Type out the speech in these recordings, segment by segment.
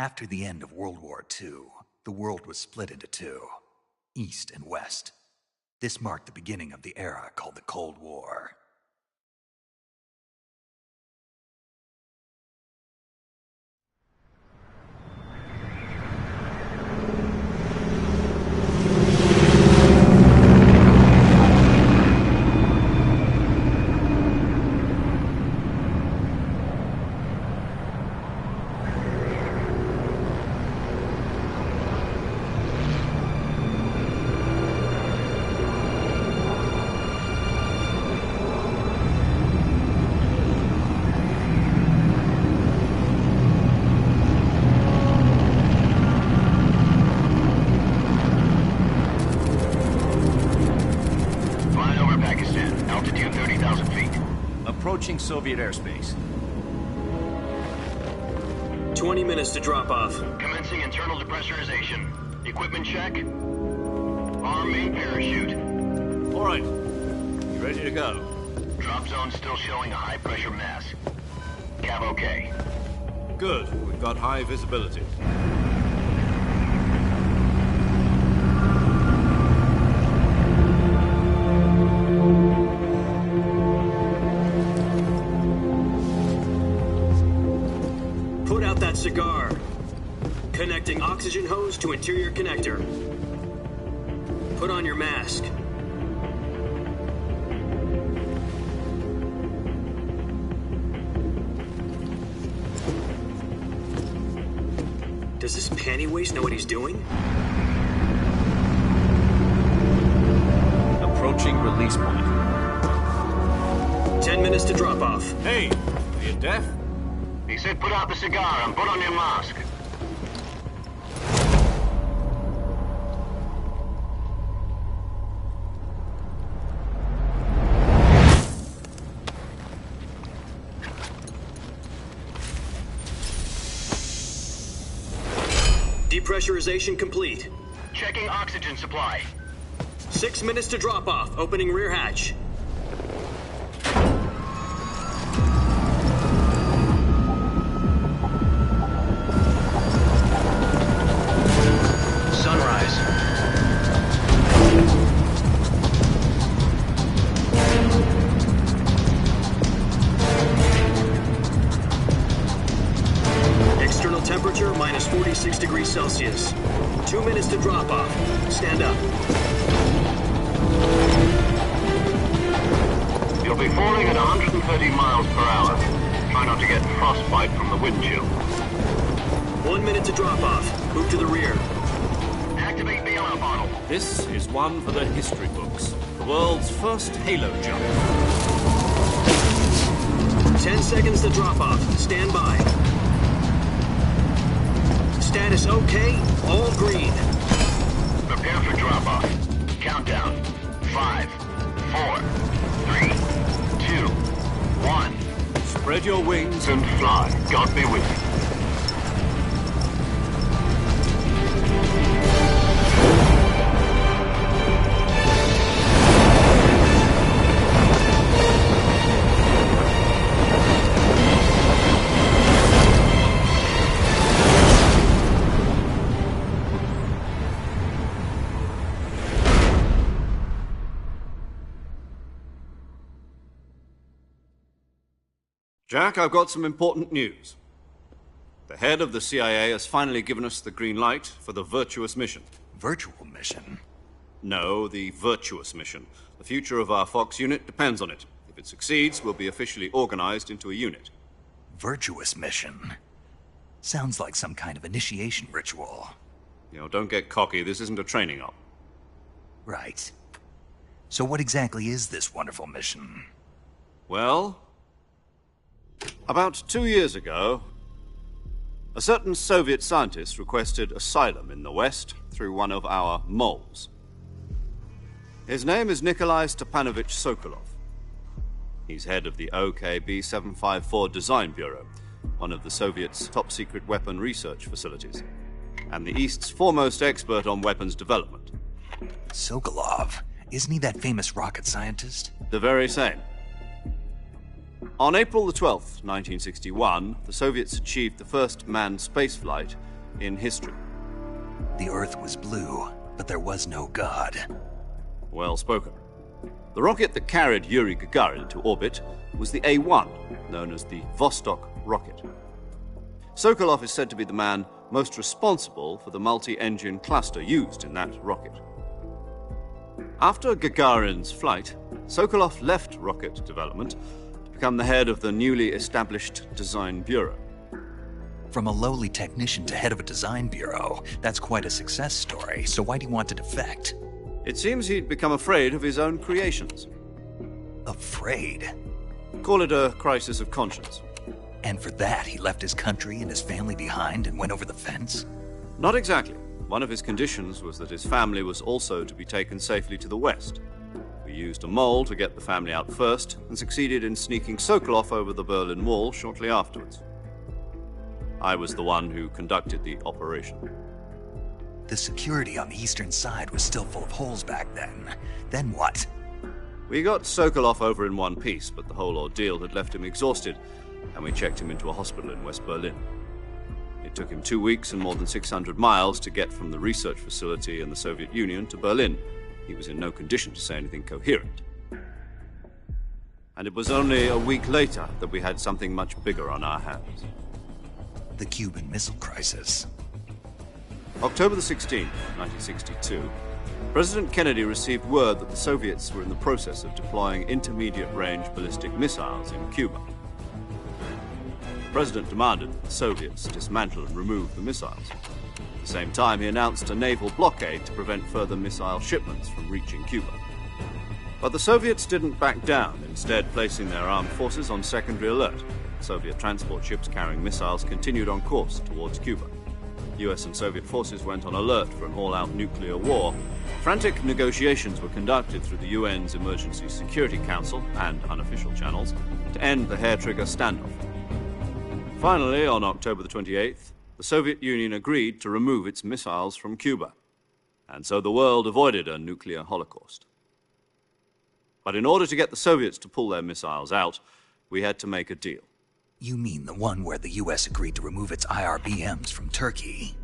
After the end of World War II, the world was split into two, East and West. This marked the beginning of the era called the Cold War. Approaching Soviet airspace. 20 minutes to drop off. Commencing internal depressurization. Equipment check. Arm main parachute. All right. You ready to go? Drop zone still showing a high pressure mass. Cav okay. Good. We've got high visibility. Cigar. Connecting oxygen hose to interior connector. Put on your mask. Does this panty waste know what he's doing? Approaching release point. 10 minutes to drop off. Hey, are you deaf? He said put out the cigar and put on your mask. Depressurization complete. Checking oxygen supply. 6 minutes to drop off. Opening rear hatch. Temperature minus 46 degrees Celsius. 2 minutes to drop off. Stand up. You'll be falling at 130 miles per hour. Try not to get frostbite from the wind chill. 1 minute to drop off. Move to the rear. Activate bailout bottle. This is one for the history books. The world's first halo jump. 10 seconds to drop off. Stand by. Status okay, all green. Prepare for drop-off. Countdown. 5, 4, 3, 2, 1. Spread your wings And fly. God be with you. Jack, I've got some important news. The head of the CIA has finally given us the green light for the virtuous mission. Virtual mission? No, the virtuous mission. The future of our Fox unit depends on it. If it succeeds, we'll be officially organized into a unit. Virtuous mission? Sounds like some kind of initiation ritual. You know, don't get cocky. This isn't a training op. Right. So what exactly is this wonderful mission? Well, about 2 years ago, a certain Soviet scientist requested asylum in the West through one of our moles. His name is Nikolai Stepanovich Sokolov. He's head of the OKB 754 Design Bureau, one of the Soviets' top-secret weapon research facilities, and the East's foremost expert on weapons development. Sokolov? Isn't he that famous rocket scientist? The very same. On April the 12th, 1961, the Soviets achieved the first manned spaceflight in history. The Earth was blue, but there was no God. Well spoken. The rocket that carried Yuri Gagarin into orbit was the A-1, known as the Vostok rocket. Sokolov is said to be the man most responsible for the multi-engine cluster used in that rocket. After Gagarin's flight, Sokolov left rocket development to become the head of the newly established Design Bureau. From a lowly technician to head of a design bureau, that's quite a success story, so why'd he want to defect? It seems he'd become afraid of his own creations. Afraid? Call it a crisis of conscience. And for that, he left his country and his family behind and went over the fence? Not exactly. One of his conditions was that his family was also to be taken safely to the west. We used a mole to get the family out first and succeeded in sneaking Sokolov over the Berlin Wall shortly afterwards. I was the one who conducted the operation. The security on the eastern side was still full of holes back then. Then what? We got Sokolov over in one piece, but the whole ordeal had left him exhausted, and we checked him into a hospital in West Berlin. It took him 2 weeks and more than 600 miles to get from the research facility in the Soviet Union to Berlin. He was in no condition to say anything coherent. And it was only a week later that we had something much bigger on our hands. The Cuban Missile Crisis. October the 16th, 1962, President Kennedy received word that the Soviets were in the process of deploying intermediate-range ballistic missiles in Cuba. The President demanded that the Soviets dismantle and remove the missiles. At the same time, he announced a naval blockade to prevent further missile shipments from reaching Cuba. But the Soviets didn't back down, instead placing their armed forces on secondary alert. Soviet transport ships carrying missiles continued on course towards Cuba. US and Soviet forces went on alert for an all-out nuclear war. Frantic negotiations were conducted through the UN's Emergency Security Council and unofficial channels to end the hair-trigger standoff. Finally, on October the 28th, the Soviet Union agreed to remove its missiles from Cuba, and so the world avoided a nuclear holocaust. But in order to get the Soviets to pull their missiles out, we had to make a deal. You mean the one where the US agreed to remove its IRBMs from Turkey?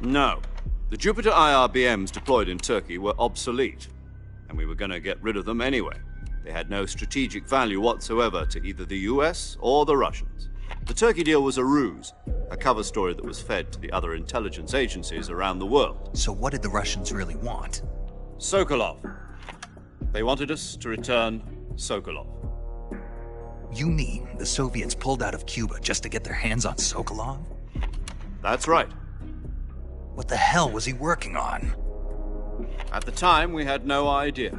No. The Jupiter IRBMs deployed in Turkey were obsolete, and we were going to get rid of them anyway. They had no strategic value whatsoever to either the US or the Russians. The Turkey deal was a ruse, a cover story that was fed to the other intelligence agencies around the world. So what did the Russians really want? Sokolov. They wanted us to return Sokolov. You mean the Soviets pulled out of Cuba just to get their hands on Sokolov? That's right. What the hell was he working on? At the time, we had no idea.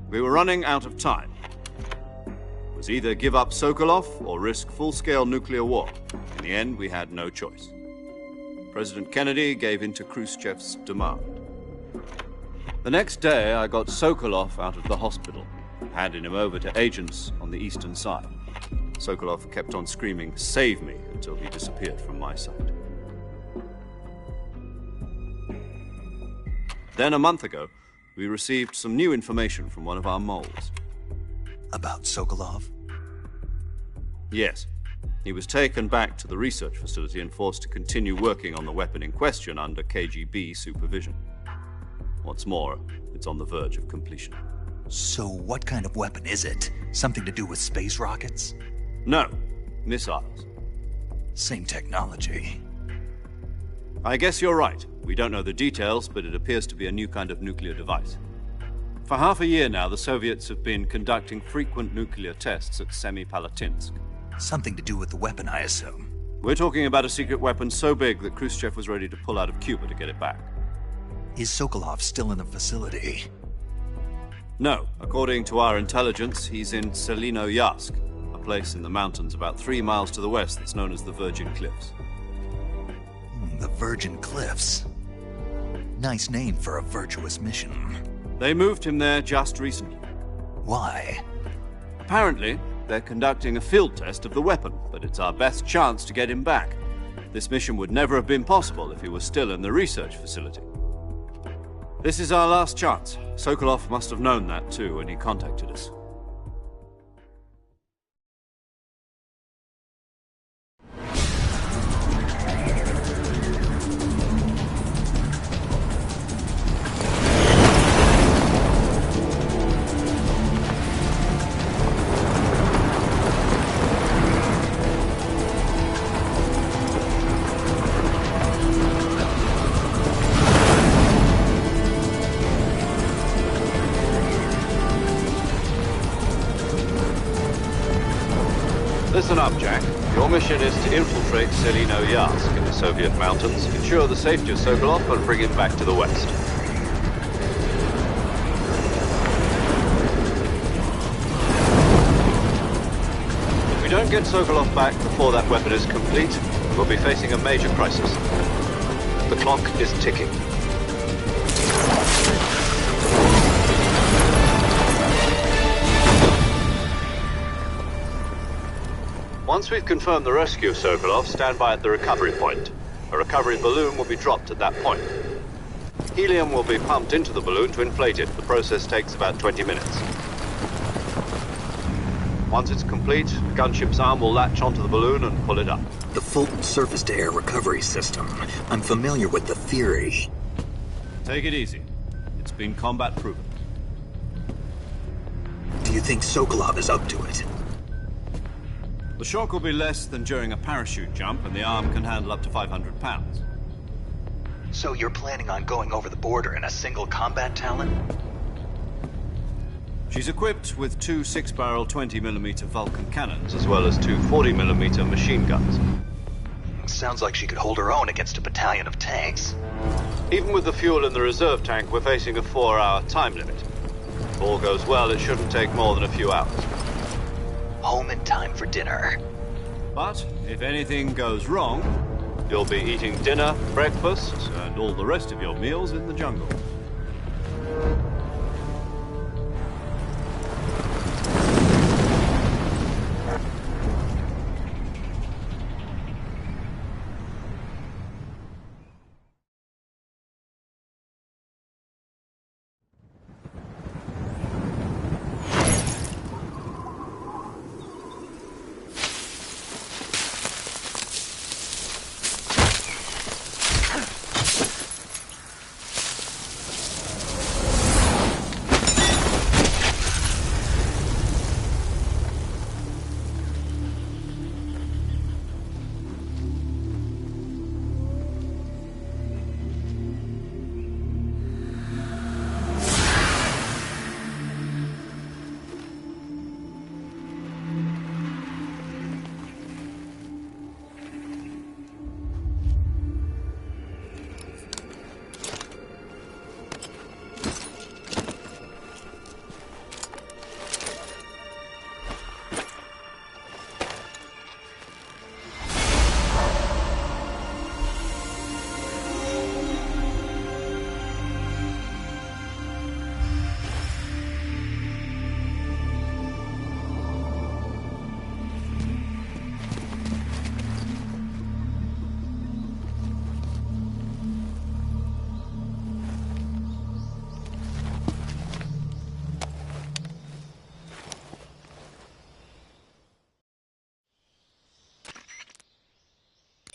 We were running out of time. It was either give up Sokolov or risk full-scale nuclear war. In the end, we had no choice. President Kennedy gave in to Khrushchev's demand. The next day, I got Sokolov out of the hospital, handing him over to agents on the eastern side. Sokolov kept on screaming, "Save me," until he disappeared from my sight. Then, a month ago, we received some new information from one of our moles. About Sokolov? Yes. He was taken back to the research facility and forced to continue working on the weapon in question under KGB supervision. What's more, it's on the verge of completion. So what kind of weapon is it? Something to do with space rockets? No, missiles. Same technology. I guess you're right. We don't know the details, but it appears to be a new kind of nuclear device. For half a year now, the Soviets have been conducting frequent nuclear tests at Semipalatinsk. Something to do with the weapon, I assume. We're talking about a secret weapon so big that Khrushchev was ready to pull out of Cuba to get it back. Is Sokolov still in the facility? No. According to our intelligence, he's in Selinoyarsk, a place in the mountains about 3 miles to the west that's known as the Virgin Cliffs. The Virgin Cliffs. Nice name for a virtuous mission. They moved him there just recently. Why? Apparently, they're conducting a field test of the weapon, but it's our best chance to get him back. This mission would never have been possible if he was still in the research facility. This is our last chance. Sokolov must have known that too when he contacted us. Listen up, Jack. Your mission is to infiltrate Selino Yask in the Soviet mountains, ensure the safety of Sokolov, and bring him back to the west. If we don't get Sokolov back before that weapon is complete, we'll be facing a major crisis. The clock is ticking. Once we've confirmed the rescue of Sokolov, stand by at the recovery point. A recovery balloon will be dropped at that point. Helium will be pumped into the balloon to inflate it. The process takes about 20 minutes. Once it's complete, the gunship's arm will latch onto the balloon and pull it up. The Fulton surface-to-air recovery system. I'm familiar with the theory. Take it easy. It's been combat proven. Do you think Sokolov is up to it? The shock will be less than during a parachute jump, and the arm can handle up to 500 pounds. So you're planning on going over the border in a single combat Talon? She's equipped with two 6-barrel 20mm Vulcan cannons, as well as two 40mm machine guns. Sounds like she could hold her own against a battalion of tanks. Even with the fuel in the reserve tank, we're facing a 4-hour time limit. If all goes well, it shouldn't take more than a few hours. Home in time for dinner. But if anything goes wrong, you'll be eating dinner, breakfast, and all the rest of your meals in the jungle.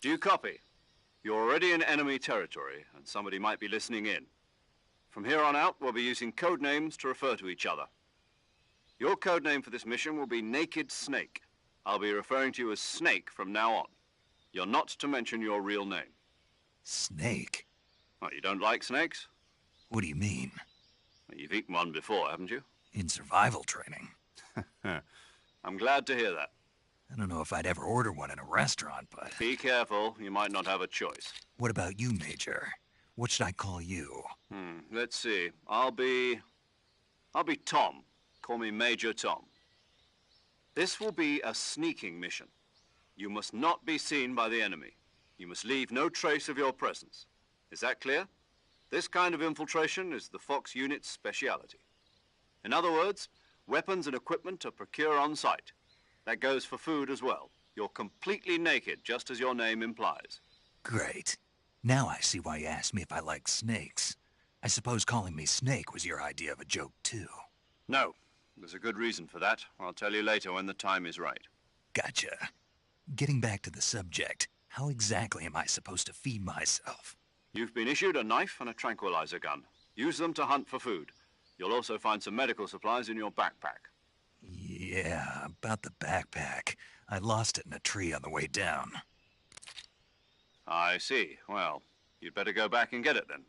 Do you copy? You're already in enemy territory, and somebody might be listening in. From here on out, we'll be using code names to refer to each other. Your code name for this mission will be Naked Snake. I'll be referring to you as Snake from now on. You're not to mention your real name. Snake? Oh, you don't like snakes? What do you mean? Well, you've eaten one before, haven't you? In survival training. I'm glad to hear that. I don't know if I'd ever order one in a restaurant, but... Be careful, you might not have a choice. What about you, Major? What should I call you? Let's see. I'll be Tom. Call me Major Tom. This will be a sneaking mission. You must not be seen by the enemy. You must leave no trace of your presence. Is that clear? This kind of infiltration is the Fox unit's speciality. In other words, weapons and equipment are procured on site. That goes for food as well. You're completely naked, just as your name implies. Great. Now I see why you asked me if I like snakes. I suppose calling me Snake was your idea of a joke, too. No. There's a good reason for that. I'll tell you later when the time is right. Gotcha. Getting back to the subject, how exactly am I supposed to feed myself? You've been issued a knife and a tranquilizer gun. Use them to hunt for food. You'll also find some medical supplies in your backpack. Yeah, about the backpack. I lost it in a tree on the way down. I see. Well, you'd better go back and get it then.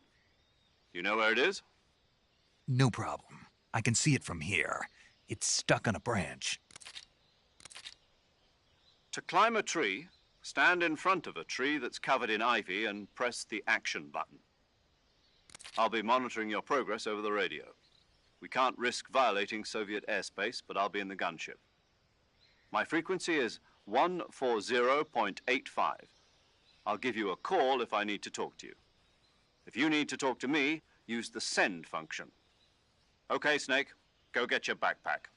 You know where it is? No problem. I can see it from here. It's stuck on a branch. To climb a tree, stand in front of a tree that's covered in ivy and press the action button. I'll be monitoring your progress over the radio. We can't risk violating Soviet airspace, but I'll be in the gunship. My frequency is 140.85. I'll give you a call if I need to talk to you. If you need to talk to me, use the send function. Okay, Snake, go get your backpack.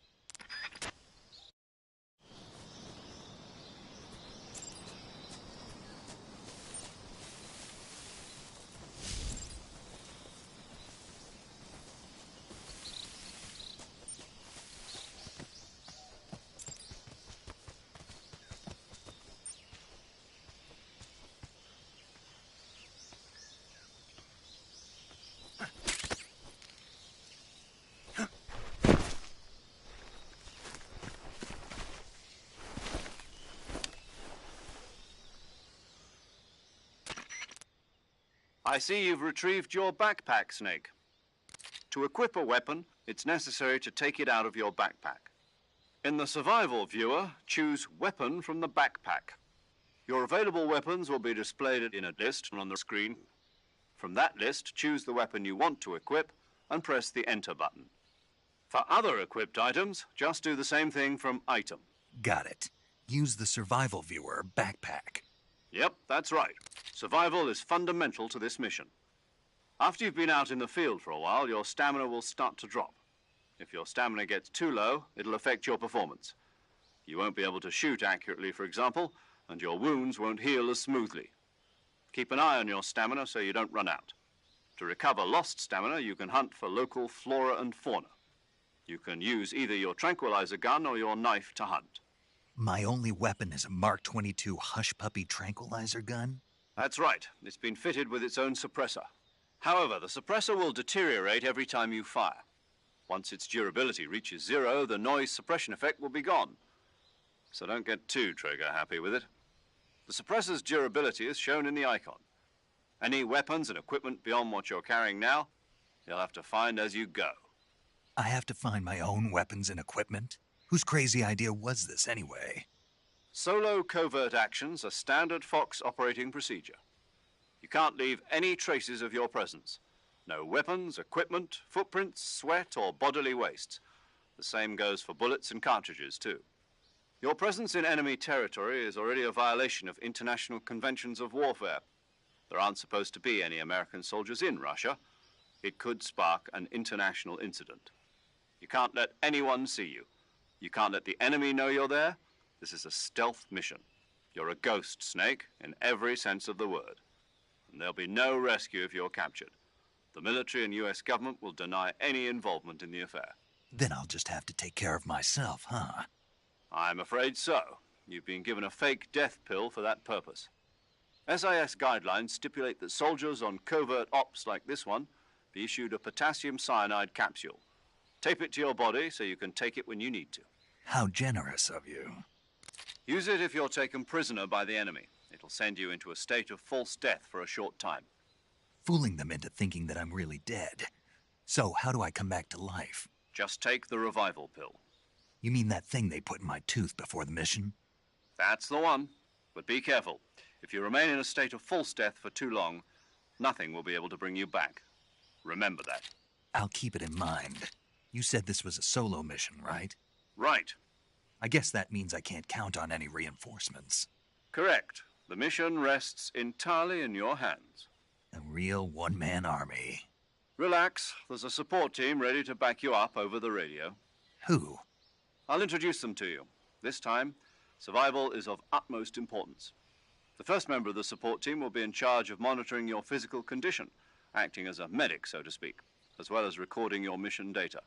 I see you've retrieved your backpack, Snake. To equip a weapon, it's necessary to take it out of your backpack. In the survival viewer, choose Weapon from the backpack. Your available weapons will be displayed in a list on the screen. From that list, choose the weapon you want to equip and press the Enter button. For other equipped items, just do the same thing from Item. Got it. Use the survival viewer backpack. Yep, that's right. Survival is fundamental to this mission. After you've been out in the field for a while, your stamina will start to drop. If your stamina gets too low, it'll affect your performance. You won't be able to shoot accurately, for example, and your wounds won't heal as smoothly. Keep an eye on your stamina so you don't run out. To recover lost stamina, you can hunt for local flora and fauna. You can use either your tranquilizer gun or your knife to hunt. My only weapon is a Mark 22 Hush Puppy tranquilizer gun? That's right. It's been fitted with its own suppressor. However, the suppressor will deteriorate every time you fire. Once its durability reaches 0, the noise suppression effect will be gone. So don't get too trigger-happy with it. The suppressor's durability is shown in the icon. Any weapons and equipment beyond what you're carrying now, you'll have to find as you go. I have to find my own weapons and equipment? Whose crazy idea was this anyway? Solo covert actions are standard Fox operating procedure. You can't leave any traces of your presence. No weapons, equipment, footprints, sweat, or bodily waste. The same goes for bullets and cartridges, too. Your presence in enemy territory is already a violation of international conventions of warfare. There aren't supposed to be any American soldiers in Russia. It could spark an international incident. You can't let anyone see you. You can't let the enemy know you're there. This is a stealth mission. You're a ghost, Snake, in every sense of the word. And there'll be no rescue if you're captured. The military and U.S. government will deny any involvement in the affair. Then I'll just have to take care of myself, huh? I'm afraid so. You've been given a fake death pill for that purpose. SIS guidelines stipulate that soldiers on covert ops like this one be issued a potassium cyanide capsule. Tape it to your body so you can take it when you need to. How generous of you. Use it if you're taken prisoner by the enemy. It'll send you into a state of false death for a short time. Fooling them into thinking that I'm really dead. So how do I come back to life? Just take the revival pill. You mean that thing they put in my tooth before the mission? That's the one. But be careful. If you remain in a state of false death for too long, nothing will be able to bring you back. Remember that. I'll keep it in mind. You said this was a solo mission, right? Right. I guess that means I can't count on any reinforcements. Correct. The mission rests entirely in your hands. A real one-man army. Relax. There's a support team ready to back you up over the radio. Who? I'll introduce them to you. This time, survival is of utmost importance. The first member of the support team will be in charge of monitoring your physical condition, acting as a medic, so to speak, as well as recording your mission data.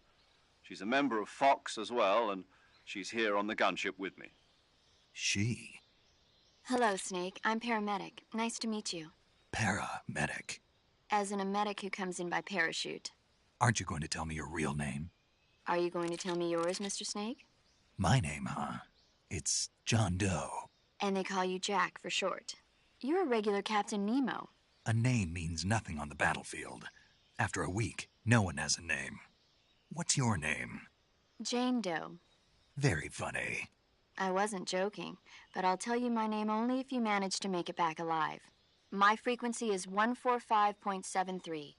She's a member of Fox as well, and she's here on the gunship with me. She? Hello, Snake. I'm paramedic. Nice to meet you. Paramedic. As in a medic who comes in by parachute. Aren't you going to tell me your real name? Are you going to tell me yours, Mr. Snake? My name, huh? It's John Doe. And they call you Jack for short. You're a regular Captain Nemo. A name means nothing on the battlefield. After a week, no one has a name. What's your name? Jane Doe. Very funny. I wasn't joking, but I'll tell you my name only if you manage to make it back alive. My frequency is 145.73.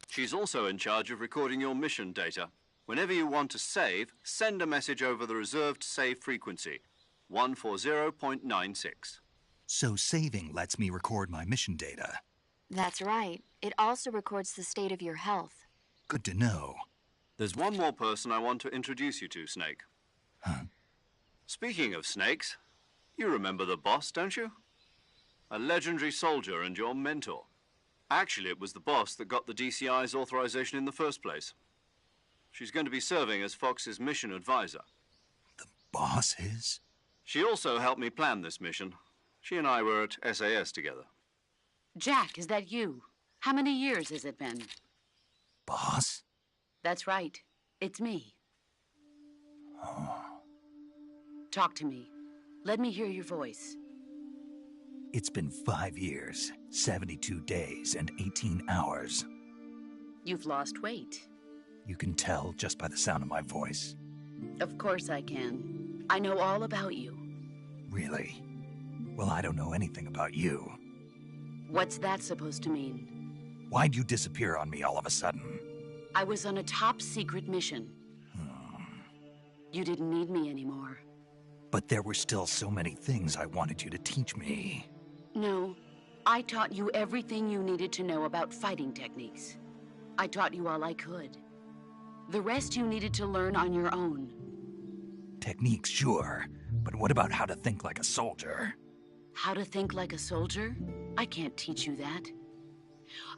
She's also in charge of recording your mission data. Whenever you want to save, send a message over the reserved save frequency, 140.96. So saving lets me record my mission data. That's right. It also records the state of your health. Good to know. There's one more person I want to introduce you to, Snake. Huh? Speaking of snakes, you remember the boss, don't you? A legendary soldier and your mentor. Actually, it was the boss that got the DCI's authorization in the first place. She's going to be serving as Fox's mission advisor. The boss is? She also helped me plan this mission. She and I were at SAS together. Jack, is that you? How many years has it been? Boss? That's right. It's me. Oh. Talk to me. Let me hear your voice. It's been 5 years, 72 days, and 18 hours. You've lost weight. You can tell just by the sound of my voice. Of course I can. I know all about you. Really? Well, I don't know anything about you. What's that supposed to mean? Why'd you disappear on me all of a sudden? I was on a top-secret mission. You didn't need me anymore. But there were still so many things I wanted you to teach me. No, I taught you everything you needed to know about fighting techniques. I taught you all I could. The rest you needed to learn on your own. Techniques, sure. But what about how to think like a soldier? How to think like a soldier? I can't teach you that.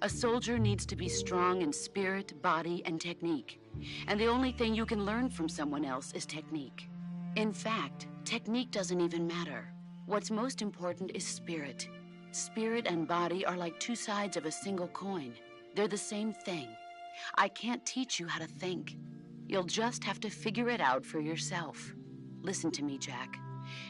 A soldier needs to be strong in spirit, body, and technique. And the only thing you can learn from someone else is technique. In fact, technique doesn't even matter. What's most important is spirit. Spirit and body are like two sides of a single coin. They're the same thing. I can't teach you how to think. You'll just have to figure it out for yourself. Listen to me, Jack.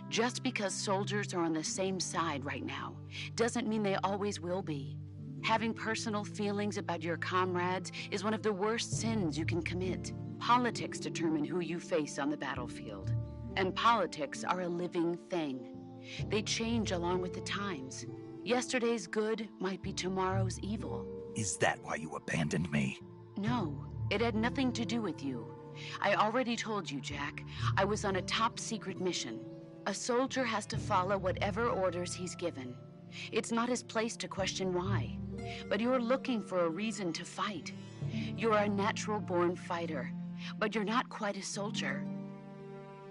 Just because soldiers are on the same side right now doesn't mean they always will be. Having personal feelings about your comrades is one of the worst sins you can commit. Politics determine who you face on the battlefield. And politics are a living thing. They change along with the times. Yesterday's good might be tomorrow's evil. Is that why you abandoned me? No, it had nothing to do with you. I already told you, Jack. I was on a top-secret mission. A soldier has to follow whatever orders he's given. It's not his place to question why. But you're looking for a reason to fight. You're a natural-born fighter, but you're not quite a soldier.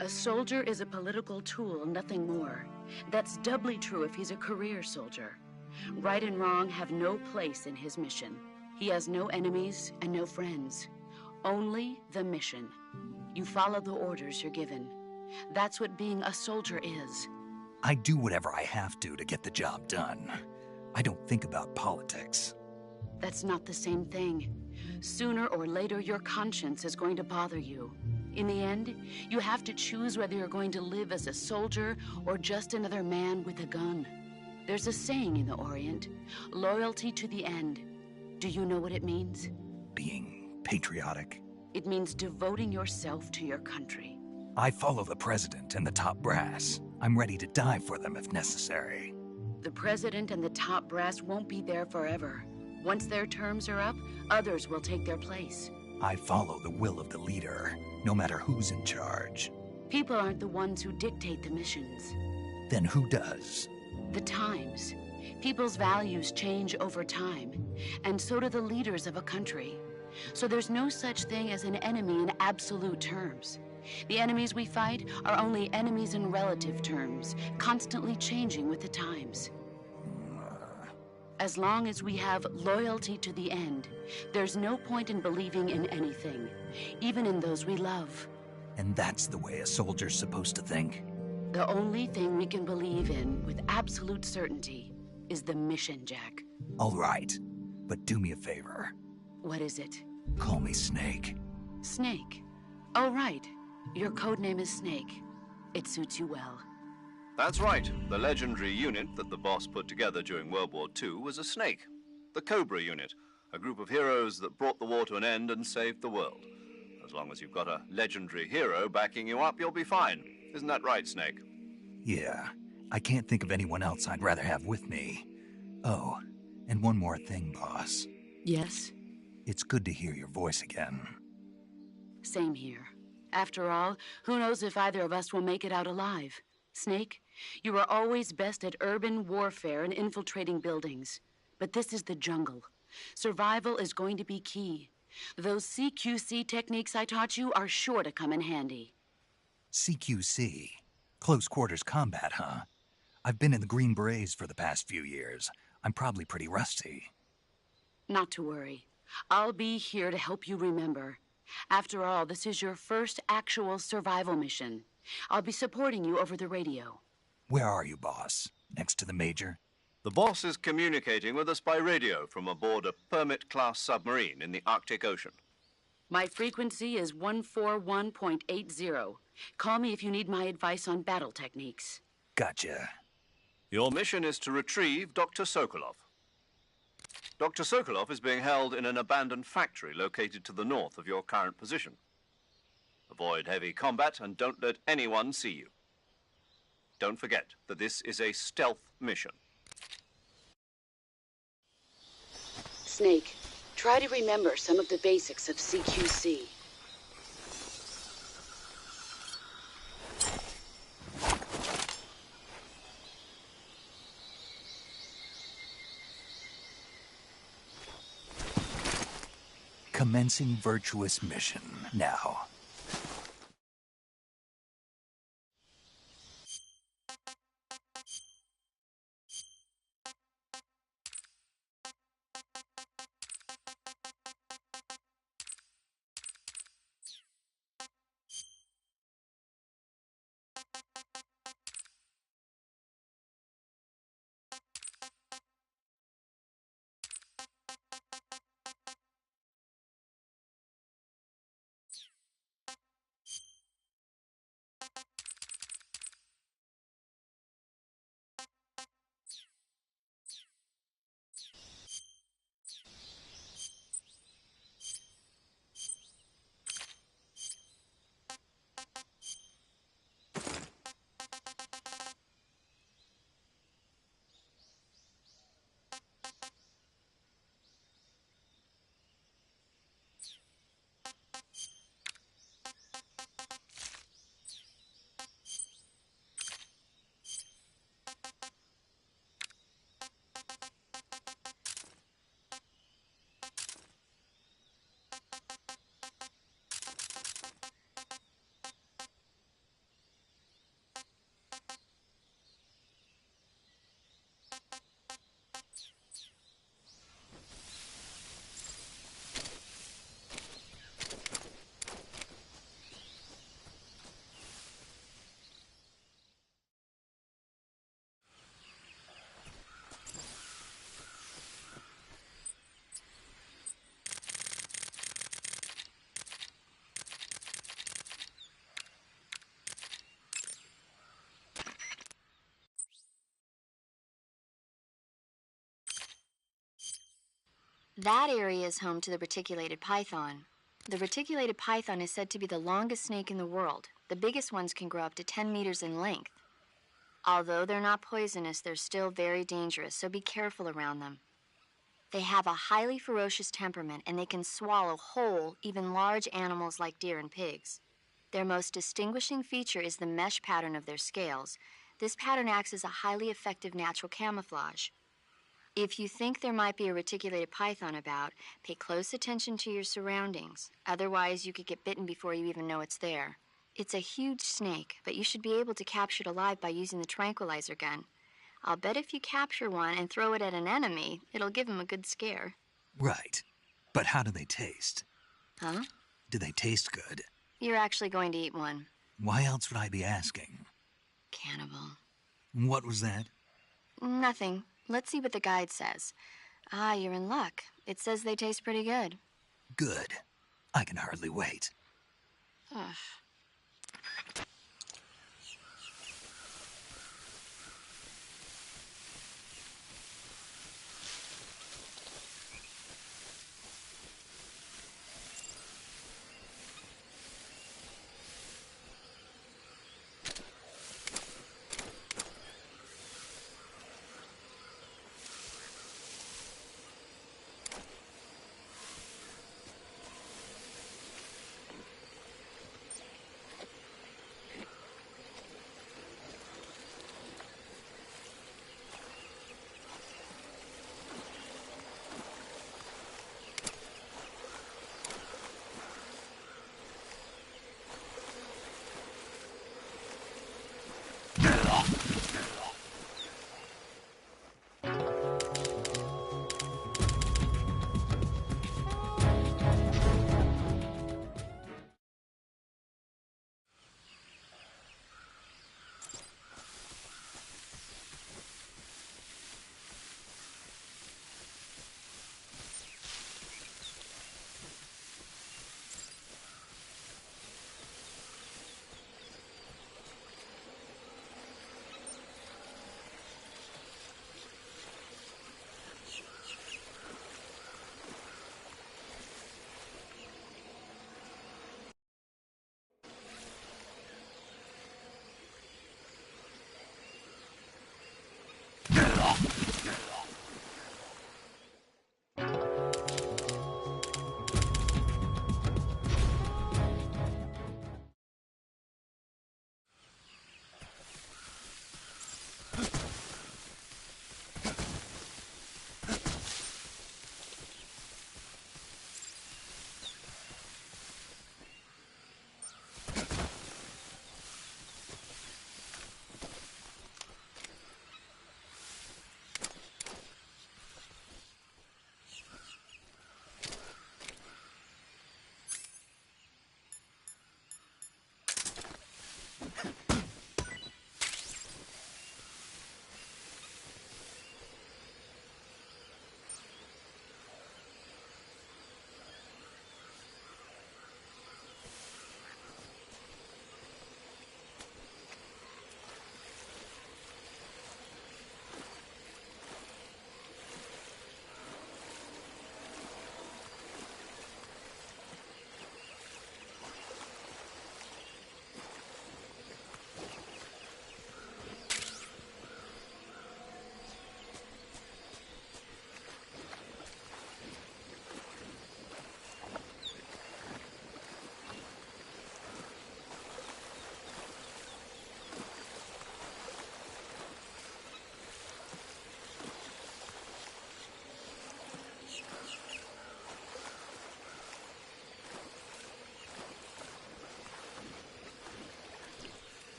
A soldier is a political tool, nothing more. That's doubly true if he's a career soldier. Right and wrong have no place in his mission. He has no enemies and no friends. Only the mission. You follow the orders you're given. That's what being a soldier is. I do whatever I have to get the job done. I don't think about politics. That's not the same thing. Sooner or later, your conscience is going to bother you. In the end, you have to choose whether you're going to live as a soldier or just another man with a gun. There's a saying in the Orient, loyalty to the end. Do you know what it means? Being patriotic. It means devoting yourself to your country. I follow the president and the top brass. I'm ready to die for them if necessary. The president and the top brass won't be there forever. Once their terms are up, others will take their place. I follow the will of the leader, no matter who's in charge. People aren't the ones who dictate the missions. Then who does? The times. People's values change over time, and so do the leaders of a country. So there's no such thing as an enemy in absolute terms. The enemies we fight are only enemies in relative terms, constantly changing with the times. As long as we have loyalty to the end, there's no point in believing in anything, even in those we love. And that's the way a soldier's supposed to think? The only thing we can believe in with absolute certainty is the mission, Jack. All right, but do me a favor. What is it? Call me Snake. Snake? Oh, right. Your code name is Snake. It suits you well. That's right. The legendary unit that the boss put together during World War II was a snake. The Cobra unit, a group of heroes that brought the war to an end and saved the world. As long as you've got a legendary hero backing you up, you'll be fine. Isn't that right, Snake? Yeah, I can't think of anyone else I'd rather have with me. Oh, and one more thing, boss. Yes? It's good to hear your voice again. Same here. After all, who knows if either of us will make it out alive? Snake, you are always best at urban warfare and infiltrating buildings. But this is the jungle. Survival is going to be key. Those CQC techniques I taught you are sure to come in handy. CQC? Close quarters combat, huh? I've been in the Green Berets for the past few years. I'm probably pretty rusty. Not to worry. I'll be here to help you remember. After all, this is your first actual survival mission. I'll be supporting you over the radio. Where are you, boss? Next to the Major? The boss is communicating with us by radio from aboard a Permit-class submarine in the Arctic Ocean. My frequency is 141.80. Call me if you need my advice on battle techniques. Gotcha. Your mission is to retrieve Dr. Sokolov. Dr. Sokolov is being held in an abandoned factory located to the north of your current position. Avoid heavy combat and don't let anyone see you. Don't forget that this is a stealth mission. Snake, try to remember some of the basics of CQC. Commencing virtuous mission now. That area is home to the reticulated python. The reticulated python is said to be the longest snake in the world. The biggest ones can grow up to 10 meters in length. Although they're not poisonous, they're still very dangerous, so be careful around them. They have a highly ferocious temperament, and they can swallow whole, even large animals like deer and pigs. Their most distinguishing feature is the mesh pattern of their scales. This pattern acts as a highly effective natural camouflage. If you think there might be a reticulated python about, pay close attention to your surroundings. Otherwise, you could get bitten before you even know it's there. It's a huge snake, but you should be able to capture it alive by using the tranquilizer gun. I'll bet if you capture one and throw it at an enemy, it'll give him a good scare. Right. But how do they taste? Huh? Do they taste good? You're actually going to eat one. Why else would I be asking? Cannibal. What was that? Nothing. Let's see what the guide says. Ah, you're in luck. It says they taste pretty good. Good. I can hardly wait. Ugh.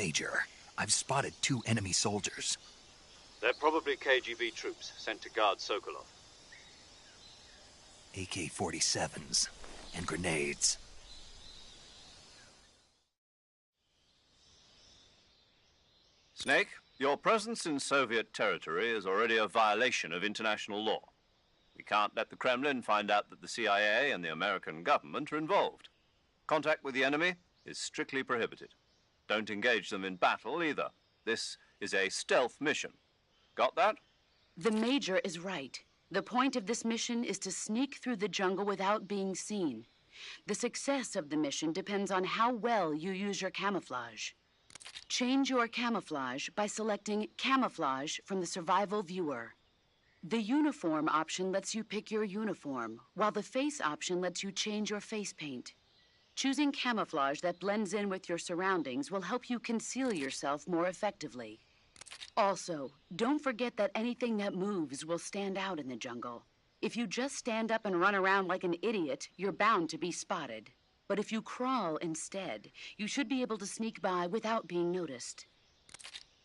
Major. I've spotted 2 enemy soldiers. They're probably KGB troops sent to guard Sokolov. AK-47s and grenades. Snake, your presence in Soviet territory is already a violation of international law. We can't let the Kremlin find out that the CIA and the American government are involved. Contact with the enemy is strictly prohibited. Don't engage them in battle either. This is a stealth mission. Got that? The Major is right. The point of this mission is to sneak through the jungle without being seen. The success of the mission depends on how well you use your camouflage. Change your camouflage by selecting Camouflage from the Survival Viewer. The Uniform option lets you pick your uniform, while the Face option lets you change your face paint. Choosing camouflage that blends in with your surroundings will help you conceal yourself more effectively. Also, don't forget that anything that moves will stand out in the jungle. If you just stand up and run around like an idiot, you're bound to be spotted. But if you crawl instead, you should be able to sneak by without being noticed.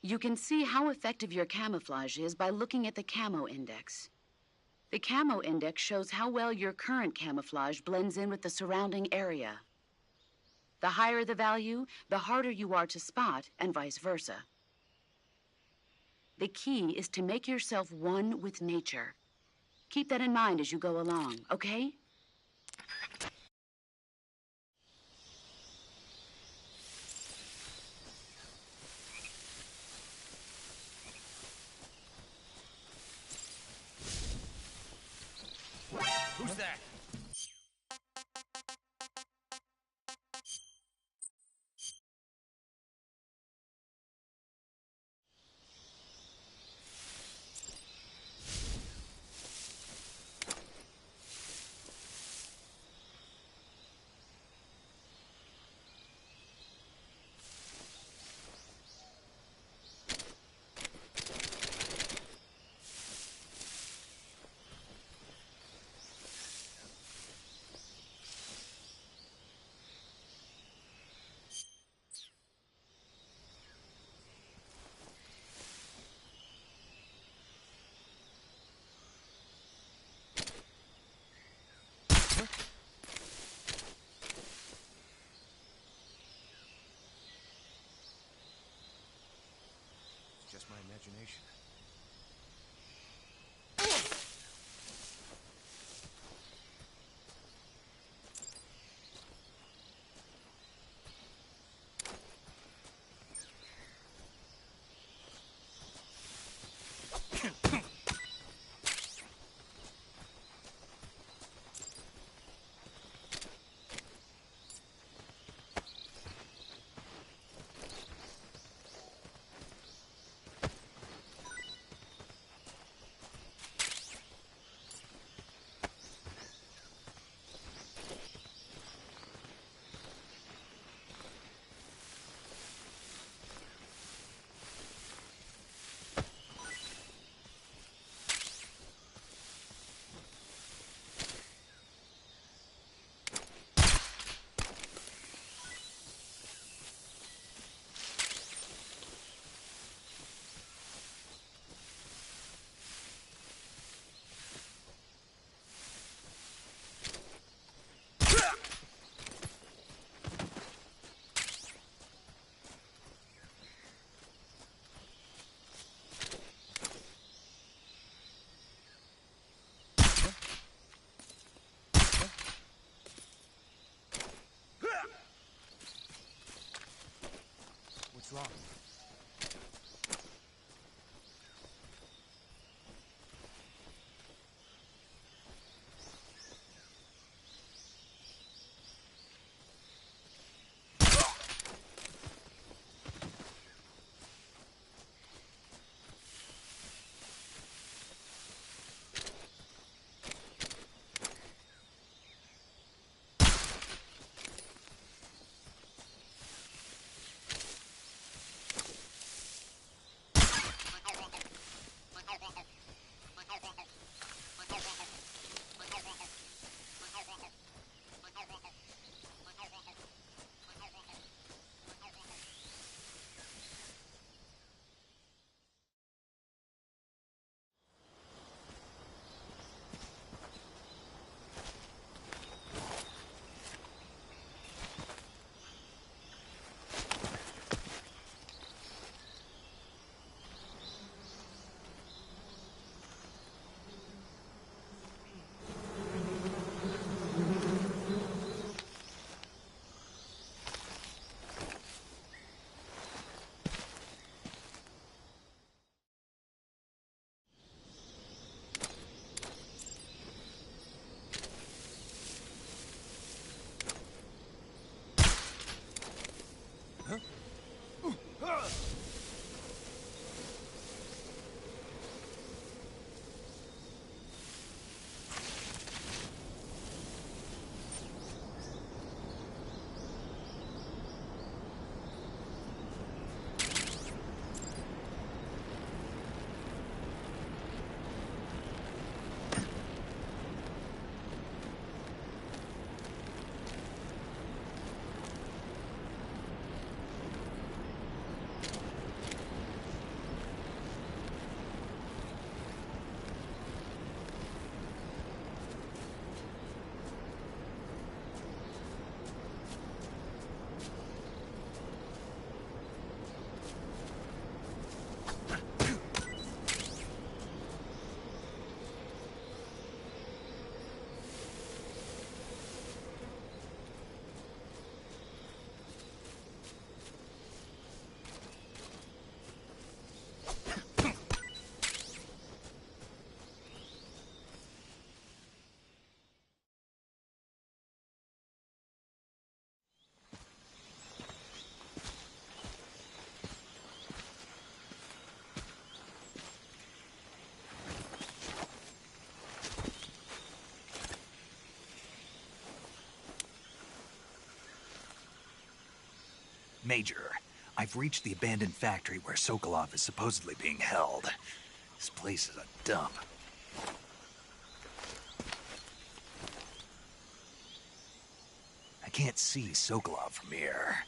You can see how effective your camouflage is by looking at the Camo Index. The Camo Index shows how well your current camouflage blends in with the surrounding area. The higher the value, the harder you are to spot, and vice versa. The key is to make yourself one with nature. Keep that in mind as you go along, okay? Who's that? Major, I've reached the abandoned factory where Sokolov is supposedly being held. This place is a dump. I can't see Sokolov from here.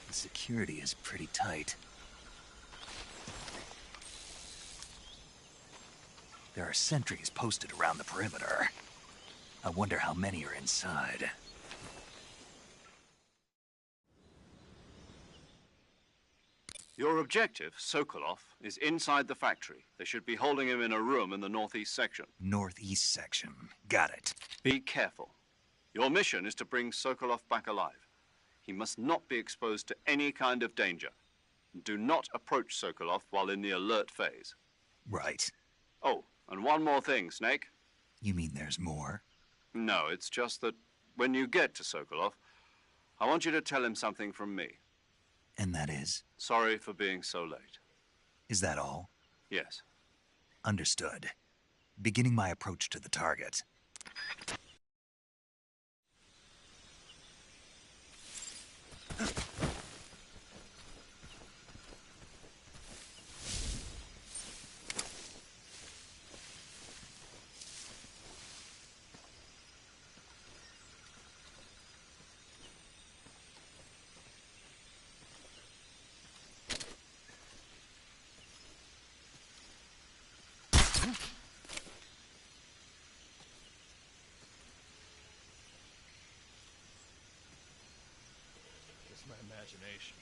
The security is pretty tight. There are sentries posted around the perimeter. I wonder how many are inside. Your objective, Sokolov, is inside the factory. They should be holding him in a room in the northeast section. Northeast section. Got it. Be careful. Your mission is to bring Sokolov back alive. He must not be exposed to any kind of danger. Do not approach Sokolov while in the alert phase. Right. Oh, and one more thing, Snake. You mean there's more? No, it's just that when you get to Sokolov, I want you to tell him something from me. And that is? Sorry for being so late. Is that all? Yes. Understood. Beginning my approach to the target. Just my imagination.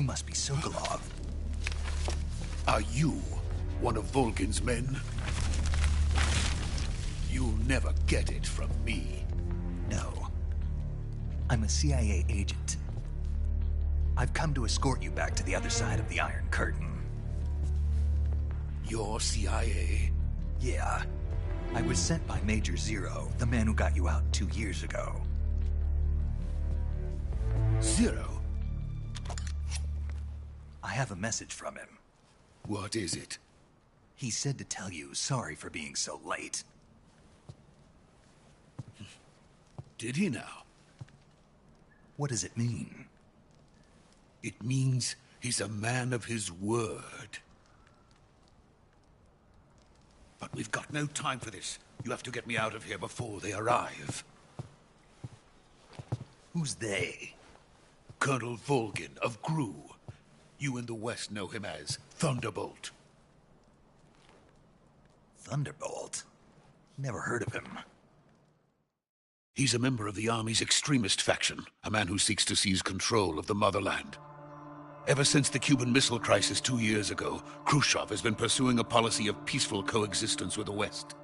must be Sokolov. Are you one of Volgin's men? You'll never get it from me. No. I'm a CIA agent. I've come to escort you back to the other side of the Iron Curtain. You're CIA? Yeah. I was sent by Major Zero, the man who got you out 2 years ago. Zero? I have a message from him. What is it? He said to tell you sorry for being so late. Did he now? What does it mean? It means he's a man of his word. But we've got no time for this. You have to get me out of here before they arrive. Who's they? Colonel Volgin of GRU. You in the West know him as Thunderbolt. Thunderbolt? Never heard of him. He's a member of the Army's extremist faction, a man who seeks to seize control of the motherland. Ever since the Cuban Missile Crisis 2 years ago, Khrushchev has been pursuing a policy of peaceful coexistence with the West.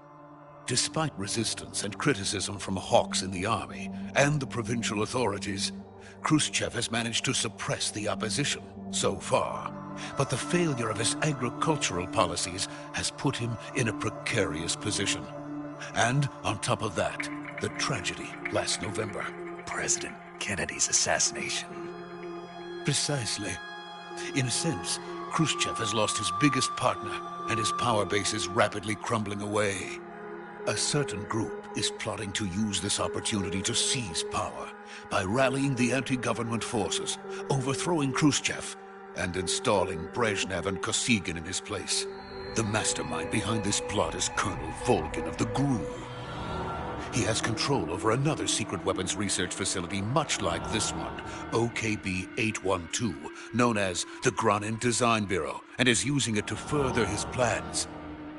Despite resistance and criticism from hawks in the army and the provincial authorities, Khrushchev has managed to suppress the opposition, so far. But the failure of his agricultural policies has put him in a precarious position. And on top of that, the tragedy last November. President Kennedy's assassination. Precisely. In a sense, Khrushchev has lost his biggest partner, and his power base is rapidly crumbling away. A certain group is plotting to use this opportunity to seize power by rallying the anti-government forces, overthrowing Khrushchev, and installing Brezhnev and Kosygin in his place. The mastermind behind this plot is Colonel Volgin of the GRU. He has control over another secret weapons research facility much like this one, OKB-812, known as the Granin Design Bureau, and is using it to further his plans.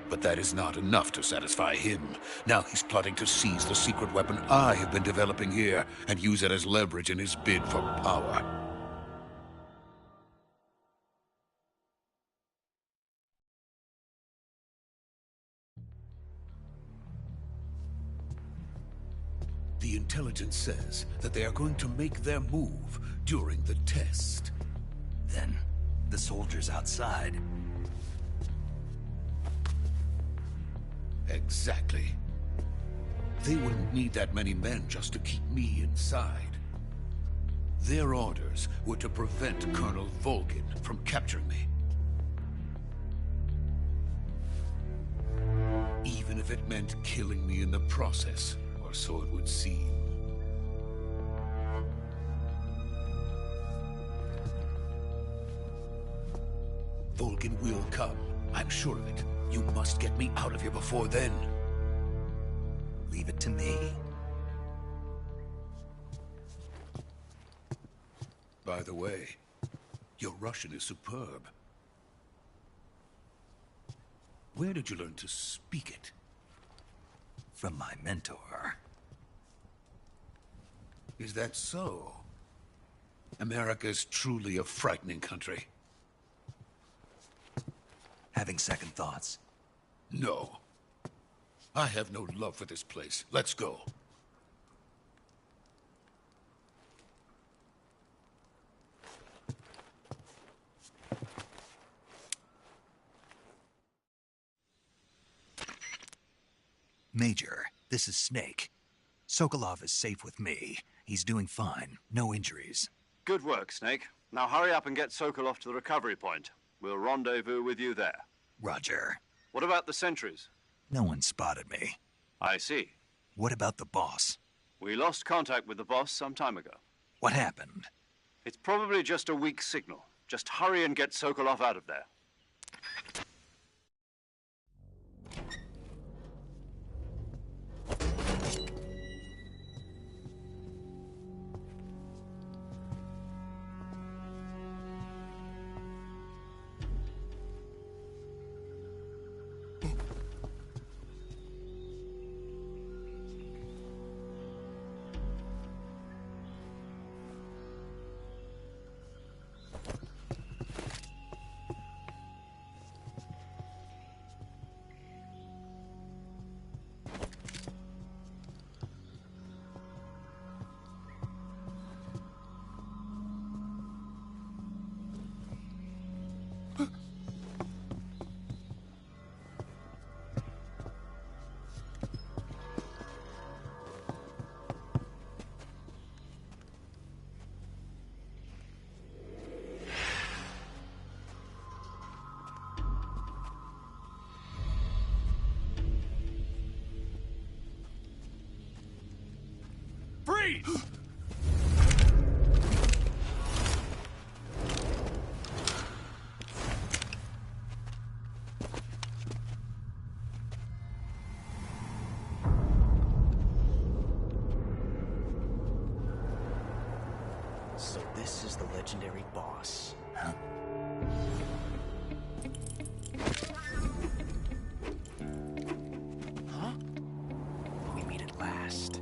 But that is not enough to satisfy him. Now he's plotting to seize the secret weapon I have been developing here and use it as leverage in his bid for power. The intelligence says that they are going to make their move during the test. Then, the soldiers outside. Exactly. They wouldn't need that many men just to keep me inside. Their orders were to prevent Colonel Volgin from capturing me. Even if it meant killing me in the process, or so it would seem. Volgin will come. I'm sure of it. You must get me out of here before then. Leave it to me. By the way, your Russian is superb. Where did you learn to speak it? From my mentor. Is that so? America's truly a frightening country. Having second thoughts? No. I have no love for this place. Let's go. Major, this is Snake. Sokolov is safe with me. He's doing fine. No injuries. Good work, Snake. Now hurry up and get Sokolov to the recovery point. We'll rendezvous with you there. Roger. What about the sentries? No one spotted me. I see. What about the boss? We lost contact with the boss some time ago. What happened? It's probably just a weak signal. Just hurry and get Sokolov out of there. Freeze! So this is the legendary boss. Huh? Huh? We meet at last.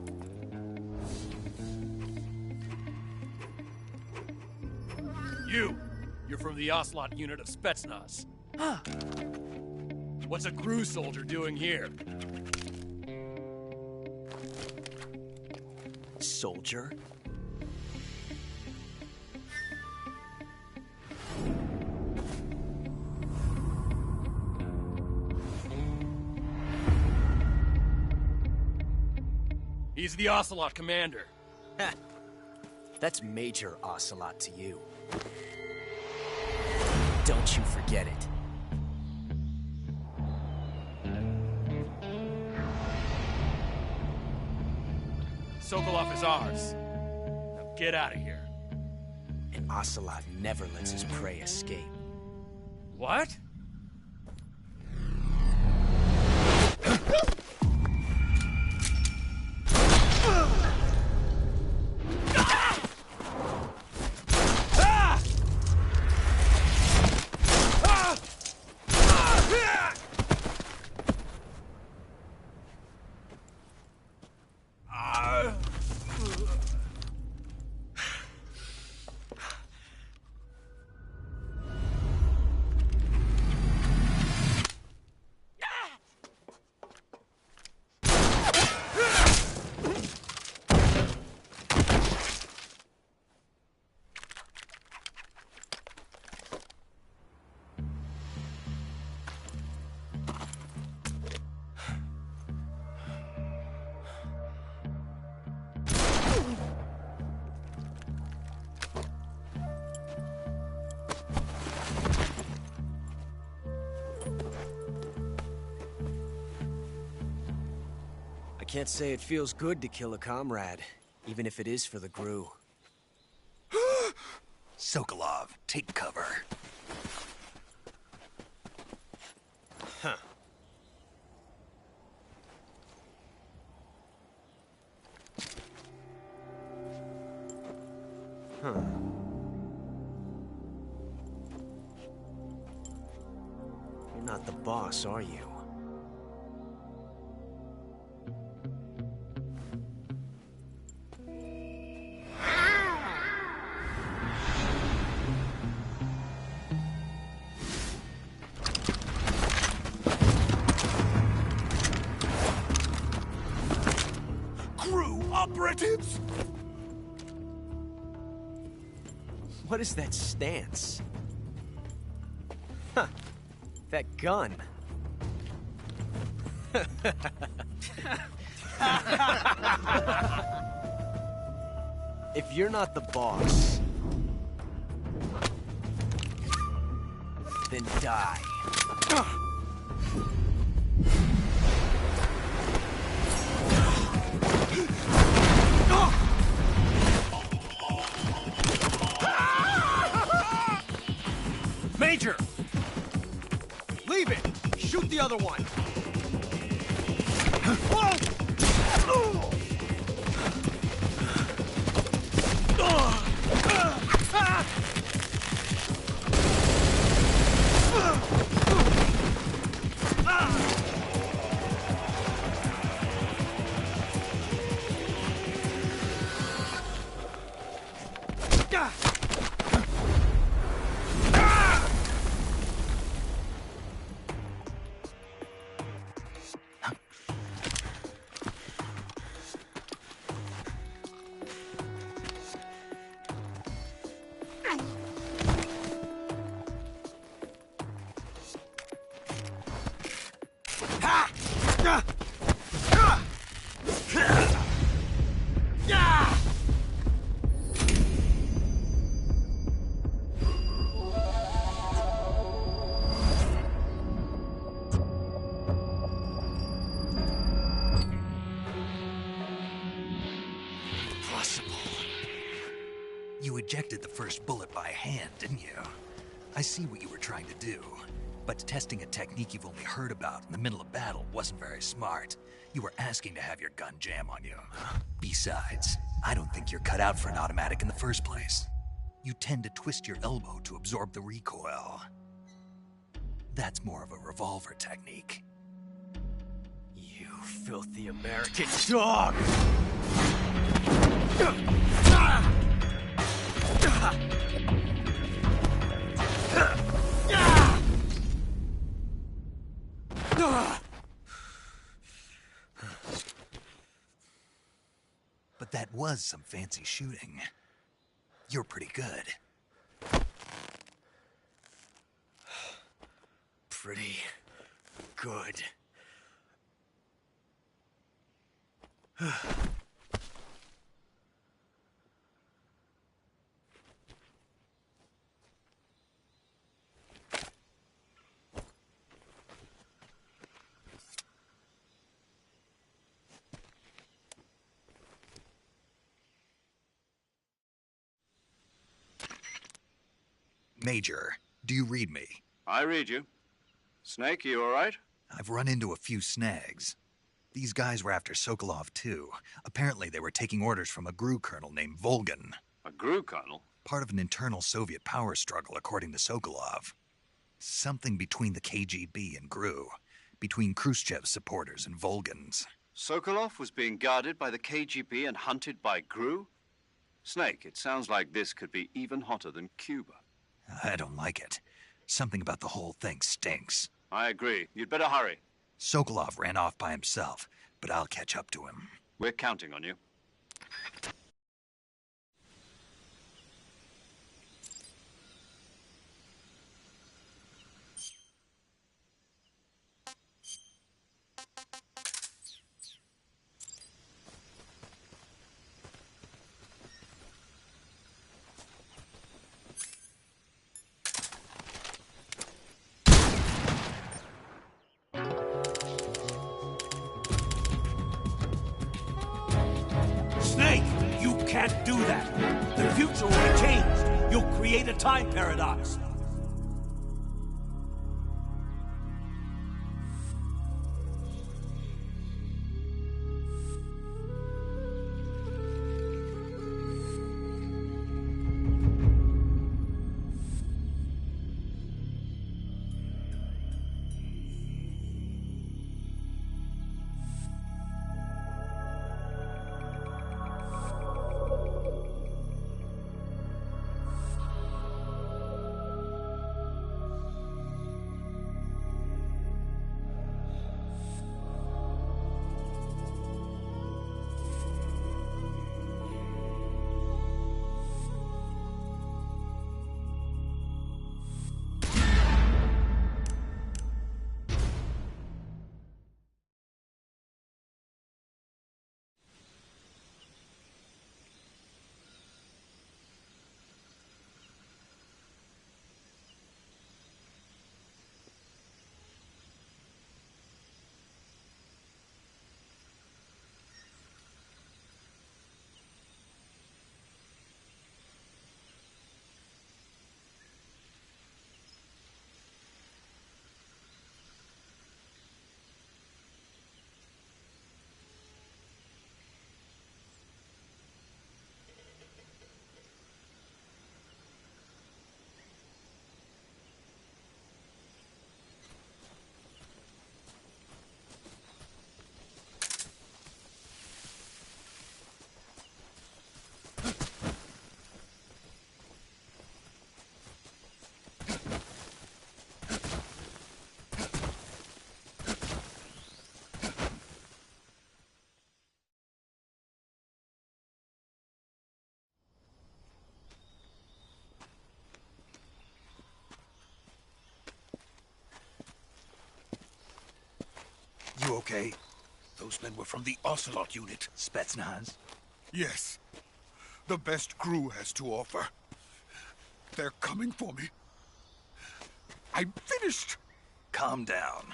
You're from the Ocelot unit of Spetsnaz. What's a crew soldier doing here? Soldier? He's the Ocelot commander. Ha! That's Major Ocelot to you. Don't you forget it. Sokolov is ours. Now get out of here. And Ocelot never lets his prey escape. What? I can't say it feels good to kill a comrade, even if it is for the Gru. Sokolov, take cover. Huh. Huh. You're not the boss, are you? Operatives? What is that stance? Huh. That gun. If you're not the boss, then die. Major! Leave it! Shoot the other one! Whoa! ejected the first bullet by hand, didn't you? I see what you were trying to do. But testing a technique you've only heard about in the middle of battle wasn't very smart. You were asking to have your gun jam on you. Besides, I don't think you're cut out for an automatic in the first place. You tend to twist your elbow to absorb the recoil. That's more of a revolver technique. You filthy American dog! But that was some fancy shooting. You're pretty good. Pretty good. Major, do you read me? I read you. Snake, you all right? I've run into a few snags. These guys were after Sokolov, too. Apparently they were taking orders from a GRU colonel named Volgan. A GRU colonel? Part of an internal Soviet power struggle, according to Sokolov. Something between the KGB and GRU. Between Khrushchev's supporters and Volgan's. Sokolov was being guarded by the KGB and hunted by GRU? Snake, it sounds like this could be even hotter than Cuba. I don't like it. Something about the whole thing stinks. I agree. You'd better hurry. Sokolov ran off by himself, but I'll catch up to him. We're counting on you. Snake, you can't do that. The future will be changed. You'll create a time paradox. You okay? Those men were from the Ocelot unit. Spetsnaz? Yes. The best GRU has to offer. They're coming for me. I'm finished. Calm down.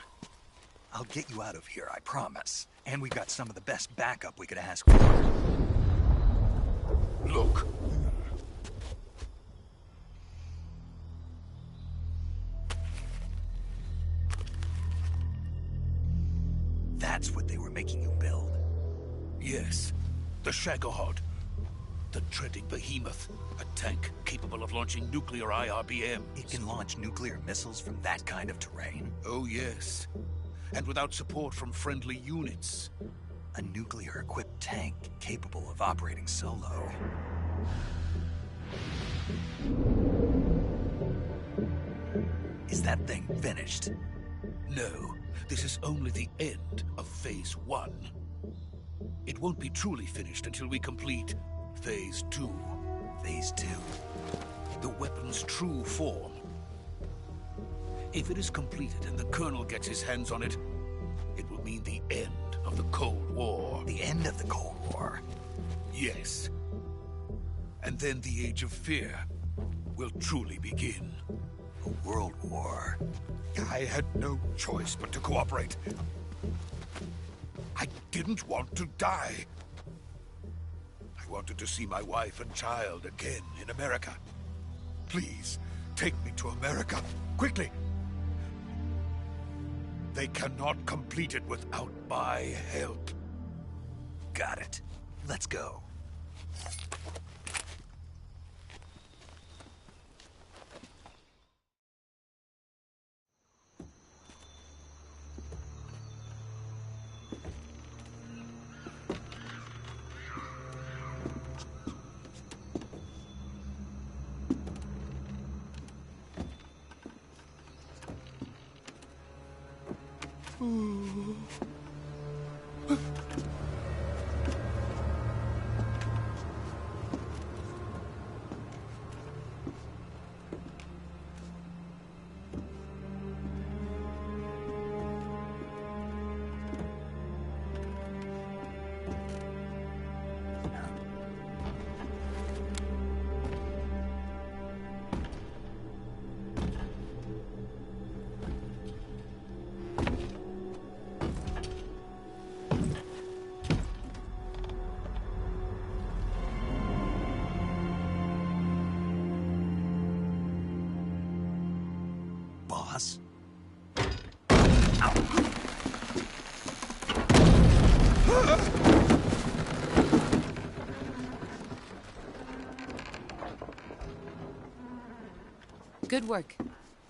I'll get you out of here, I promise. And we've got some of the best backup we could ask for. Look. That's what they were making you build? Yes. The Shagohod. The treading behemoth. A tank capable of launching nuclear IRBMs. It can launch nuclear missiles from that kind of terrain? Oh, yes. And without support from friendly units. A nuclear-equipped tank capable of operating solo. Is that thing finished? No. This is only the end of Phase 1. It won't be truly finished until we complete Phase 2. Phase 2? The weapon's true form. If it is completed and the Colonel gets his hands on it, it will mean the end of the Cold War. The end of the Cold War? Yes. And then the Age of Fear will truly begin. A world war? I had no choice but to cooperate. I didn't want to die. I wanted to see my wife and child again in America. Please, take me to America, quickly. They cannot complete it without my help. Got it. Let's go. Boss? Good work,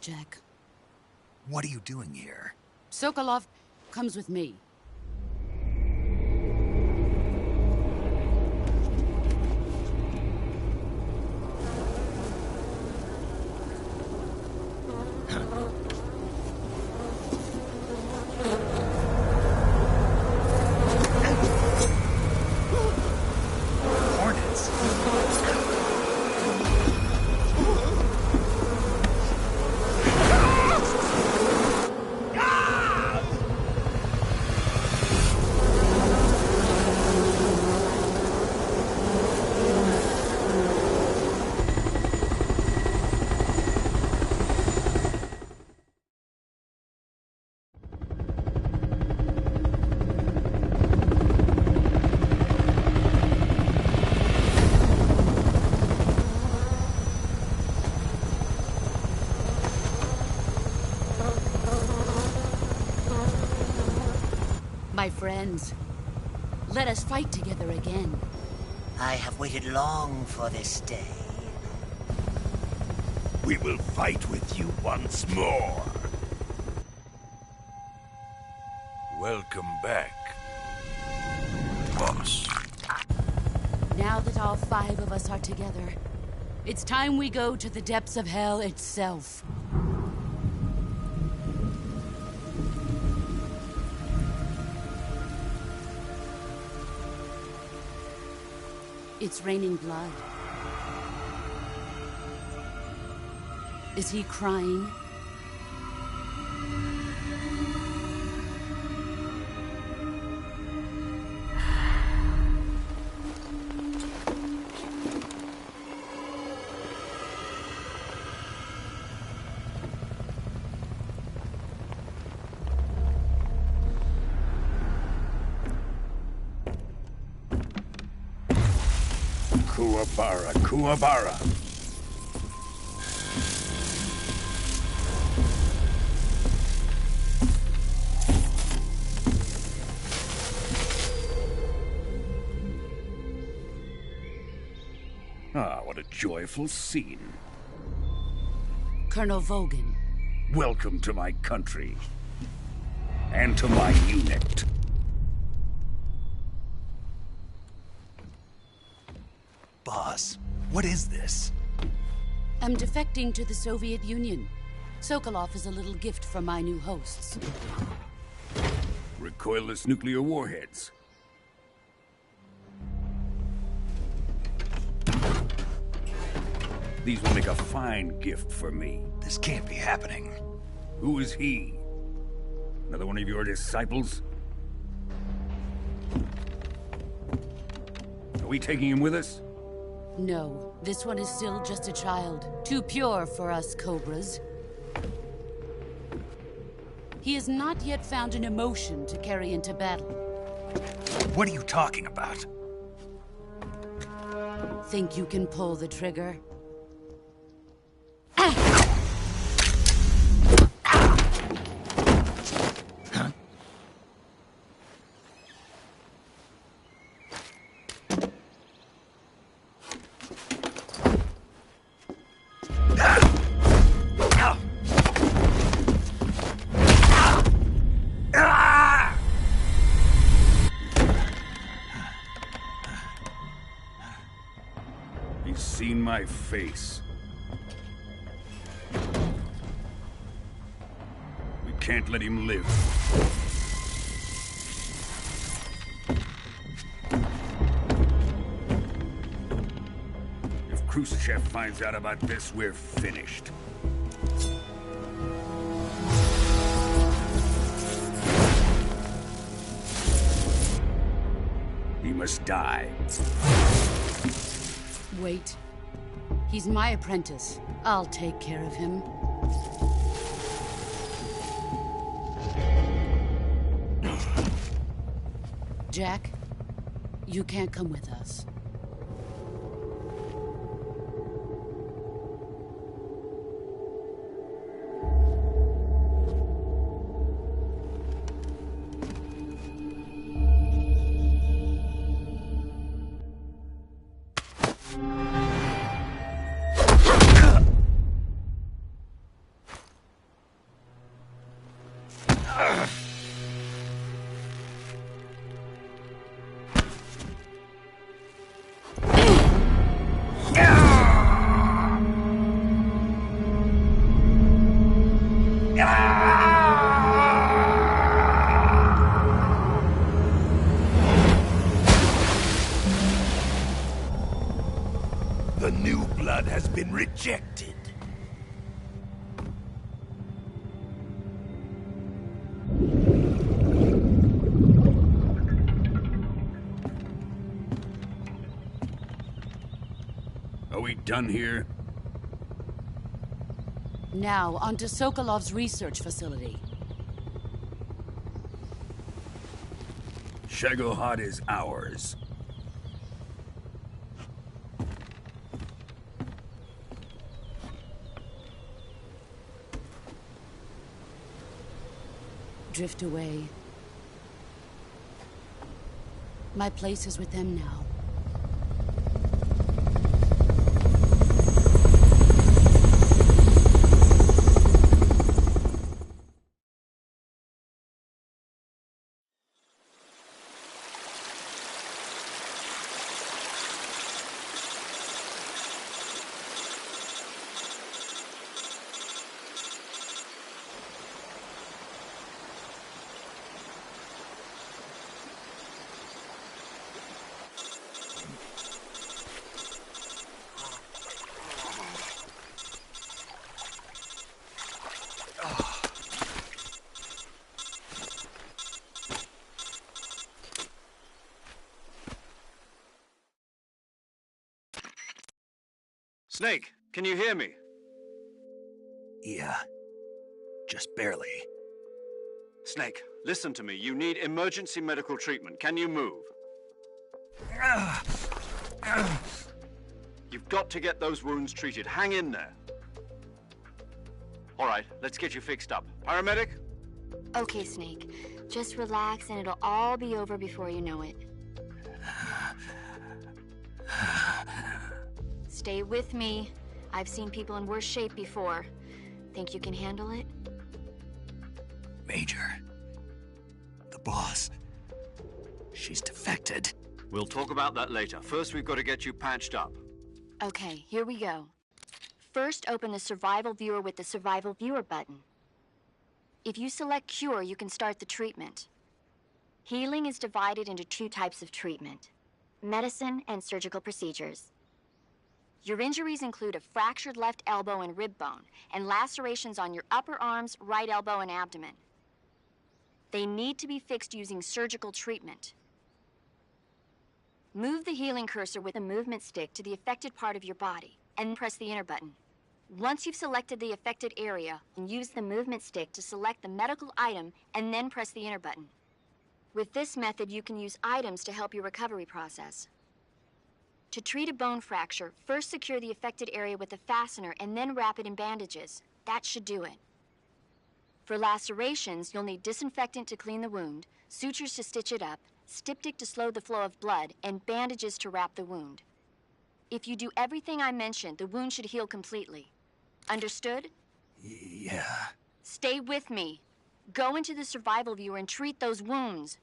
Jack. What are you doing here? Sokolov comes with me. My friends, let us fight together again. I have waited long for this day. We will fight with you once more. Welcome back, boss. Now that all 5 of us are together, it's time we go to the depths of hell itself. It's raining blood. Is he crying? Kuwabara, Kuwabara. joyful scene. Colonel Vogan. Welcome to my country. And to my unit. Boss, what is this? I'm defecting to the Soviet Union. Sokolov is a little gift from my new hosts. Recoilless nuclear warheads. These will make a fine gift for me. This can't be happening. Who is he? Another one of your disciples? Are we taking him with us? No, this one is still just a child. Too pure for us Cobras. He has not yet found an emotion to carry into battle. What are you talking about? Think you can pull the trigger? He's seen my face. We can't let him live. If Khrushchev finds out about this, we're finished. He must die. Wait. He's my apprentice. I'll take care of him. Jack, you can't come with us. The new blood has been rejected. Are we done here? Now, onto Sokolov's research facility. Shagohod is ours. Drift away. My place is with them now. Snake, can you hear me? Yeah. Just barely. Snake, listen to me. You need emergency medical treatment. Can you move? You've got to get those wounds treated. Hang in there. All right, let's get you fixed up. Paramedic? Okay, Snake. Just relax and it'll all be over before you know it. Stay with me. I've seen people in worse shape before. Think you can handle it? Major. The boss. She's defected. We'll talk about that later. First, we've got to get you patched up. Okay, here we go. First, open the Survival Viewer with the Survival Viewer button. If you select Cure, you can start the treatment. Healing is divided into 2 types of treatment: medicine and surgical procedures. Your injuries include a fractured left elbow and rib bone, and lacerations on your upper arms, right elbow, and abdomen. They need to be fixed using surgical treatment. Move the healing cursor with a movement stick to the affected part of your body, and press the enter button. Once you've selected the affected area, use the movement stick to select the medical item, and then press the enter button. With this method, you can use items to help your recovery process. To treat a bone fracture, first secure the affected area with a fastener and then wrap it in bandages. That should do it. For lacerations, you'll need disinfectant to clean the wound, sutures to stitch it up, styptic to slow the flow of blood, and bandages to wrap the wound. If you do everything I mentioned, the wound should heal completely. Understood? Yeah. Stay with me. Go into the Survival Viewer and treat those wounds.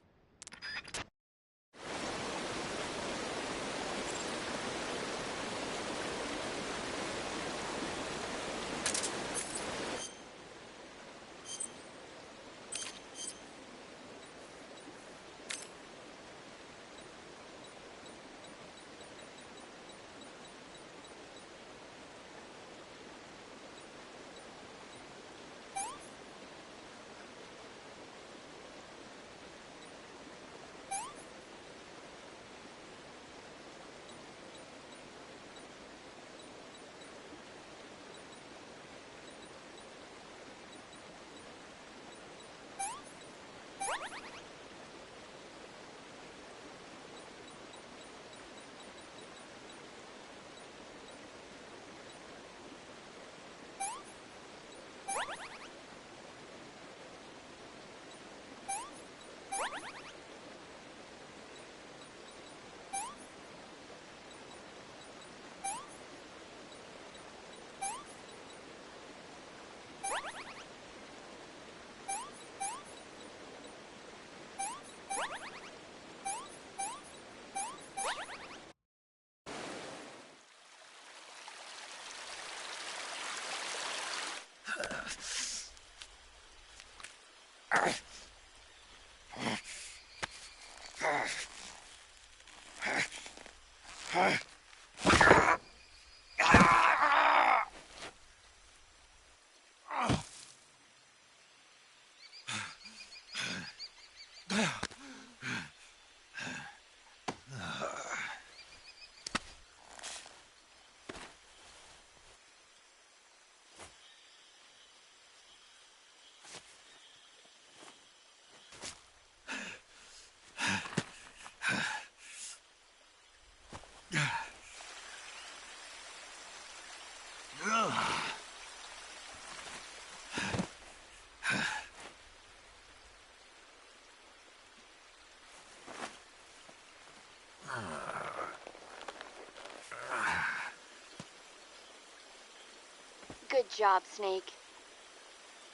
Good job, Snake.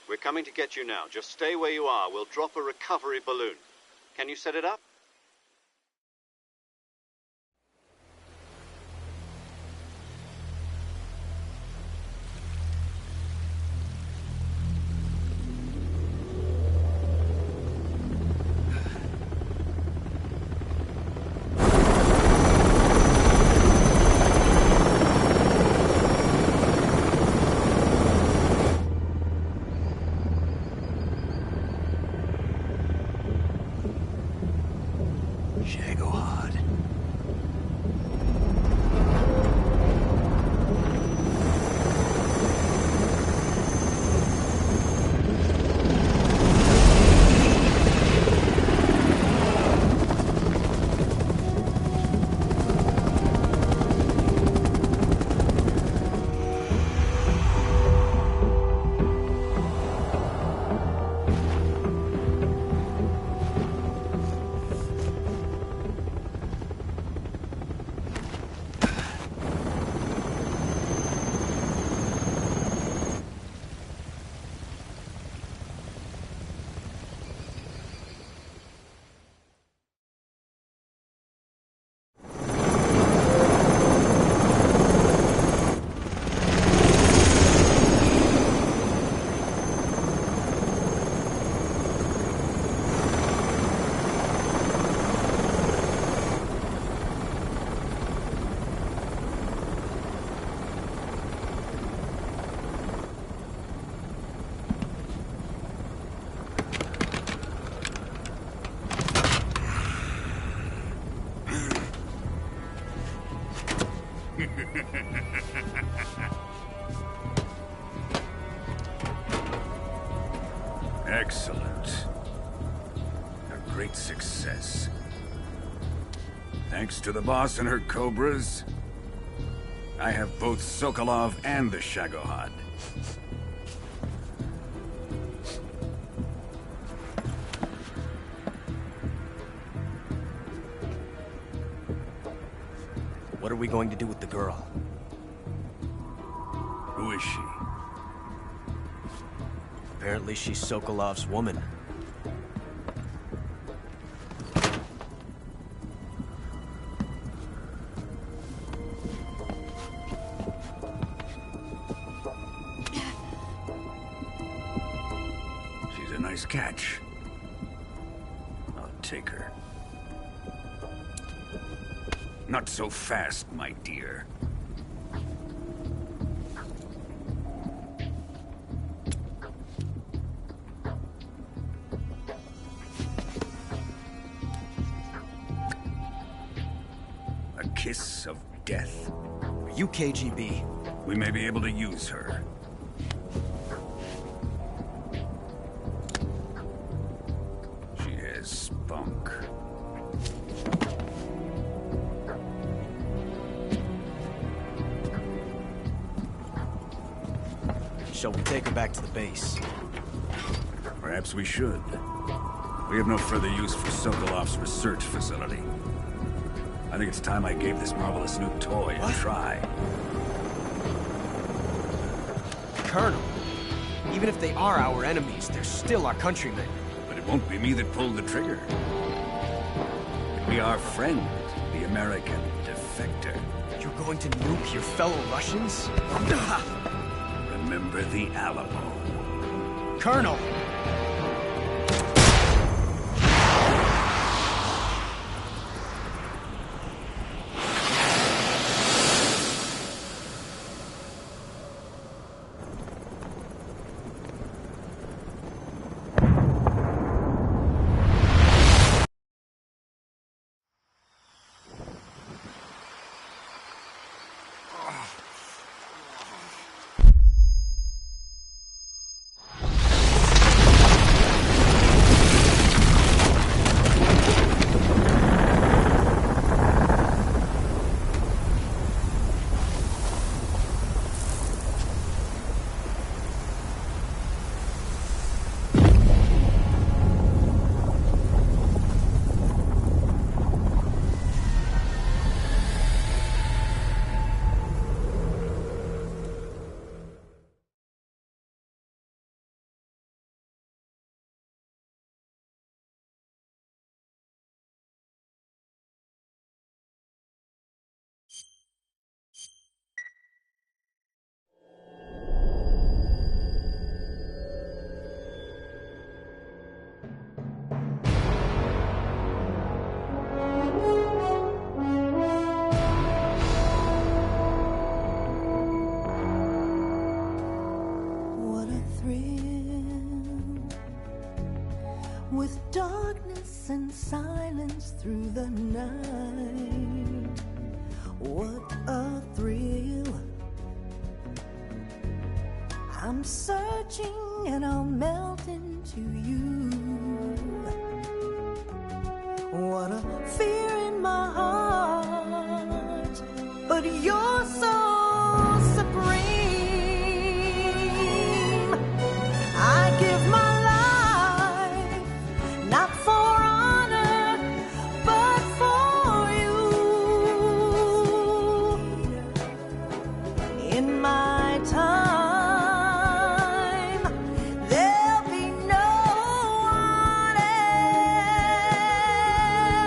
We're coming to get you now. Just stay where you are. We'll drop a recovery balloon. Can you set it up? Excellent. A great success. Thanks to the boss and her cobras, I have both Sokolov and the Shagohod. What are we going to do with the girl? Who is she? Apparently she's Sokolov's woman. She's a nice catch. I'll take her. Not so fast, my dear. A kiss of death. Are you KGB? We may be able to use her. She has spunk. Shall we take her back to the base? Perhaps we should. We have no further use for Sokolov's research facility. I think it's time I gave this marvelous new toy a try. Colonel, even if they are our enemies, they're still our countrymen. But it won't be me that pulled the trigger. It'll be our friend, the American defector. You're going to nuke your fellow Russians? Remember the Alamo. Colonel! With darkness and silence through the night, what a thrill. I'm searching and I'll melt into you. What a fear in my heart, but you're so supreme. I give my not for honor, but for you. In my time, there'll be no one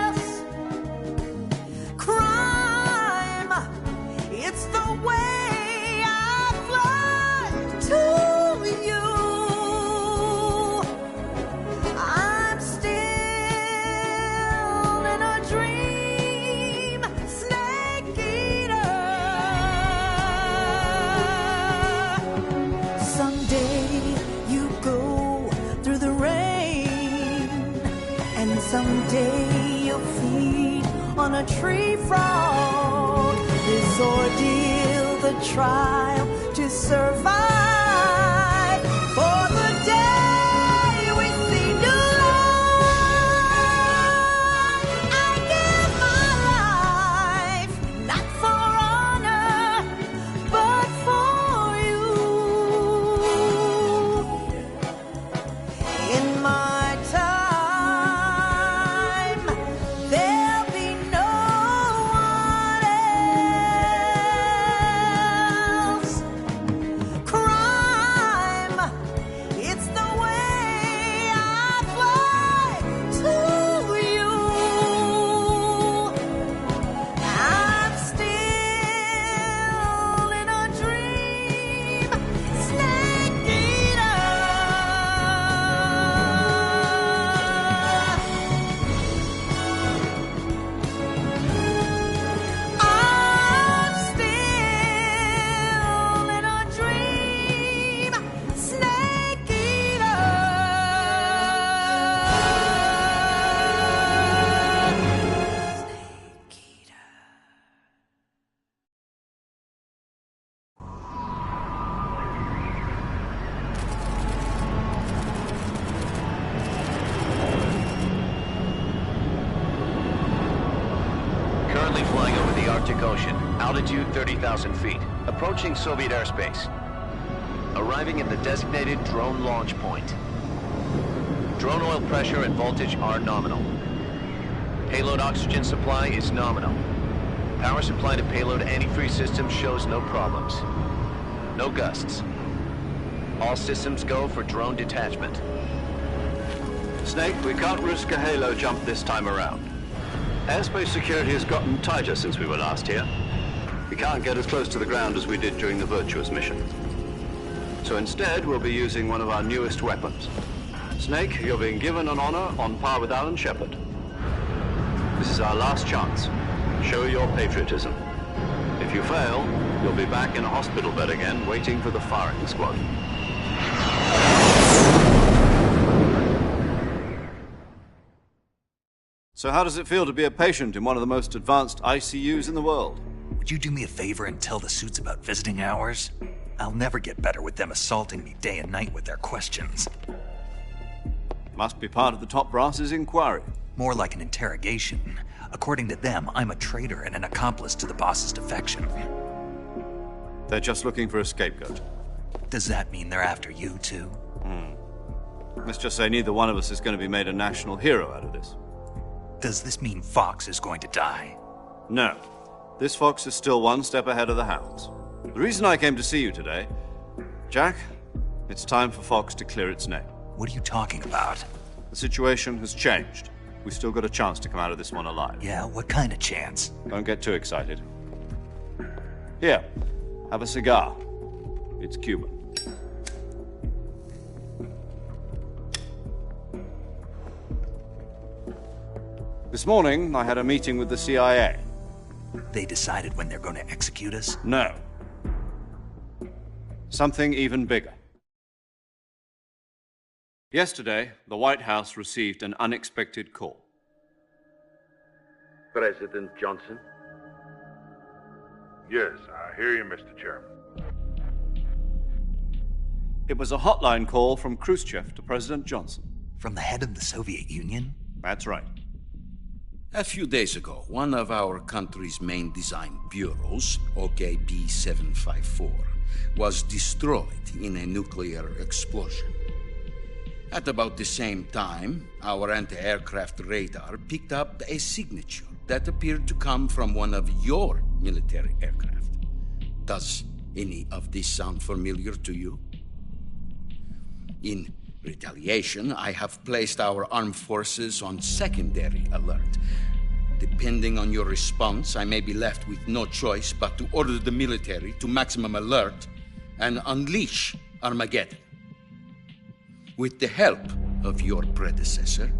else. Crime, it's the way I fly to you. Someday you'll feed on a tree frog. This ordeal, the trial to survive. For the day Arctic Ocean, altitude 30,000 feet, approaching Soviet airspace. Arriving at the designated drone launch point. Drone oil pressure and voltage are nominal. Payload oxygen supply is nominal. Power supply to payload antifreeze system shows no problems. No gusts. All systems go for drone detachment. Snake, we can't risk a halo jump this time around. Airspace security has gotten tighter since we were last here. We can't get as close to the ground as we did during the Virtuous mission. So instead, we'll be using one of our newest weapons. Snake, you're being given an honor on par with Alan Shepard. This is our last chance. Show your patriotism. If you fail, you'll be back in a hospital bed again, waiting for the firing squad. So how does it feel to be a patient in one of the most advanced ICUs in the world? Would you do me a favor and tell the suits about visiting hours? I'll never get better with them assaulting me day and night with their questions. Must be part of the top brass's inquiry. More like an interrogation. According to them, I'm a traitor and an accomplice to the boss's defection. They're just looking for a scapegoat. Does that mean they're after you, too? Let's just say neither one of us is going to be made a national hero out of this. Does this mean Fox is going to die? No. This Fox is still one step ahead of the hounds. The reason I came to see you today... Jack, it's time for Fox to clear its name. What are you talking about? The situation has changed. We've still got a chance to come out of this one alive. Yeah, what kind of chance? Don't get too excited. Here, have a cigar. It's Cuban. This morning, I had a meeting with the CIA. They decided when they're going to execute us? No. Something even bigger. Yesterday, the White House received an unexpected call. President Johnson? Yes, I hear you, Mr. Chairman. It was a hotline call from Khrushchev to President Johnson. From the head of the Soviet Union? That's right. A few days ago, one of our country's main design bureaus, OKB 754, was destroyed in a nuclear explosion. At about the same time, our anti-aircraft radar picked up a signature that appeared to come from one of your military aircraft. Does any of this sound familiar to you? In retaliation, I have placed our armed forces on secondary alert. Depending on your response, I may be left with no choice but to order the military to maximum alert and unleash Armageddon. With the help of your predecessor,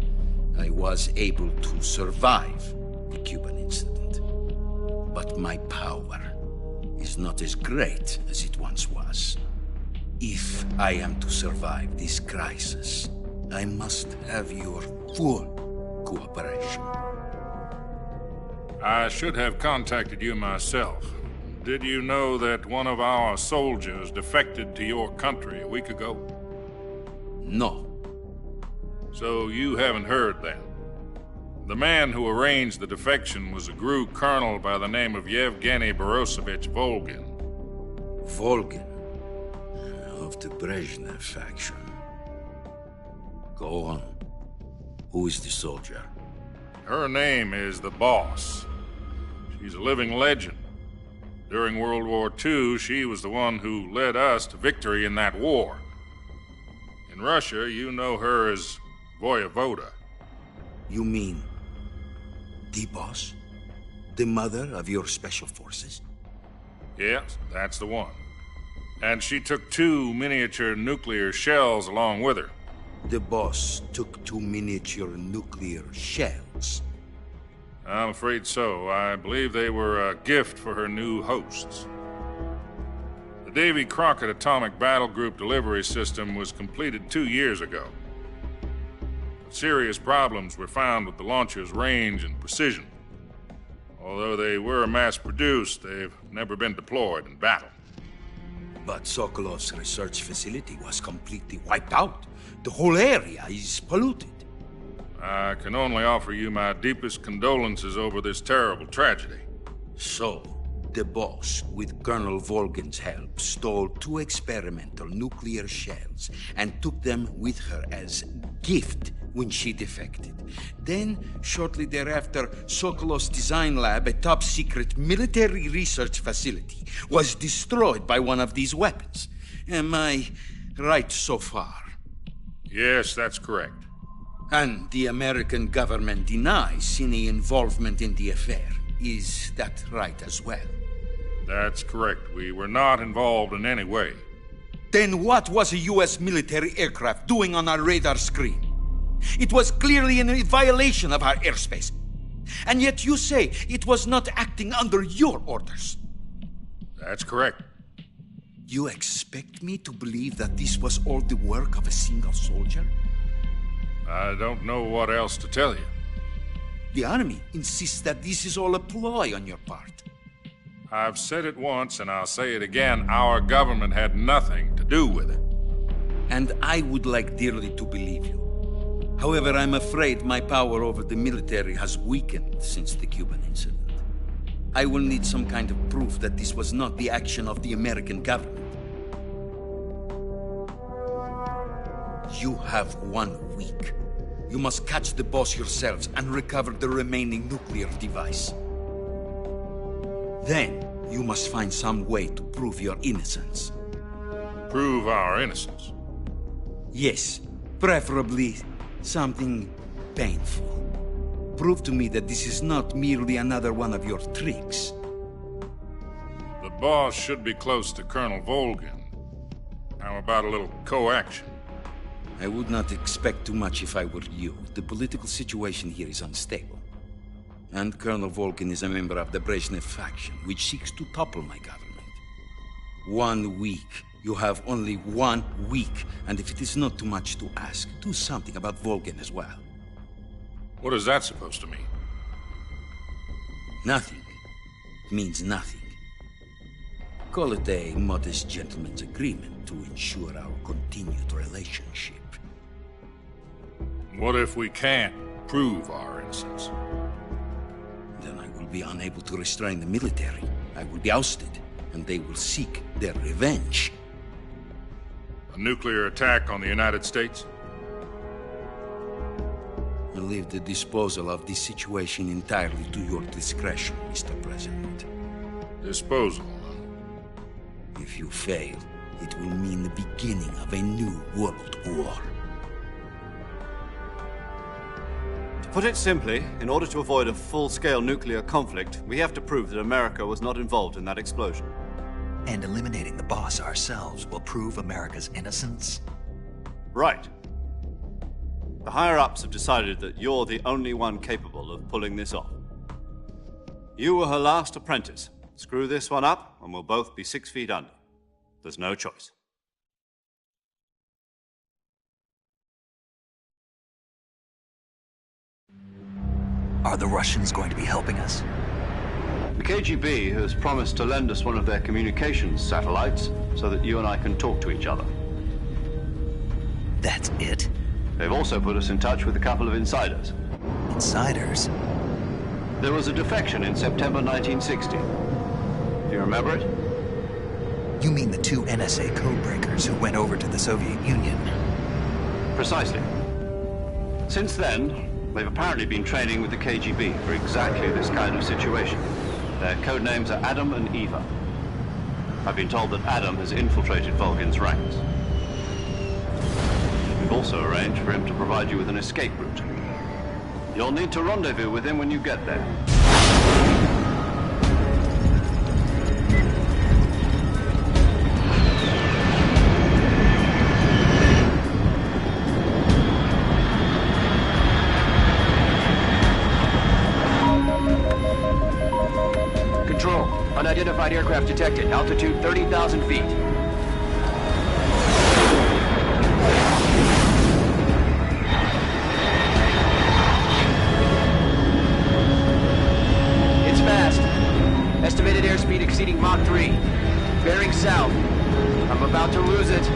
I was able to survive the Cuban incident. But my power is not as great as it once was. If I am to survive this crisis, I must have your full cooperation. I should have contacted you myself. Did you know that one of our soldiers defected to your country a week ago? No. So you haven't heard then? The man who arranged the defection was a GRU colonel by the name of Yevgeny Borosovich Volgin. Volgin? Of the Brezhnev faction. Go on. Who is the soldier? Her name is the Boss. She's a living legend. During World War II, she was the one who led us to victory in that war. In Russia, you know her as Voyevoda. You mean the Boss? The mother of your special forces? Yes, that's the one. And she took 2 miniature nuclear shells along with her. The Boss took 2 miniature nuclear shells? I'm afraid so. I believe they were a gift for her new hosts. The Davy Crockett Atomic Battle Group delivery system was completed 2 years ago. Serious problems were found with the launcher's range and precision. Although they were mass-produced, they've never been deployed in battle. But Sokolov's research facility was completely wiped out. The whole area is polluted. I can only offer you my deepest condolences over this terrible tragedy. So, the boss, with Colonel Volgin's help, stole 2 experimental nuclear shells and took them with her as gift when she defected. Then, shortly thereafter, Sokolov's design lab, a top-secret military research facility, was destroyed by one of these weapons. Am I right so far? Yes, that's correct. And the American government denies any involvement in the affair. Is that right as well? That's correct. We were not involved in any way. Then what was a U.S. military aircraft doing on our radar screen? It was clearly in violation of our airspace. And yet you say it was not acting under your orders. That's correct. You expect me to believe that this was all the work of a single soldier? I don't know what else to tell you. The army insists that this is all a ploy on your part. I've said it once, and I'll say it again. Our government had nothing to do with it. And I would like dearly to believe you. However, I'm afraid my power over the military has weakened since the Cuban incident. I will need some kind of proof that this was not the action of the American government. You have 1 week. You must catch the boss yourselves and recover the remaining nuclear device. Then, you must find some way to prove your innocence. Prove our innocence? Yes, preferably something painful. Prove to me that this is not merely another one of your tricks. The boss should be close to Colonel Volgin. How about a little coaction? I would not expect too much if I were you. The political situation here is unstable. And Colonel Volgin is a member of the Brezhnev faction, which seeks to topple my government. 1 week. You have only 1 week, and if it is not too much to ask, do something about Volgin as well. What is that supposed to mean? Nothing. It means nothing. Call it a modest gentleman's agreement to ensure our continued relationship. What if we can't prove our innocence? Then I will be unable to restrain the military. I will be ousted, and they will seek their revenge. A nuclear attack on the United States? I leave the disposal of this situation entirely to your discretion, Mr. President. Disposal? If you fail, it will mean the beginning of a new world war. To put it simply, in order to avoid a full-scale nuclear conflict, we have to prove that America was not involved in that explosion. And eliminating the boss ourselves will prove America's innocence? Right. The higher-ups have decided that you're the only one capable of pulling this off. You were her last apprentice. Screw this one up, and we'll both be 6 feet under. There's no choice. Are the Russians going to be helping us? The KGB has promised to lend us one of their communications satellites so that you and I can talk to each other. That's it? They've also put us in touch with a couple of insiders. Insiders? There was a defection in September 1960. Do you remember it? You mean the 2 NSA codebreakers who went over to the Soviet Union? Precisely. Since then, they've apparently been training with the KGB for exactly this kind of situation. Their code names are Adam and Eva. I've been told that Adam has infiltrated Volgin's ranks. We've also arranged for him to provide you with an escape route. You'll need to rendezvous with him when you get there. Control, unidentified aircraft detected. Altitude 30,000 feet. It's fast. Estimated airspeed exceeding Mach 3. Bearing south. I'm about to lose it.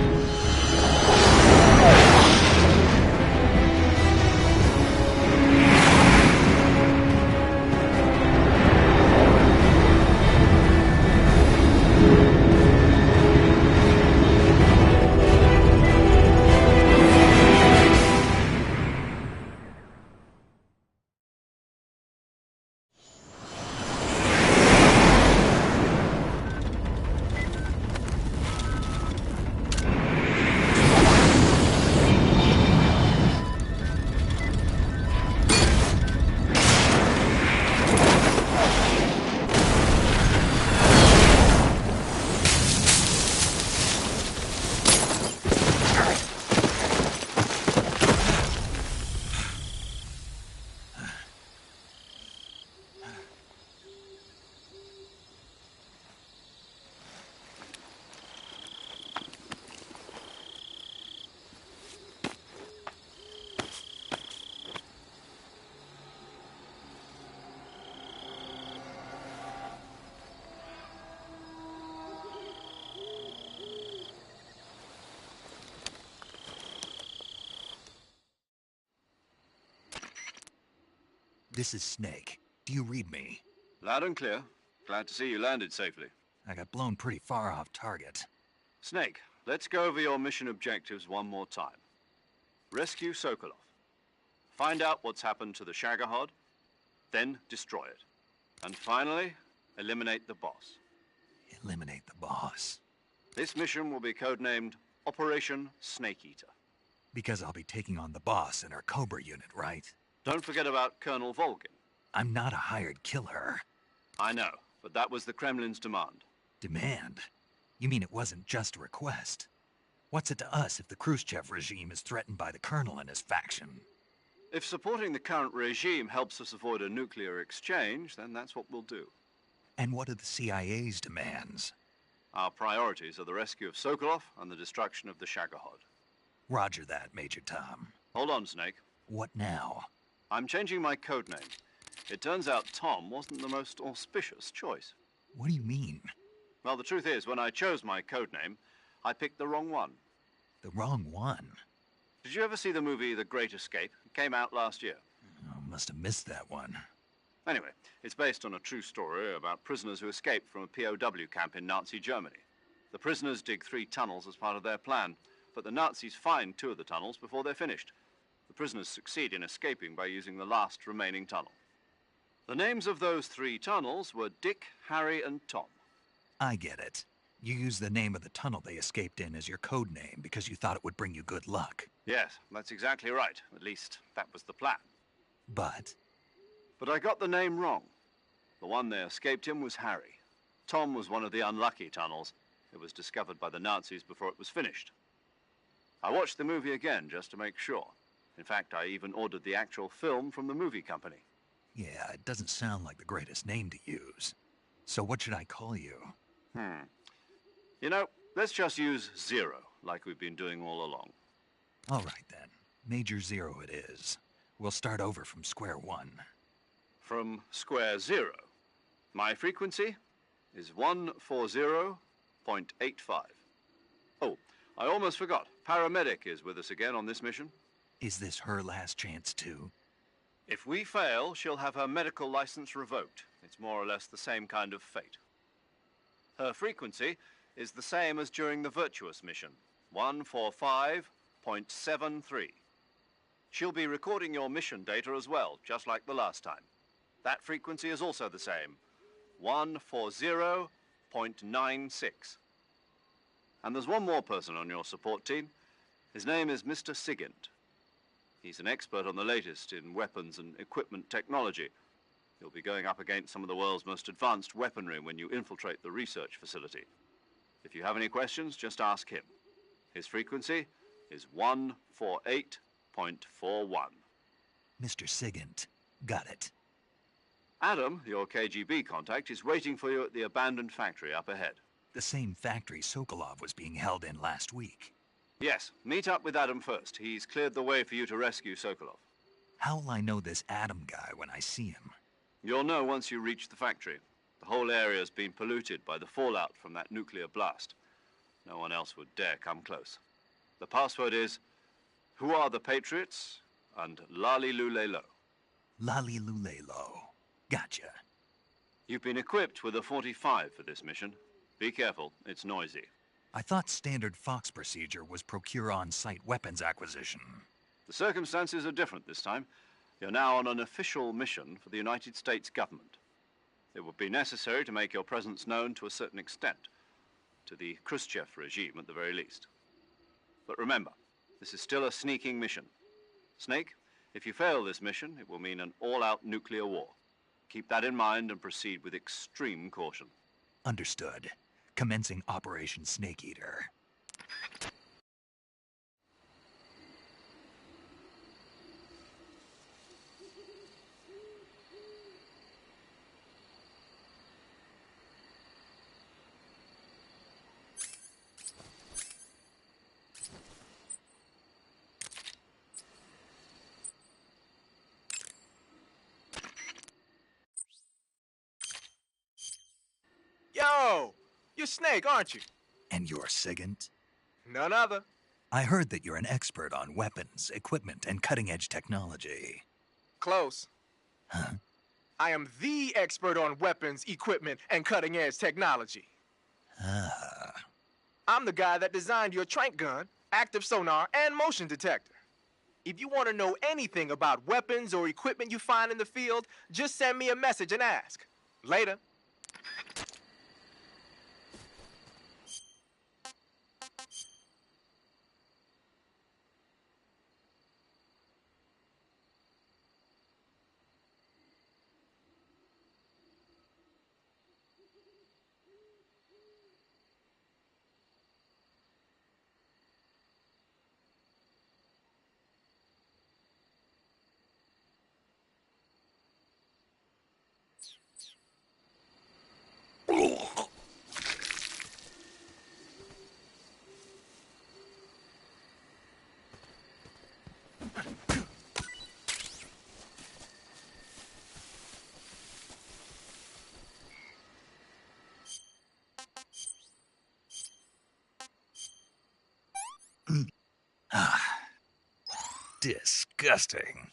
This is Snake. Do you read me? Loud and clear. Glad to see you landed safely. I got blown pretty far off target. Snake, let's go over your mission objectives one more time. Rescue Sokolov. Find out what's happened to the Shagohod, then destroy it. And finally, eliminate the boss. Eliminate the boss. This mission will be codenamed Operation Snake Eater. Because I'll be taking on the boss in our Cobra unit, right? Don't forget about Colonel Volgin. I'm not a hired killer. I know, but that was the Kremlin's demand. Demand? You mean it wasn't just a request? What's it to us if the Khrushchev regime is threatened by the Colonel and his faction? If supporting the current regime helps us avoid a nuclear exchange, then that's what we'll do. And what are the CIA's demands? Our priorities are the rescue of Sokolov and the destruction of the Shagohod. Roger that, Major Tom. Hold on, Snake. What now? I'm changing my codename. It turns out Tom wasn't the most auspicious choice. What do you mean? Well, the truth is, when I chose my codename, I picked the wrong one. The wrong one? Did you ever see the movie The Great Escape? It came out last year. Oh, must have missed that one. Anyway, it's based on a true story about prisoners who escaped from a POW camp in Nazi Germany. The prisoners dig 3 tunnels as part of their plan, but the Nazis find 2 of the tunnels before they're finished. The prisoners succeed in escaping by using the last remaining tunnel. The names of those 3 tunnels were Dick, Harry, and Tom. I get it. You used the name of the tunnel they escaped in as your code name because you thought it would bring you good luck. Yes, that's exactly right. At least, that was the plan. But I got the name wrong. The one they escaped in was Harry. Tom was one of the unlucky tunnels. It was discovered by the Nazis before it was finished. I watched the movie again just to make sure. In fact, I even ordered the actual film from the movie company. yeah, it doesn't sound like the greatest name to use. So what should I call you? You know, let's just use Zero, like we've been doing all along. All right, then. Major Zero it is. We'll start over from square one. From square 0. My frequency is 140.85. Oh, I almost forgot. Paramedic is with us again on this mission. Is this her last chance, too? If we fail, she'll have her medical license revoked. It's more or less the same kind of fate. Her frequency is the same as during the Virtuous mission, 145.73. She'll be recording your mission data as well, just like the last time. That frequency is also the same, 140.96. And there's one more person on your support team. His name is Mr. Sigint. He's an expert on the latest in weapons and equipment technology. You'll be going up against some of the world's most advanced weaponry when you infiltrate the research facility. If you have any questions, just ask him. His frequency is 148.41. Mr. Sigint. Got it. Adam, your KGB contact, is waiting for you at the abandoned factory up ahead. The same factory Sokolov was being held in last week. Yes, meet up with Adam first. He's cleared the way for you to rescue Sokolov. How will I know this Adam guy when I see him? You'll know once you reach the factory. The whole area's been polluted by the fallout from that nuclear blast. No one else would dare come close. The password is, "Who are the Patriots?" and Lali Lule Lo. Lali Lule Lo. Gotcha. You've been equipped with a 45 for this mission. Be careful, it's noisy. I thought standard Fox procedure was procure on-site weapons acquisition. The circumstances are different this time. You're now on an official mission for the United States government. It would be necessary to make your presence known to a certain extent, to the Khrushchev regime at the very least. But remember, this is still a sneaking mission. Snake, if you fail this mission, it will mean an all-out nuclear war. Keep that in mind and proceed with extreme caution. Understood. Commencing Operation Snake Eater. Yo! You're Snake, aren't you? And you're Sigint? None other. I heard that you're an expert on weapons, equipment, and cutting-edge technology. Close. I am the expert on weapons, equipment, and cutting-edge technology. I'm the guy that designed your trank gun, active sonar, and motion detector. If you want to know anything about weapons or equipment you find in the field, just send me a message and ask. Later. Disgusting.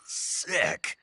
Sick.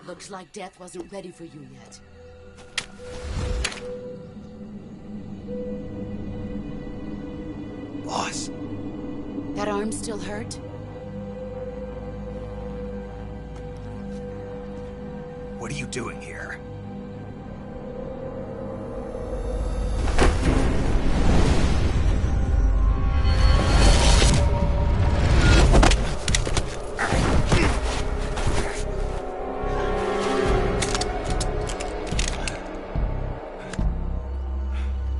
Looks like death wasn't ready for you yet. Boss. That arm still hurt? What are you doing here?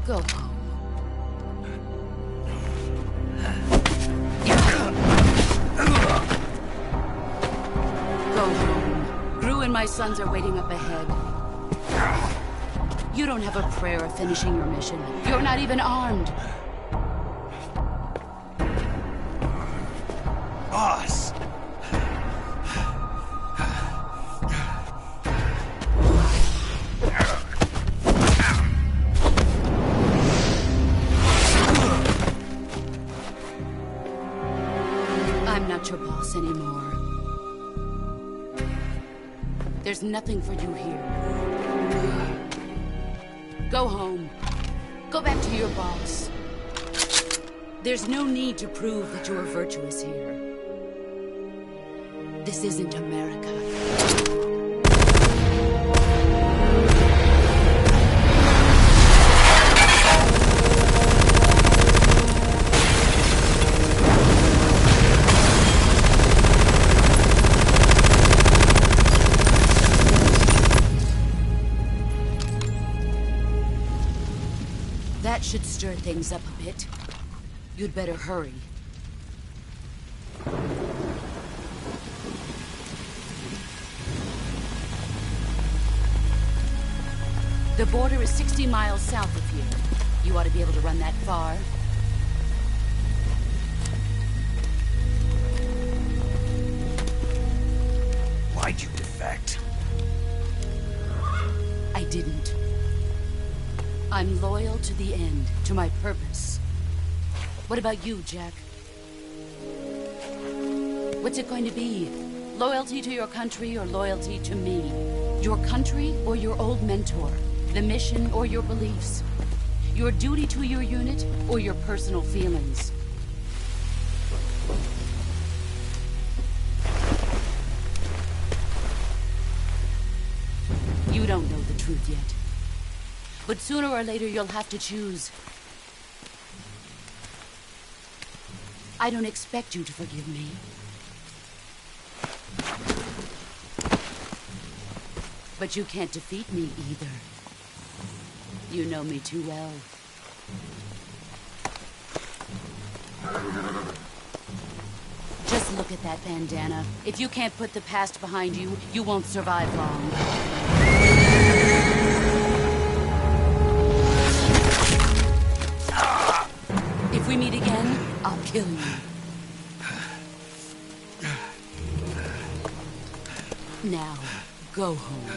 Go home. Go home. Gru and my sons are waiting up ahead. You don't have a prayer of finishing your mission. You're not even armed. Boss! I'm not your boss anymore. There's nothing for you here. Go home. Go back to your boss. There's no need to prove that you are virtuous here. This isn't America. That should stir things up a bit. You'd better hurry. The border is 60 miles south of here. You ought to be able to run that far. Why'd you defect? I didn't. I'm loyal to the end, to my purpose. What about you, Jack? What's it going to be? Loyalty to your country or loyalty to me? Your country or your old mentor? The mission or your beliefs? Your duty to your unit or your personal feelings? You don't know the truth yet. But sooner or later you'll have to choose. I don't expect you to forgive me. But you can't defeat me either. You know me too well. Just look at that bandana. If you can't put the past behind you, you won't survive long. If we meet again, I'll kill you. Now, go home.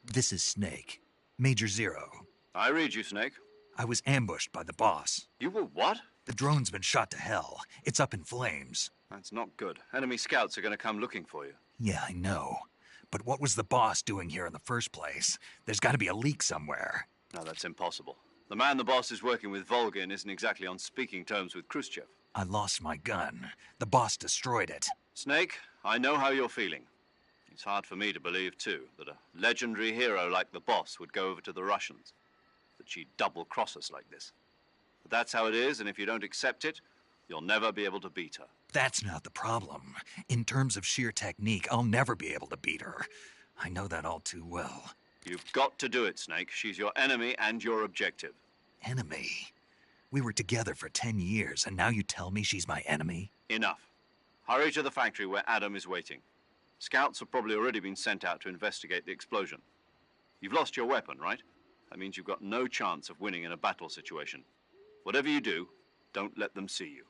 This is Snake. Major Zero. I read you, Snake. I was ambushed by the boss. You were what? The drone's been shot to hell. It's up in flames. That's not good. Enemy scouts are going to come looking for you. Yeah, I know. But what was the boss doing here in the first place? There's got to be a leak somewhere. No, that's impossible. The man the boss is working with, Volgin, isn't exactly on speaking terms with Khrushchev. I lost my gun. The boss destroyed it. Snake, I know how you're feeling. It's hard for me to believe, too, that a legendary hero like the boss would go over to the Russians. That she'd double-cross us like this. But that's how it is, and if you don't accept it, you'll never be able to beat her. That's not the problem. In terms of sheer technique, I'll never be able to beat her. I know that all too well. You've got to do it, Snake. She's your enemy and your objective. Enemy? We were together for 10 years, and now you tell me she's my enemy? Enough. Hurry to the factory where Adam is waiting. Scouts have probably already been sent out to investigate the explosion. You've lost your weapon, right? That means you've got no chance of winning in a battle situation. Whatever you do, don't let them see you.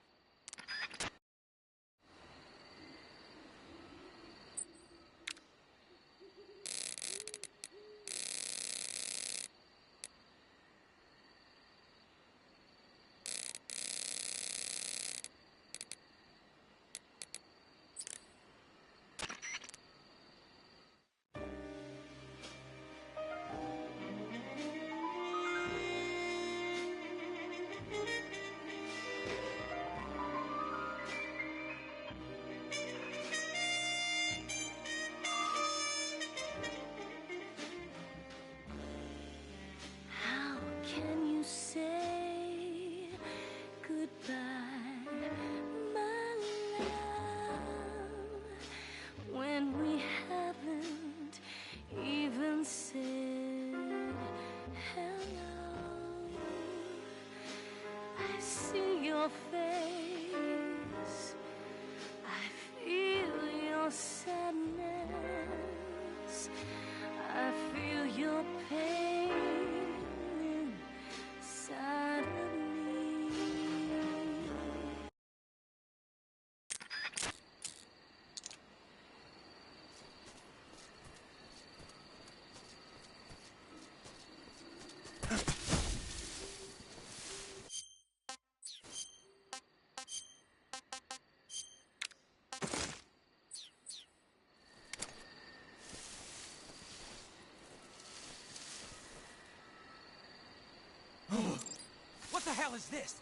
What the hell is this?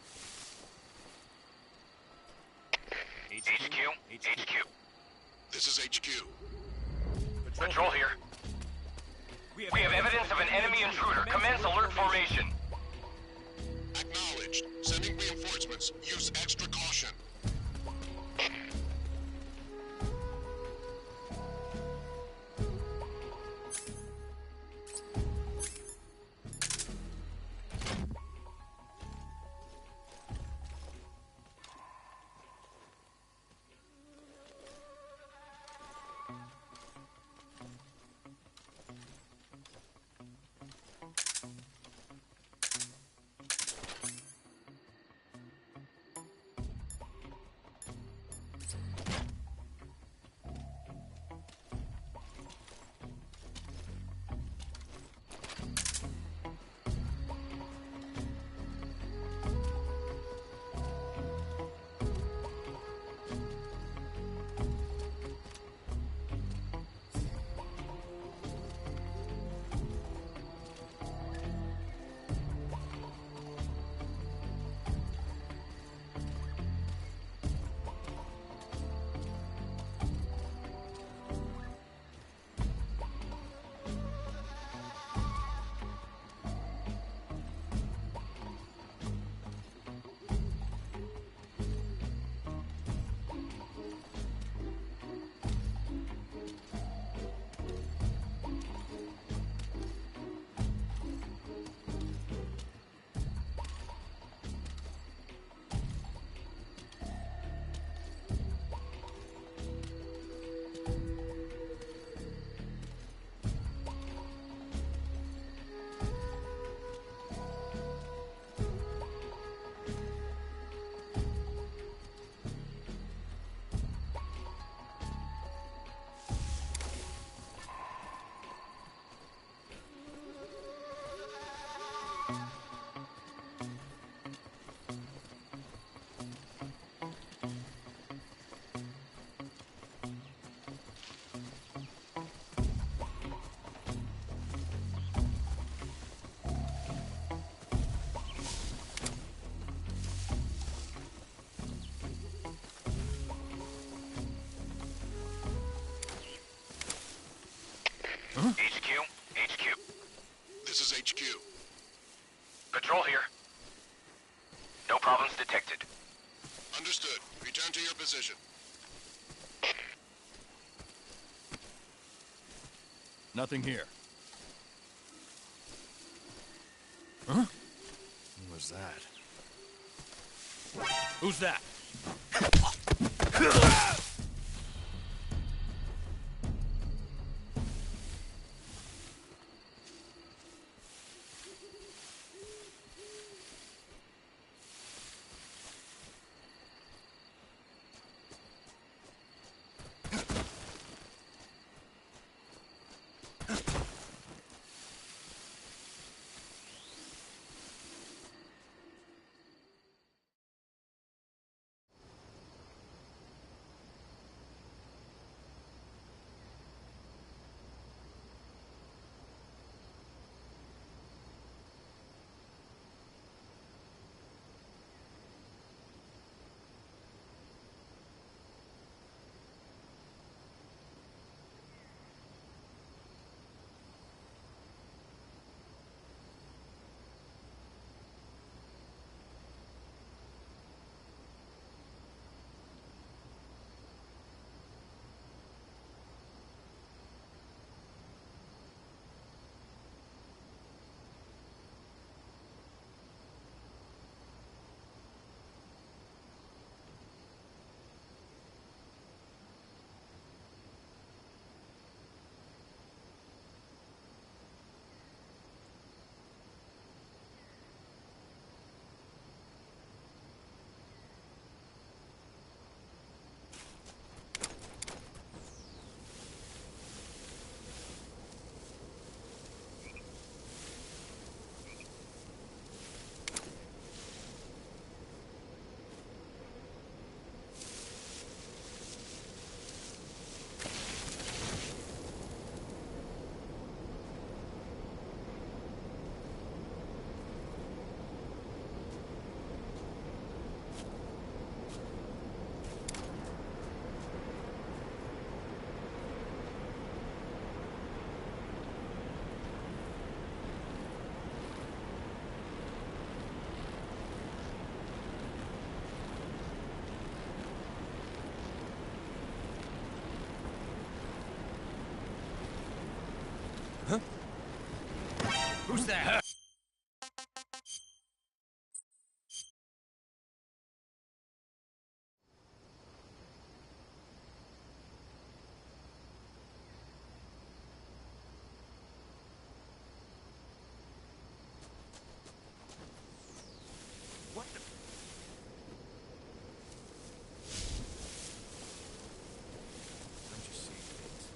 HQ. This is HQ. Patrol here. We have evidence of an enemy intruder. Commence alert formation. zones. Use extra caution. HQ. This is HQ. Patrol here. No problems detected. Understood. Return to your position. Nothing here. Huh? What was that? Who's that? Who's that? What the? I'm just seeing things.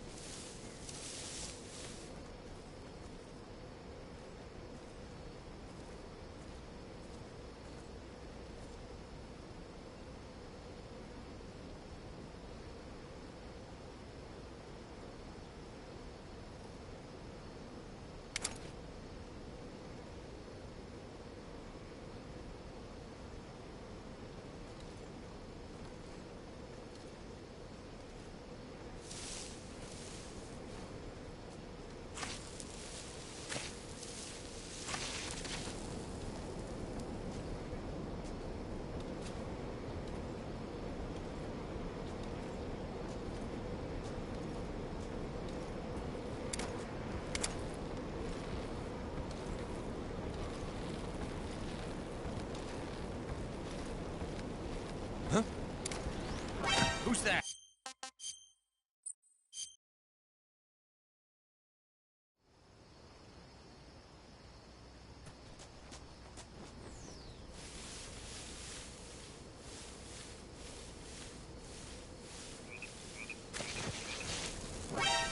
Who's that?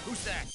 Who's that?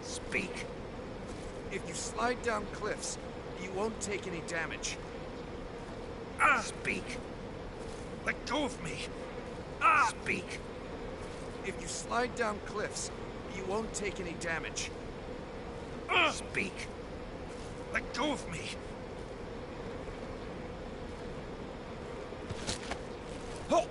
Speak. If you slide down cliffs, you won't take any damage. Speak. Let go of me. Speak. If you slide down cliffs, you won't take any damage. Speak. Let go of me. Oh!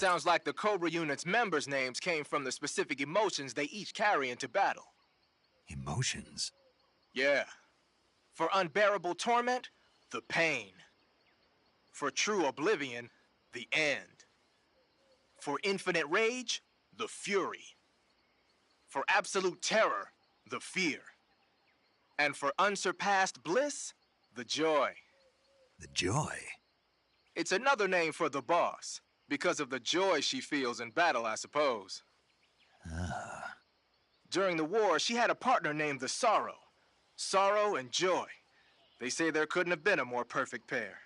Sounds like the Cobra Unit's members' names came from the specific emotions they each carry into battle. Emotions? Yeah. For unbearable torment, the pain. For true oblivion, the end. For infinite rage, the fury. For absolute terror, the fear. And for unsurpassed bliss, the joy. The joy? It's another name for the boss, because of the joy she feels in battle, I suppose. Ah. During the war, she had a partner named the Sorrow. Sorrow and joy. They say there couldn't have been a more perfect pair.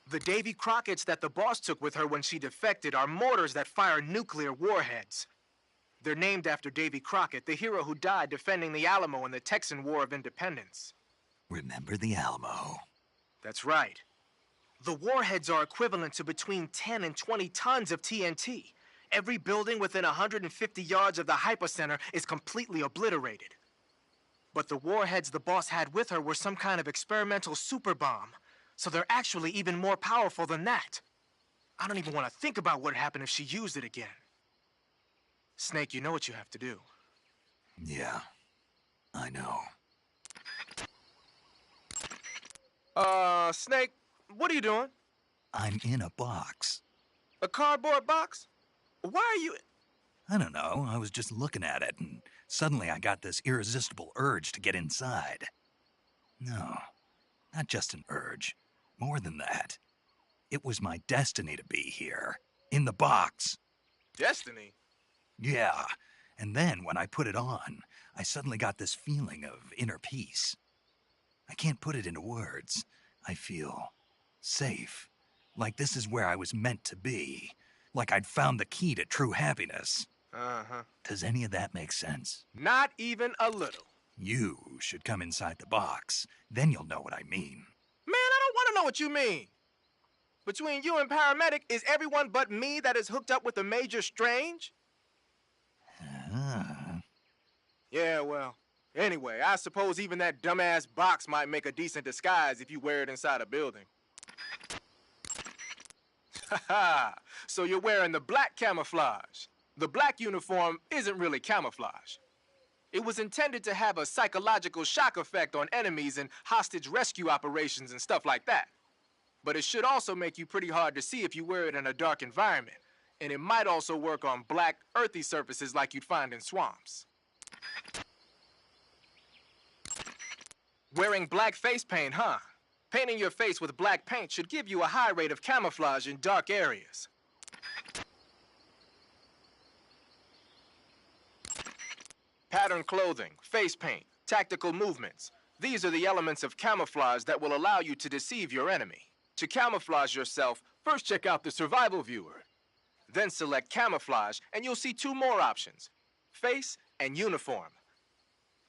The Davy Crockett's that the boss took with her when she defected are mortars that fire nuclear warheads. They're named after Davy Crockett, the hero who died defending the Alamo in the Texan War of Independence. Remember the Alamo. That's right. The warheads are equivalent to between 10 and 20 tons of TNT. Every building within 150 yards of the hypocenter is completely obliterated. But the warheads the boss had with her were some kind of experimental super bomb, so they're actually even more powerful than that. I don't even want to think about what happened if she used it again. Snake, you know what you have to do. Yeah, I know. Snake, what are you doing? I'm in a box. A cardboard box? Why are you... I don't know, I was just looking at it, and suddenly I got this irresistible urge to get inside. No, not just an urge. More than that. It was my destiny to be here, in the box. Destiny? Yeah, and then when I put it on, I suddenly got this feeling of inner peace. I can't put it into words. I feel safe, like this is where I was meant to be, like I'd found the key to true happiness. Uh-huh. Does any of that make sense? Not even a little. You should come inside the box, then you'll know what I mean. Man, I don't want to know what you mean. Between you and Paramedic, is everyone but me that is hooked up with a Major Strange? Yeah, well, anyway, I suppose even that dumbass box might make a decent disguise if you wear it inside a building. Haha, so you're wearing the black camouflage. The black uniform isn't really camouflage. It was intended to have a psychological shock effect on enemies in hostage rescue operations and stuff like that. But it should also make you pretty hard to see if you wear it in a dark environment. And it might also work on black, earthy surfaces like you'd find in swamps. Wearing black face paint, huh? Painting your face with black paint should give you a high rate of camouflage in dark areas. Pattern clothing, face paint, tactical movements. These are the elements of camouflage that will allow you to deceive your enemy. To camouflage yourself, first check out the survival viewer. Then select camouflage, and you'll see two more options, face and uniform.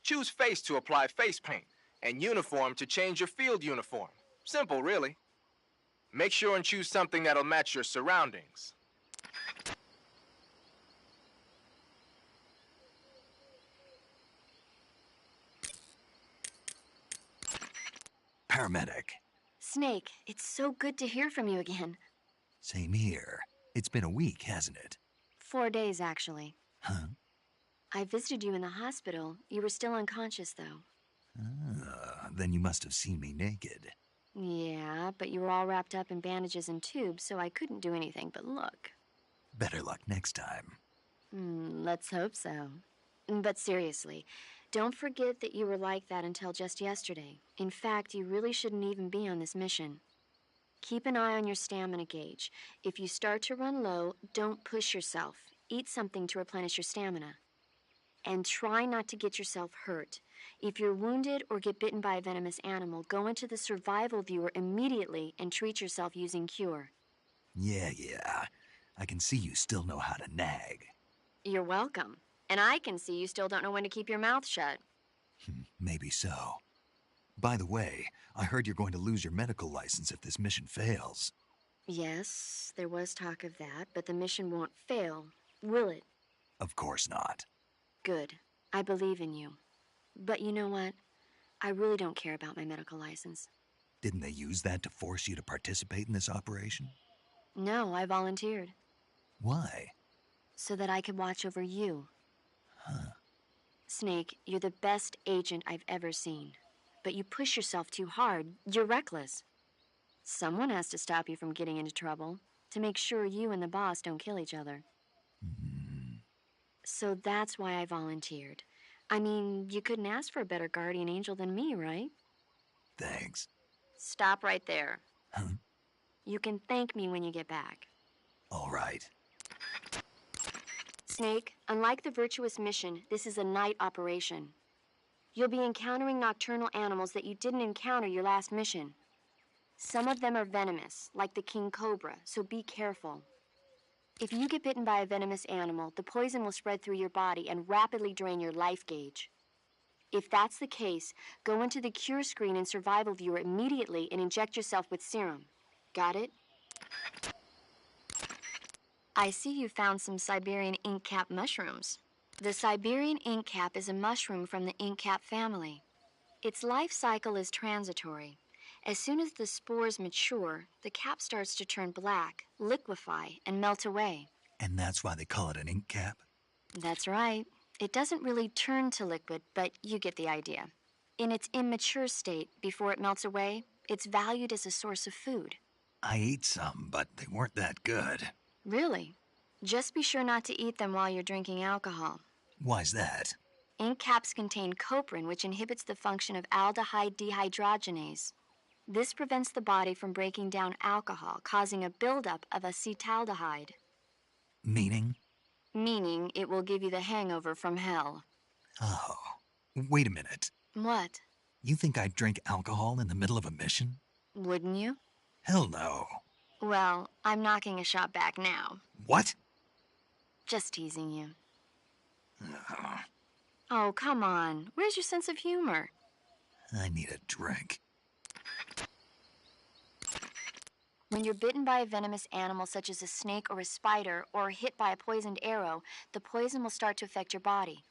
Choose face to apply face paint, and uniform to change your field uniform. Simple, really. Make sure and choose something that'll match your surroundings. Paramedic. Snake, it's so good to hear from you again. Same here. It's been a week, hasn't it? 4 days, actually. Huh? I visited you in the hospital. You were still unconscious, though. Then you must have seen me naked. Yeah, but you were all wrapped up in bandages and tubes, so I couldn't do anything but look. Better luck next time. Let's hope so. But seriously, don't forget that you were like that until just yesterday. In fact, you really shouldn't even be on this mission. Keep an eye on your stamina gauge. If you start to run low, don't push yourself. Eat something to replenish your stamina. And try not to get yourself hurt. If you're wounded or get bitten by a venomous animal, go into the survival viewer immediately and treat yourself using Cure. Yeah. I can see you still know how to nag. You're welcome. And I can see you still don't know when to keep your mouth shut. Maybe so. By the way, I heard you're going to lose your medical license if this mission fails. Yes, there was talk of that, but the mission won't fail, will it? Of course not. Good. I believe in you. But you know what? I really don't care about my medical license. Didn't they use that to force you to participate in this operation? No, I volunteered. Why? So that I could watch over you. Huh. Snake, you're the best agent I've ever seen. But you push yourself too hard. You're reckless. Someone has to stop you from getting into trouble, to make sure you and the boss don't kill each other. So that's why I volunteered. I mean, you couldn't ask for a better guardian angel than me, right? Thanks. Stop right there. Huh? You can thank me when you get back. All right. Snake, unlike the Virtuous mission, this is a night operation. You'll be encountering nocturnal animals that you didn't encounter your last mission. Some of them are venomous, like the king cobra, so be careful. If you get bitten by a venomous animal, the poison will spread through your body and rapidly drain your life gauge. If that's the case, go into the cure screen and survival viewer immediately and inject yourself with serum. Got it? I see you found some Siberian inkcap mushrooms. The Siberian inkcap is a mushroom from the inkcap family. Its life cycle is transitory. As soon as the spores mature, the cap starts to turn black, liquefy, and melt away. And that's why they call it an ink cap? That's right. It doesn't really turn to liquid, but you get the idea. In its immature state, before it melts away, it's valued as a source of food. I ate some, but they weren't that good. Really? Just be sure not to eat them while you're drinking alcohol. Why's that? Ink caps contain coprin, which inhibits the function of aldehyde dehydrogenase. This prevents the body from breaking down alcohol, causing a buildup of acetaldehyde. Meaning? Meaning it will give you the hangover from hell. Oh, wait a minute. What? You think I'd drink alcohol in the middle of a mission? Wouldn't you? Hell no. Well, I'm knocking a shot back now. What? Just teasing you. Oh, come on. Where's your sense of humor? I need a drink. When you're bitten by a venomous animal such as a snake or a spider, or hit by a poisoned arrow, the poison will start to affect your body.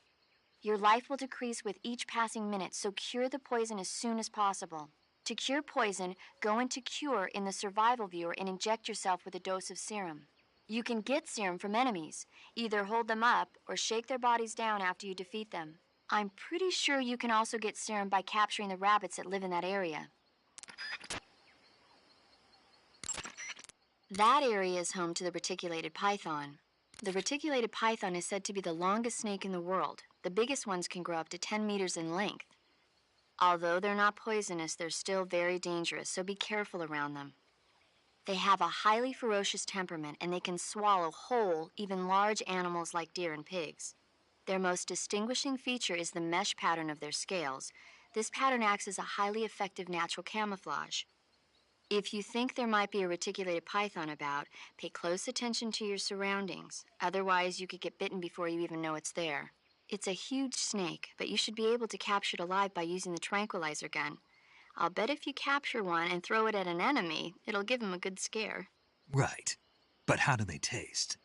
Your life will decrease with each passing minute, so cure the poison as soon as possible. To cure poison, go into Cure in the survival viewer and inject yourself with a dose of serum. You can get serum from enemies. Either hold them up or shake their bodies down after you defeat them. I'm pretty sure you can also get serum by capturing the rabbits that live in that area. That area is home to the reticulated python. The reticulated python is said to be the longest snake in the world. The biggest ones can grow up to 10 meters in length. Although they're not poisonous, they're still very dangerous, so be careful around them. They have a highly ferocious temperament, and they can swallow whole, even large animals like deer and pigs. Their most distinguishing feature is the mesh pattern of their scales. This pattern acts as a highly effective natural camouflage. If you think there might be a reticulated python about, pay close attention to your surroundings. Otherwise, you could get bitten before you even know it's there. It's a huge snake, but you should be able to capture it alive by using the tranquilizer gun. I'll bet if you capture one and throw it at an enemy, it'll give him a good scare. Right. But how do they taste?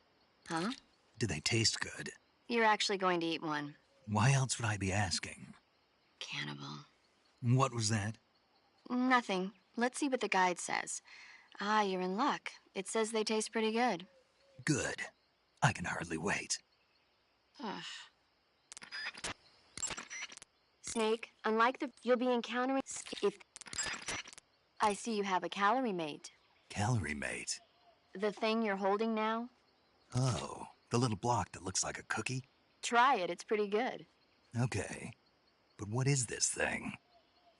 Huh? Do they taste good? You're actually going to eat one. Why else would I be asking? Cannibal. What was that? Nothing. Let's see what the guide says. Ah, you're in luck. It says they taste pretty good. Good. I can hardly wait. Ugh. Snake, unlike you'll be encountering if... I see you have a calorie mate. Calorie mate? The thing you're holding now? Oh, the little block that looks like a cookie? Try it, it's pretty good. Okay. But what is this thing?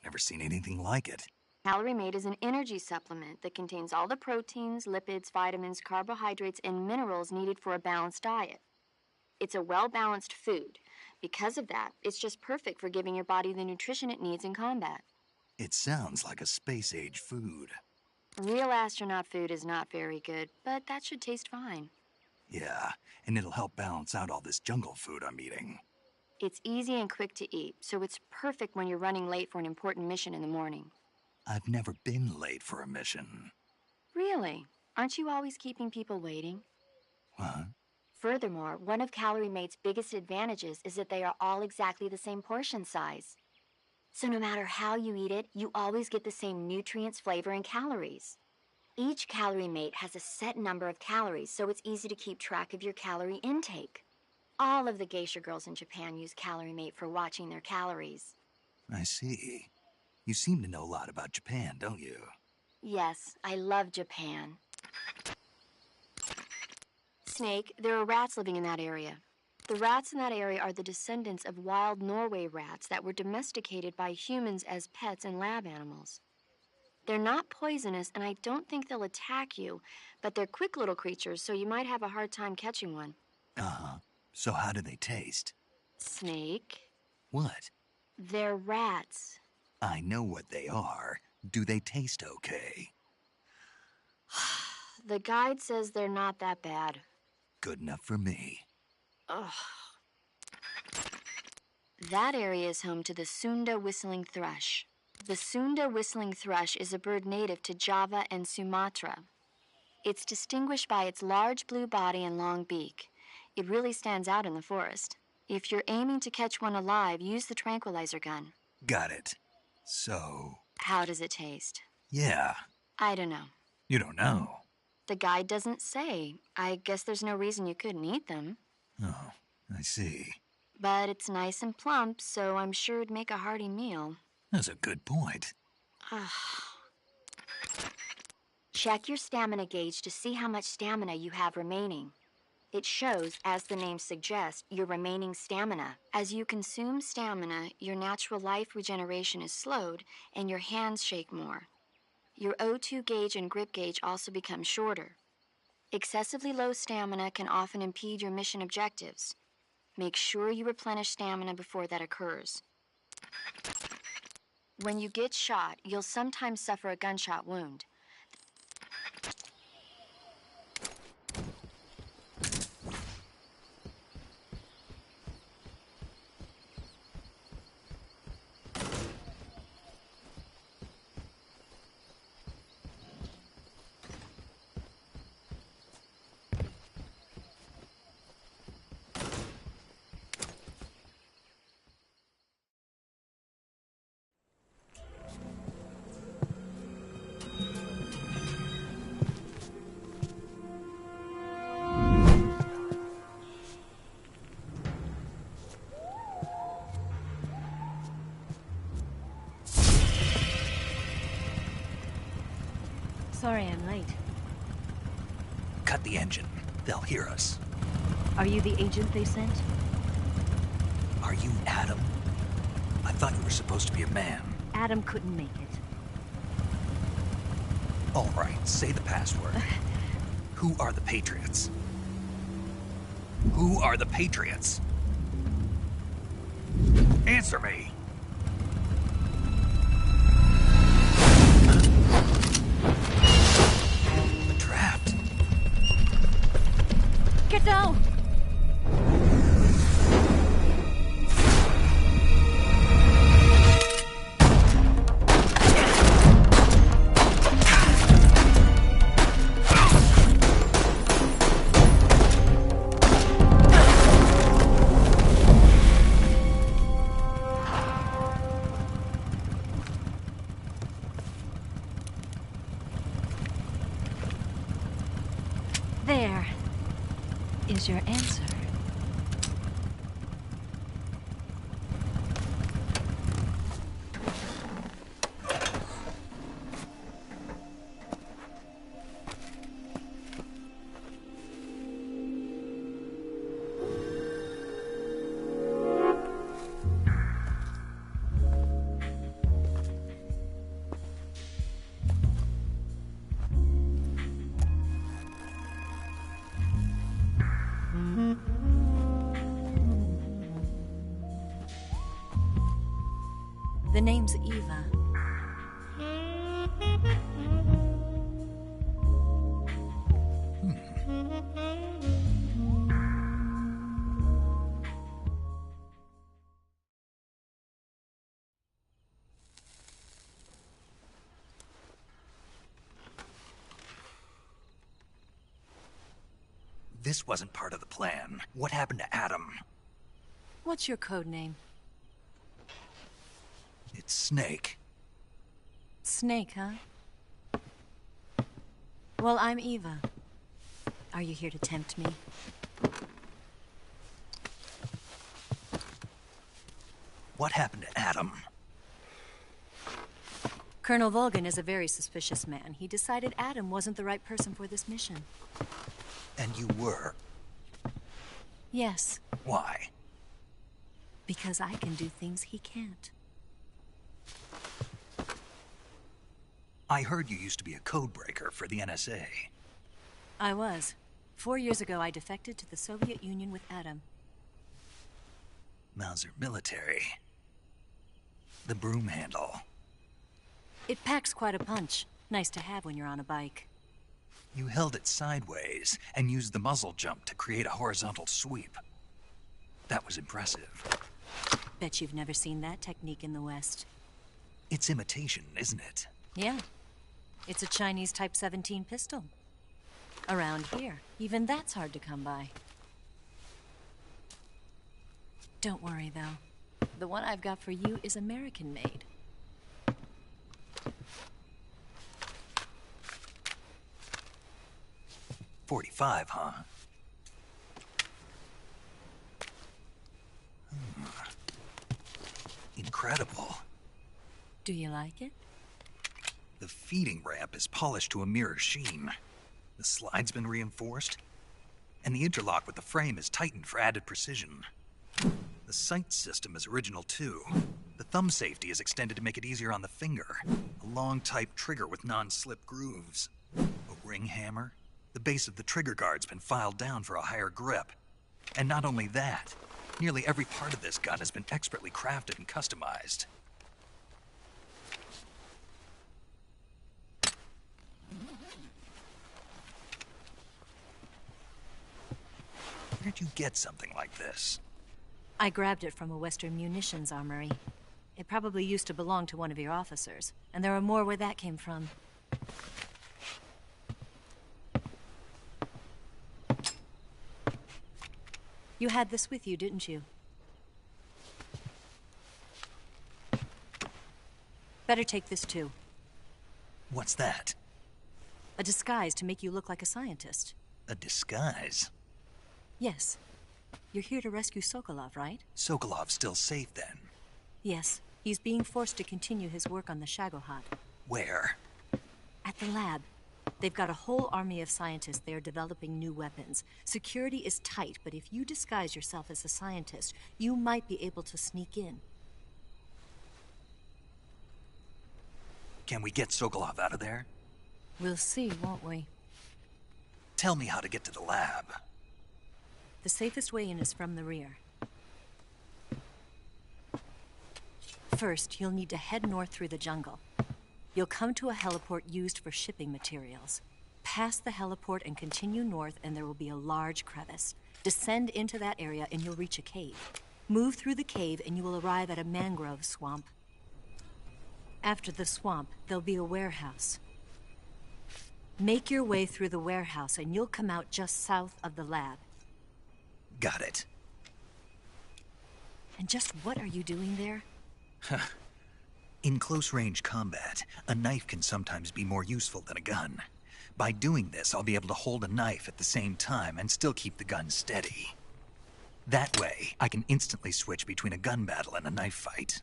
Never seen anything like it. Calorie Mate is an energy supplement that contains all the proteins, lipids, vitamins, carbohydrates, and minerals needed for a balanced diet. It's a well-balanced food. Because of that, it's just perfect for giving your body the nutrition it needs in combat. It sounds like a space-age food. Real astronaut food is not very good, but that should taste fine. Yeah, and it'll help balance out all this jungle food I'm eating. It's easy and quick to eat, so it's perfect when you're running late for an important mission in the morning. I've never been late for a mission. Really? Aren't you always keeping people waiting? What? Furthermore, one of Calorie Mate's biggest advantages is that they are all exactly the same portion size. So no matter how you eat it, you always get the same nutrients, flavor, and calories. Each Calorie Mate has a set number of calories, so it's easy to keep track of your calorie intake. All of the geisha girls in Japan use Calorie Mate for watching their calories. I see. You seem to know a lot about Japan, don't you? Yes, I love Japan. Snake, there are rats living in that area. The rats in that area are the descendants of wild Norway rats that were domesticated by humans as pets and lab animals. They're not poisonous, and I don't think they'll attack you, but they're quick little creatures, so you might have a hard time catching one. Uh-huh. So how do they taste? Snake? What? They're rats. I know what they are, Do they taste okay? The guide says they're not that bad. Good enough for me. Ugh. That area is home to the Sunda whistling thrush. The Sunda whistling thrush is a bird native to Java and Sumatra. It's distinguished by its large blue body and long beak. It really stands out in the forest. If you're aiming to catch one alive, use the tranquilizer gun. Got it. So... How does it taste? Yeah. I don't know. You don't know? The guide doesn't say. I guess there's no reason you couldn't eat them. Oh, I see. But it's nice and plump, so I'm sure it'd make a hearty meal. That's a good point. Check your stamina gauge to see how much stamina you have remaining. It shows, as the name suggests, your remaining stamina. As you consume stamina, your natural life regeneration is slowed and your hands shake more. Your O2 gauge and grip gauge also become shorter. Excessively low stamina can often impede your mission objectives. Make sure you replenish stamina before that occurs. When you get shot, you'll sometimes suffer a gunshot wound. Sorry I'm late. Cut the engine. They'll hear us. Are you the agent they sent? Are you Adam? I thought you were supposed to be a man. Adam couldn't make it. All right, say the password. Who are the Patriots? Who are the Patriots? Answer me! We're trapped. Get down! There is your answer. The name's Eva. This wasn't part of the plan. What happened to Adam? What's your code name? It's Snake. Snake, huh? Well, I'm Eva. Are you here to tempt me? What happened to Adam? Colonel Volgan is a very suspicious man. He decided Adam wasn't the right person for this mission. And you were? Yes. Why? Because I can do things he can't. I heard you used to be a codebreaker for the NSA. I was. 4 years ago, I defected to the Soviet Union with Adam. Mauser military. The broom handle. It packs quite a punch. Nice to have when you're on a bike. You held it sideways and used the muzzle jump to create a horizontal sweep. That was impressive. Bet you've never seen that technique in the West. It's imitation, isn't it? Yeah. It's a Chinese Type 17 pistol. Around here, even that's hard to come by. Don't worry, though. The one I've got for you is American-made. .45, huh? Incredible. Do you like it? The feeding ramp is polished to a mirror sheen. The slide's been reinforced, and the interlock with the frame is tightened for added precision. The sight system is original too. The thumb safety is extended to make it easier on the finger. A long type trigger with non-slip grooves. A ring hammer. The base of the trigger guard's been filed down for a higher grip. And not only that, nearly every part of this gun has been expertly crafted and customized. Where'd you get something like this? I grabbed it from a Western munitions armory. It probably used to belong to one of your officers, and there are more where that came from. You had this with you, didn't you? Better take this too. What's that? A disguise to make you look like a scientist. A disguise? Yes. You're here to rescue Sokolov, right? Sokolov's still safe then? Yes. He's being forced to continue his work on the Shagohod. Where? At the lab. They've got a whole army of scientists there developing new weapons. Security is tight, but if you disguise yourself as a scientist, you might be able to sneak in. Can we get Sokolov out of there? We'll see, won't we? Tell me how to get to the lab. The safest way in is from the rear. First, you'll need to head north through the jungle. You'll come to a heliport used for shipping materials. Pass the heliport and continue north, and there will be a large crevice. Descend into that area and you'll reach a cave. Move through the cave and you will arrive at a mangrove swamp. After the swamp, there'll be a warehouse. Make your way through the warehouse and you'll come out just south of the lab. Got it. And just what are you doing there? In close-range combat, a knife can sometimes be more useful than a gun. By doing this, I'll be able to hold a knife at the same time and still keep the gun steady. That way, I can instantly switch between a gun battle and a knife fight.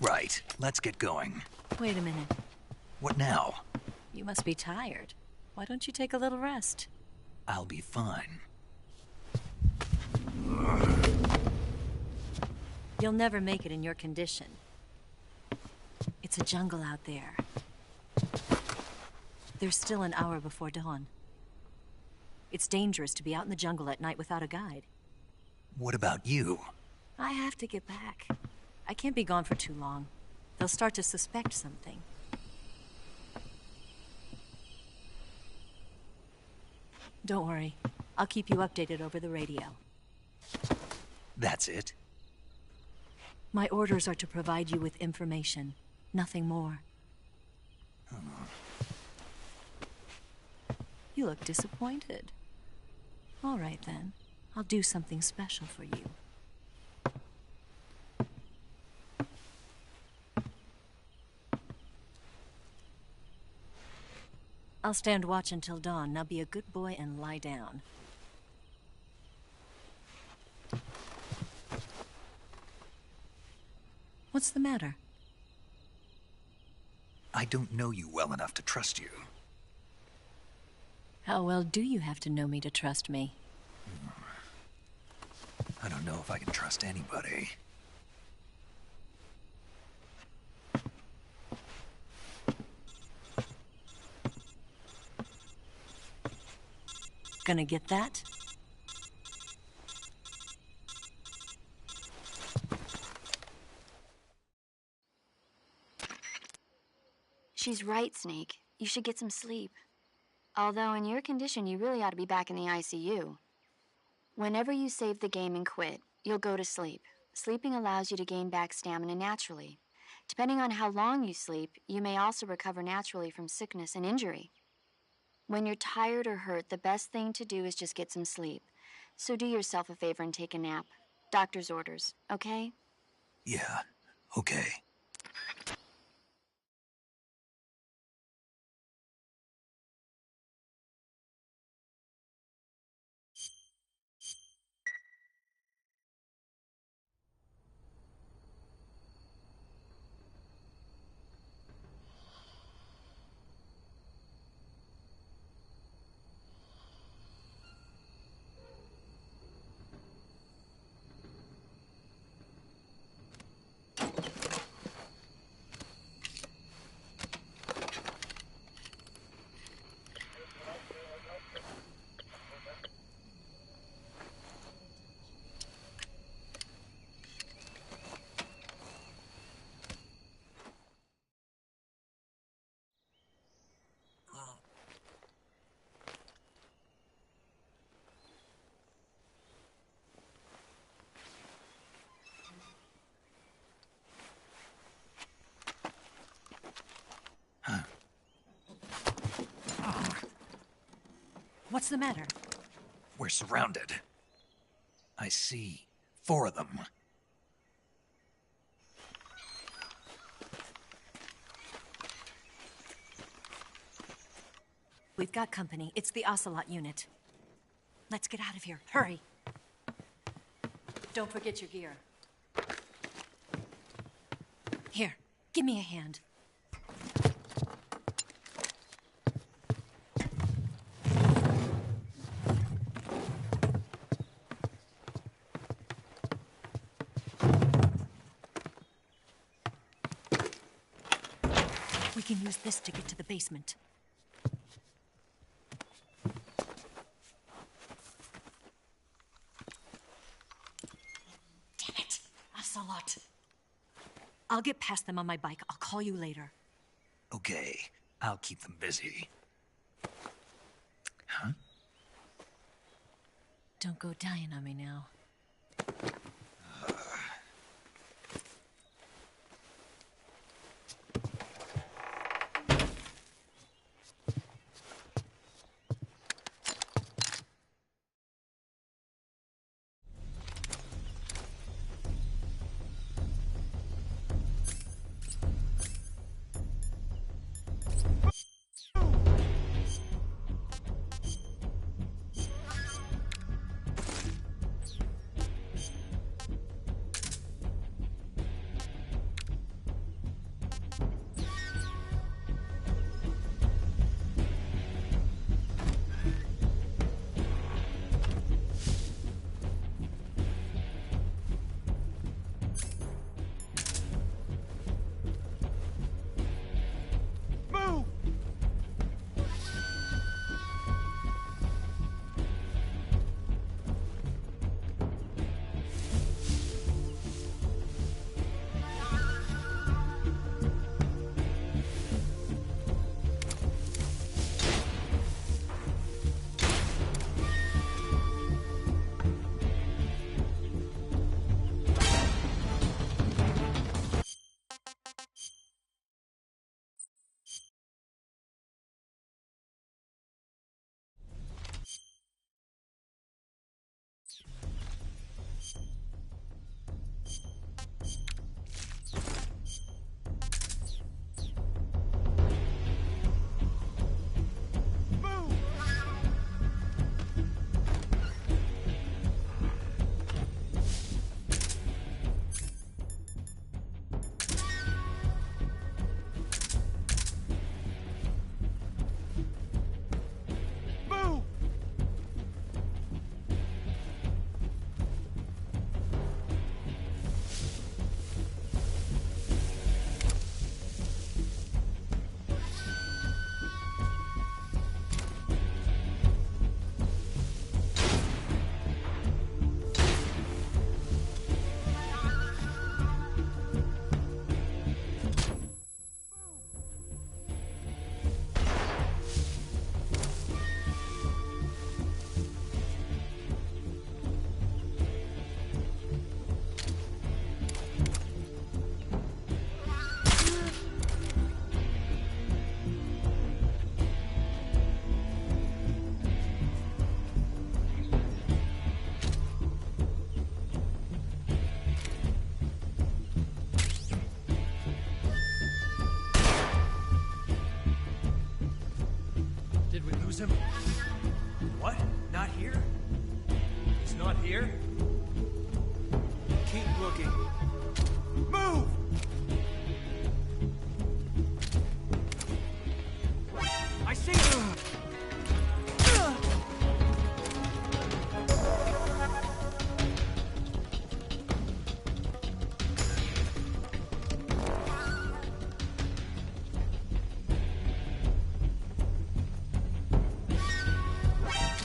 Right, let's get going. Wait a minute. What now? You must be tired. Why don't you take a little rest? I'll be fine. You'll never make it in your condition. It's a jungle out there. There's still an hour before dawn. It's dangerous to be out in the jungle at night without a guide. What about you? I have to get back. I can't be gone for too long. They'll start to suspect something. Don't worry. I'll keep you updated over the radio. That's it? My orders are to provide you with information. Nothing more. You look disappointed. All right, then. I'll do something special for you. I'll stand watch until dawn. Now be a good boy and lie down. What's the matter? I don't know you well enough to trust you. How well do you have to know me to trust me? I don't know if I can trust anybody. Gonna get that? She's right, Snake. You should get some sleep. Although in your condition, you really ought to be back in the ICU. Whenever you save the game and quit, you'll go to sleep. Sleeping allows you to gain back stamina naturally. Depending on how long you sleep, you may also recover naturally from sickness and injury. When you're tired or hurt, the best thing to do is just get some sleep. So do yourself a favor and take a nap. Doctor's orders, okay? Yeah, okay. What's the matter? We're surrounded. I see 4 of them. We've got company. It's the Ocelot unit. Let's get out of here. Hurry. Don't forget your gear. Here, give me a hand. We can use this to get to the basement. Damn it! Ocelot. I'll get past them on my bike. I'll call you later. Okay, I'll keep them busy. Huh? Don't go dying on me now. lose him. What? Not here? He's not here? Keep looking. Move! I see him!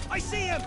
I see him!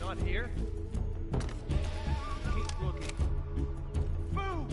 Not here? Keep looking. Move!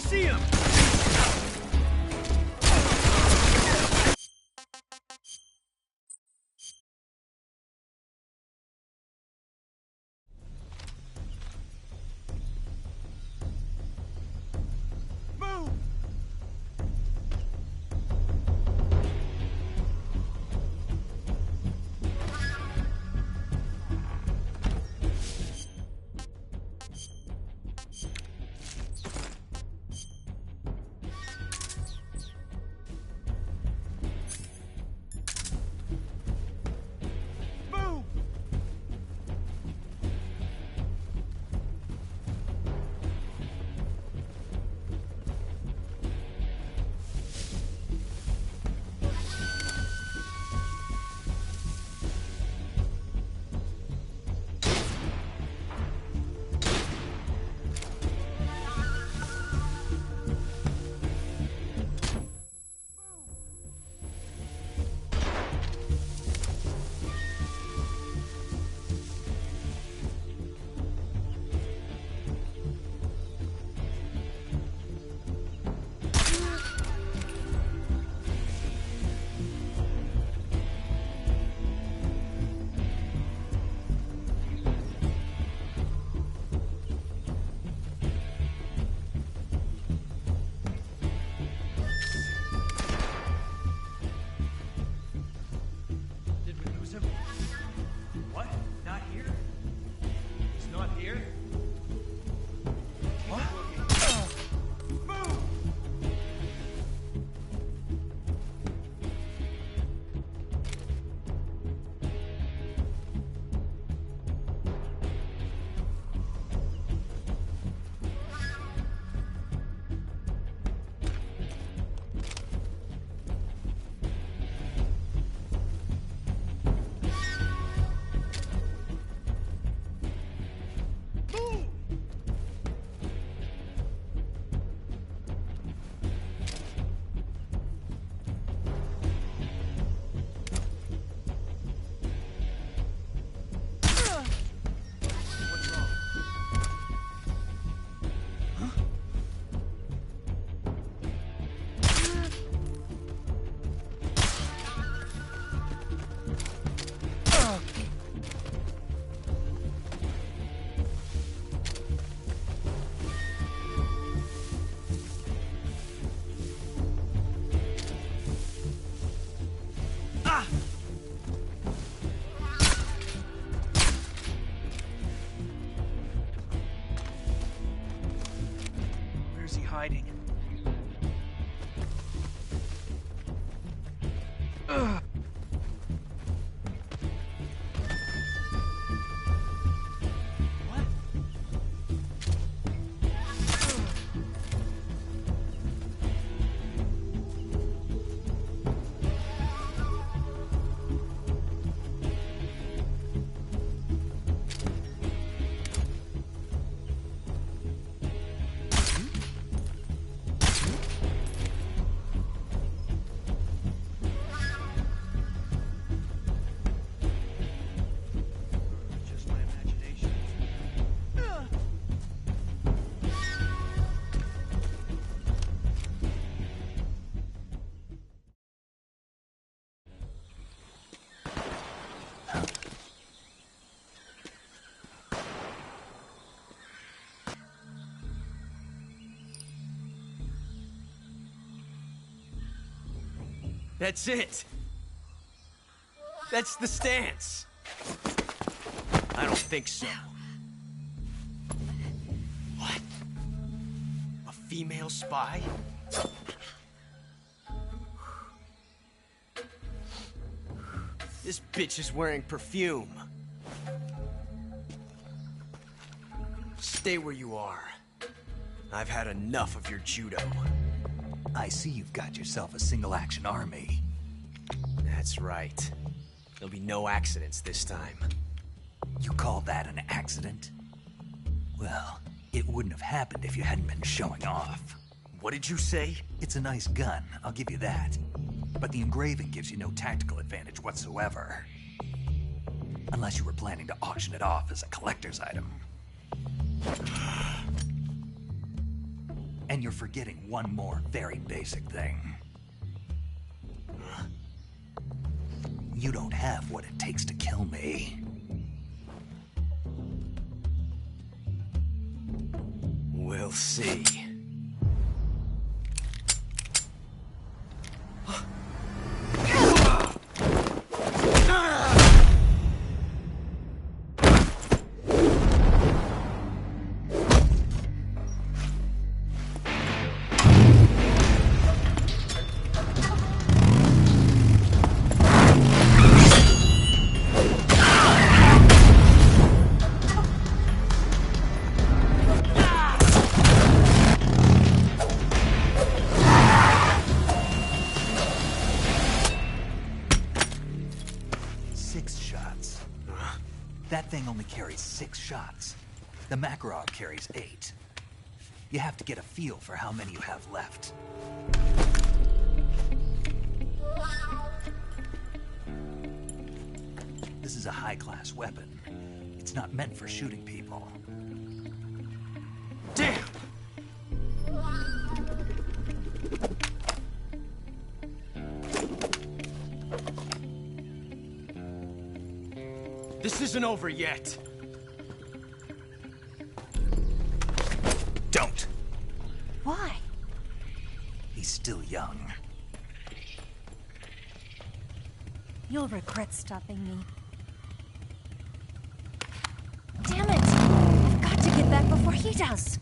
see him! Move! Move! Did we lose him? What? Not here? He's not here? What? Move! Move! What's wrong? Ah! Where's he hiding? Ugh. What? Just my imagination. Ugh. That's it. That's the stance. I don't think so. What? A female spy? This bitch is wearing perfume. Stay where you are. I've had enough of your judo. I see you've got yourself a single-action army. That's right. There'll be no accidents this time. You call that an accident? Well, it wouldn't have happened if you hadn't been showing off. What did you say? It's a nice gun, I'll give you that. But the engraving gives you no tactical advantage whatsoever. Unless you were planning to auction it off as a collector's item. And you're forgetting one more very basic thing. You don't have what it takes to kill me. We'll see. That thing only carries 6 shots. The Makarov carries 8. You have to get a feel for how many you have left. This is a high-class weapon. It's not meant for shooting people. Damn! This isn't over yet. Don't. Why? He's still young. You'll regret stopping me. Damn it! I've got to get back before he does.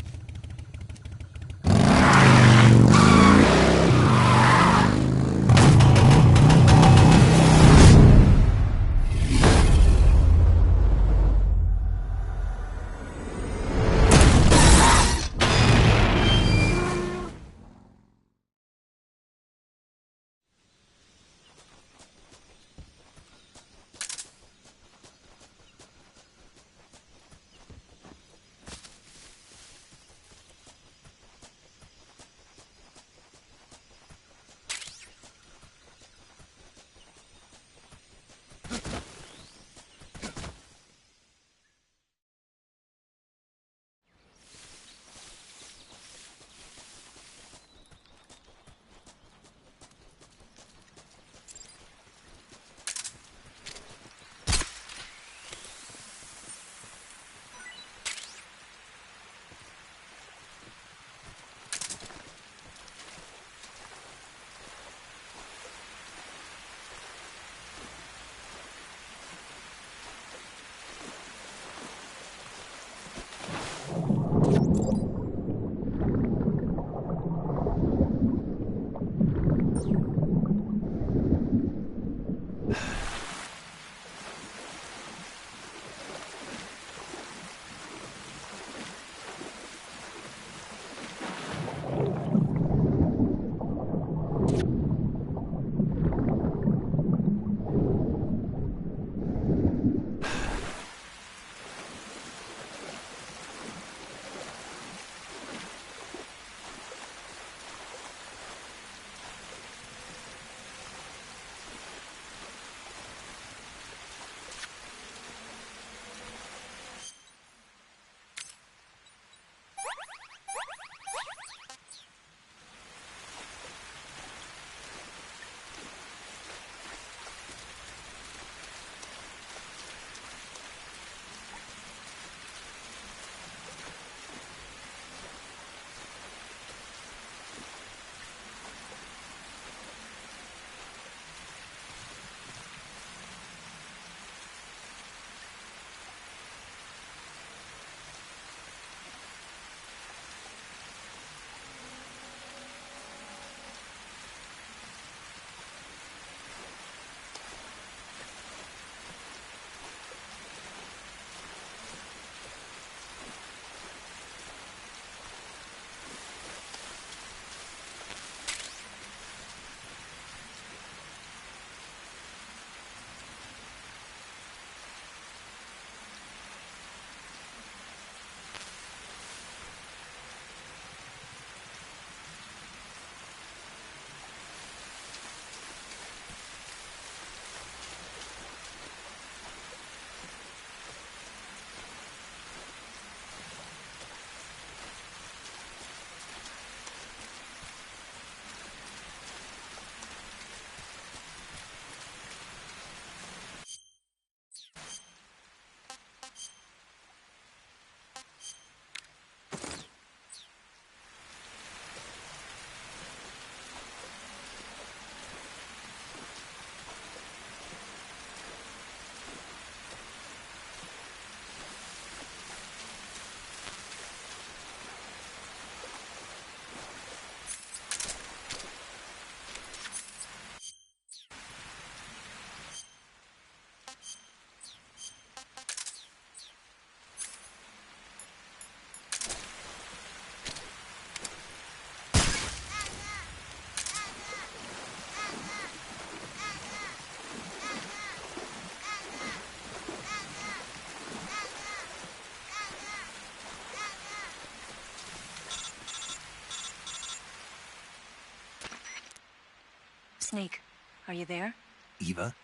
Snake, are you there? Eva,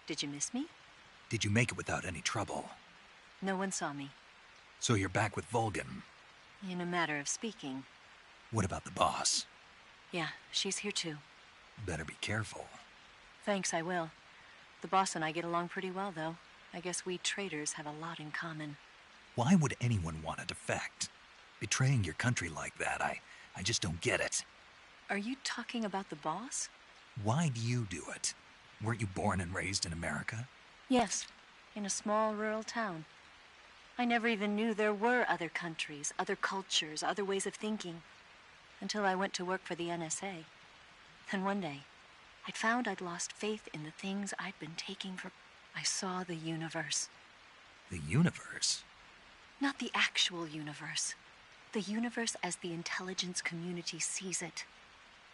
Did you miss me? did you make it without any trouble? No one saw me. So you're back with Vulcan. In a matter of speaking. What about the boss? Yeah, she's here too. Better be careful. Thanks, I will. The boss and I get along pretty well, though. I guess we traitors have a lot in common. Why would anyone want to defect? Betraying your country like that, I just don't get it. Are you talking about the boss? Why do you do it? Weren't you born and raised in America? Yes, in a small rural town. I never even knew there were other countries, other cultures, other ways of thinking, until I went to work for the NSA. Then one day, I'd found I'd lost faith in the things I'd been taking for... I saw the universe. The universe? Not the actual universe. The universe as the intelligence community sees it.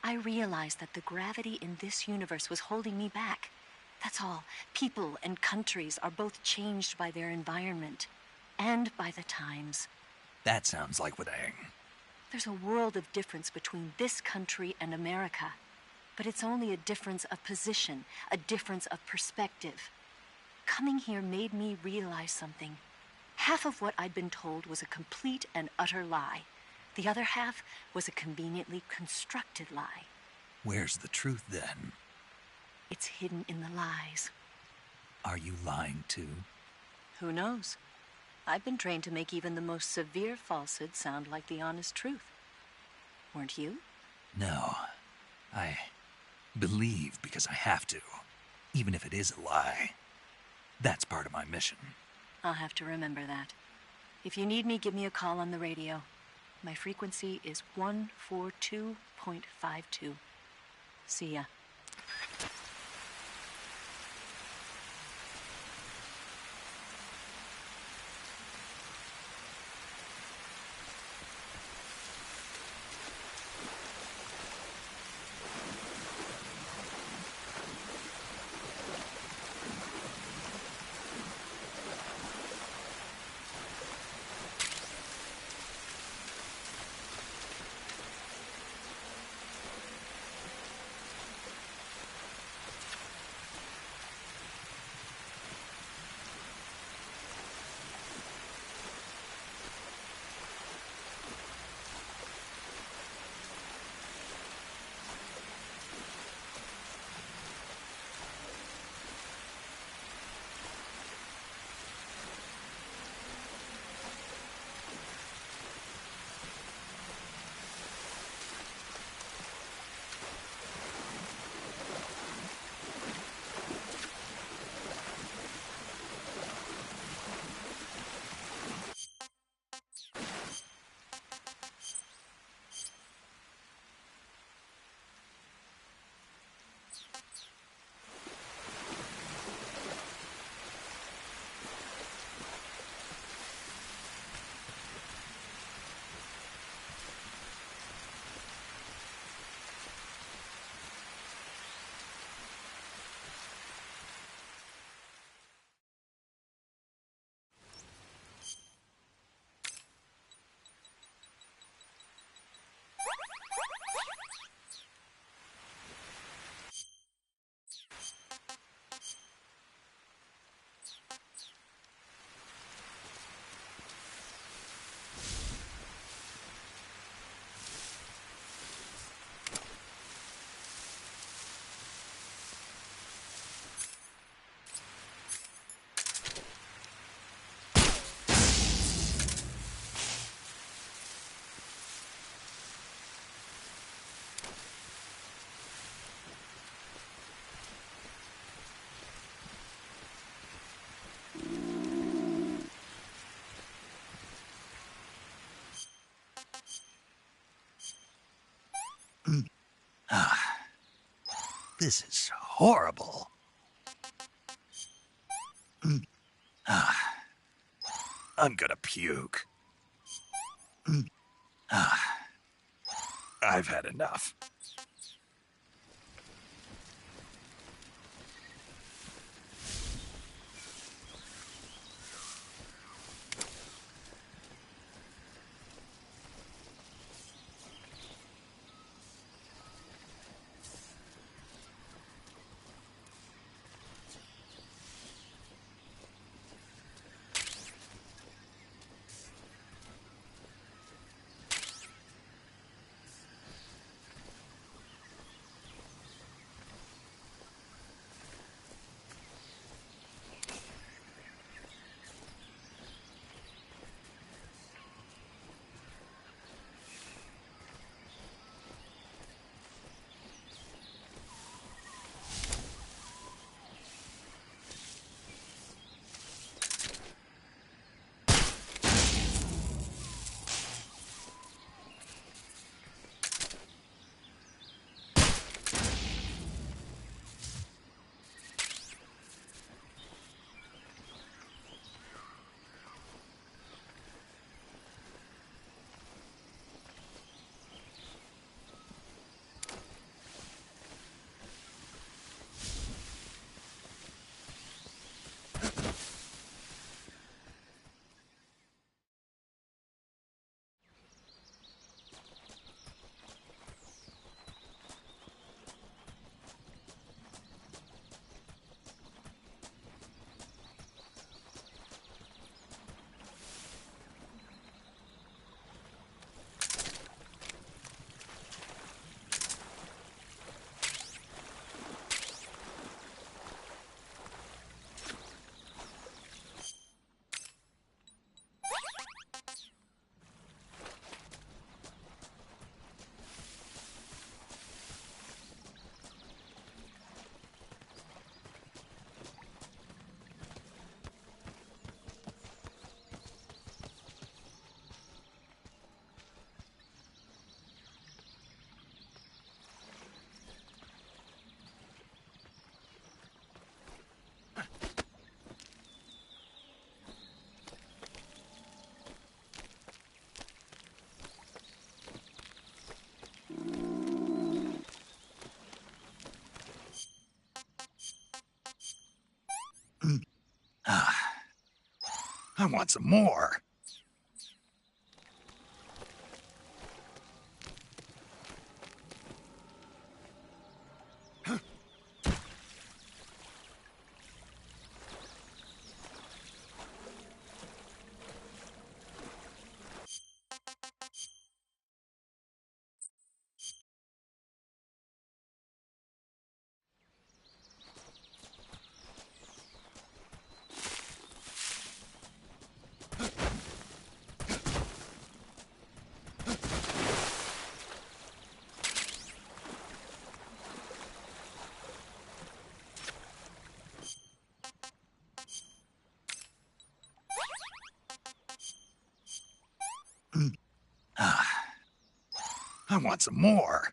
I realized that the gravity in this universe was holding me back. That's all. People and countries are both changed by their environment and by the times. That sounds like Wadang. There's a world of difference between this country and America. But it's only a difference of position, a difference of perspective. Coming here made me realize something. Half of what I'd been told was a complete and utter lie. The other half was a conveniently constructed lie. Where's the truth, then? It's hidden in the lies. Are you lying, too? Who knows? I've been trained to make even the most severe falsehood sound like the honest truth. Weren't you? No. I believe because I have to, even if it is a lie. That's part of my mission. I'll have to remember that. If you need me, give me a call on the radio. My frequency is 142.52. See ya. This is horrible. I'm gonna puke. I've had enough. I want some more. I want some more.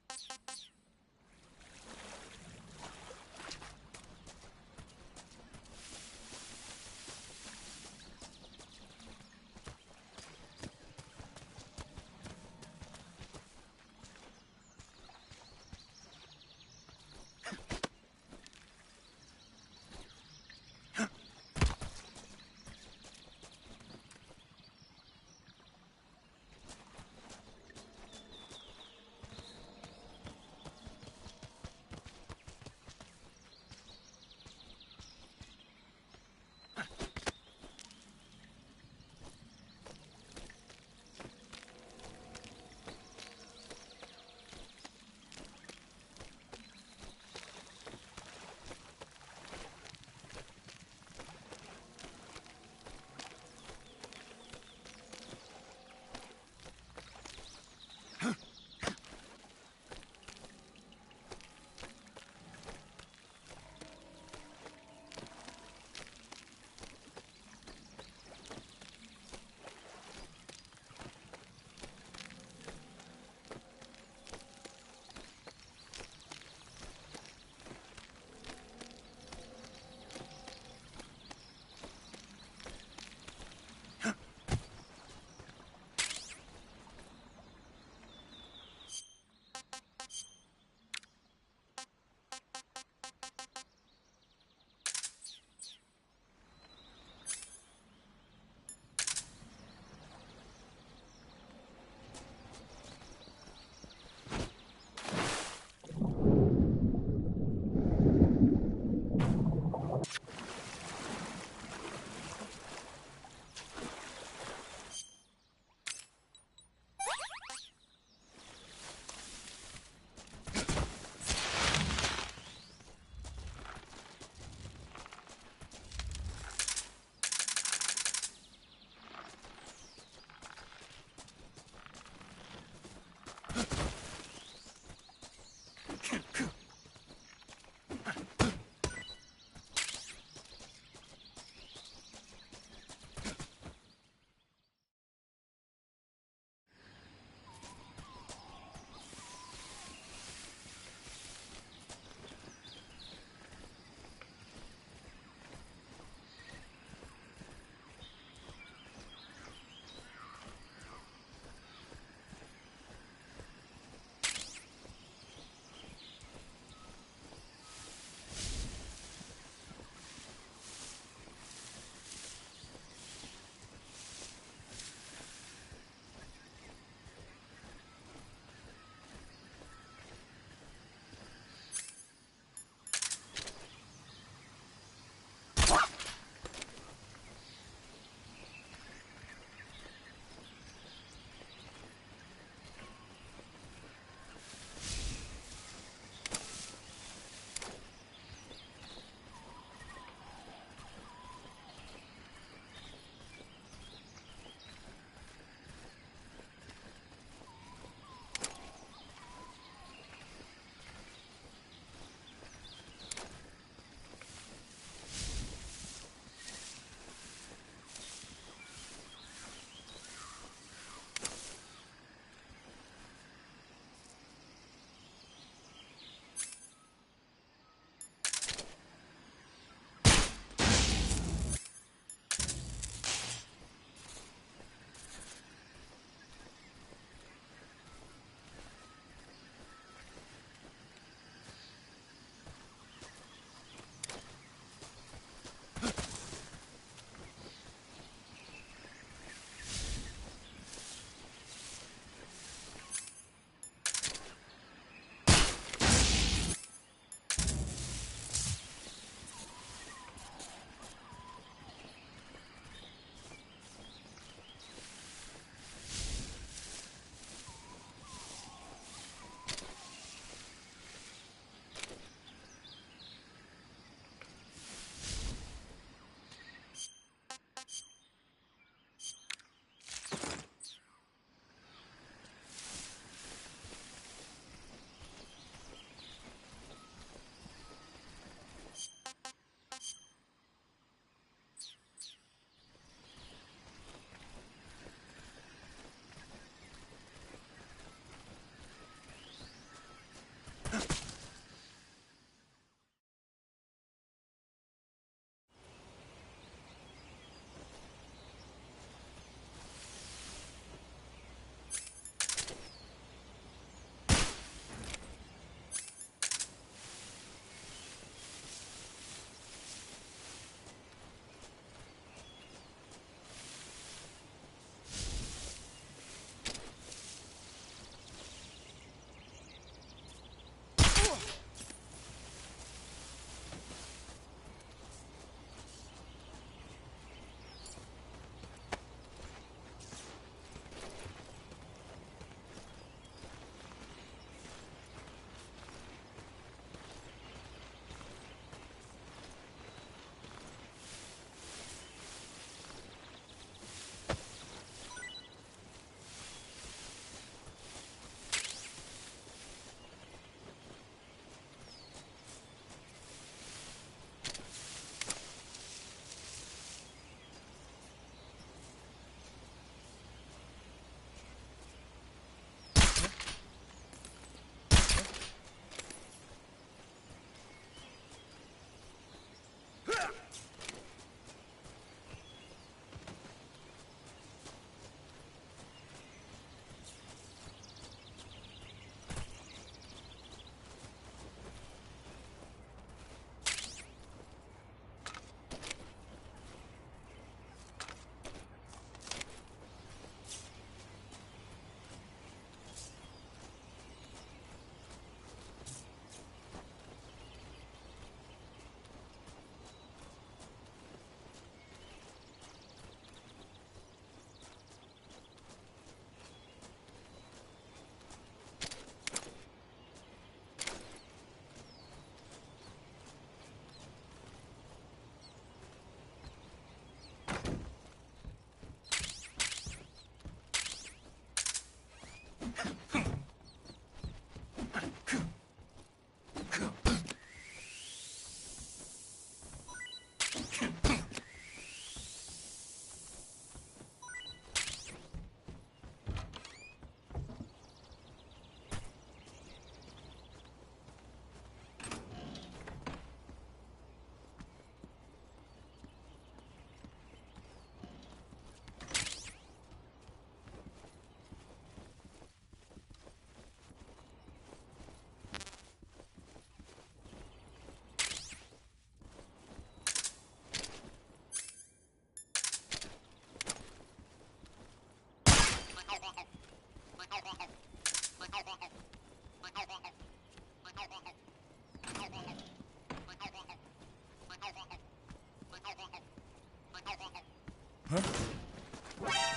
Huh?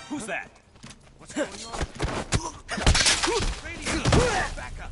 Who's that? What's going on? Radio! Back up!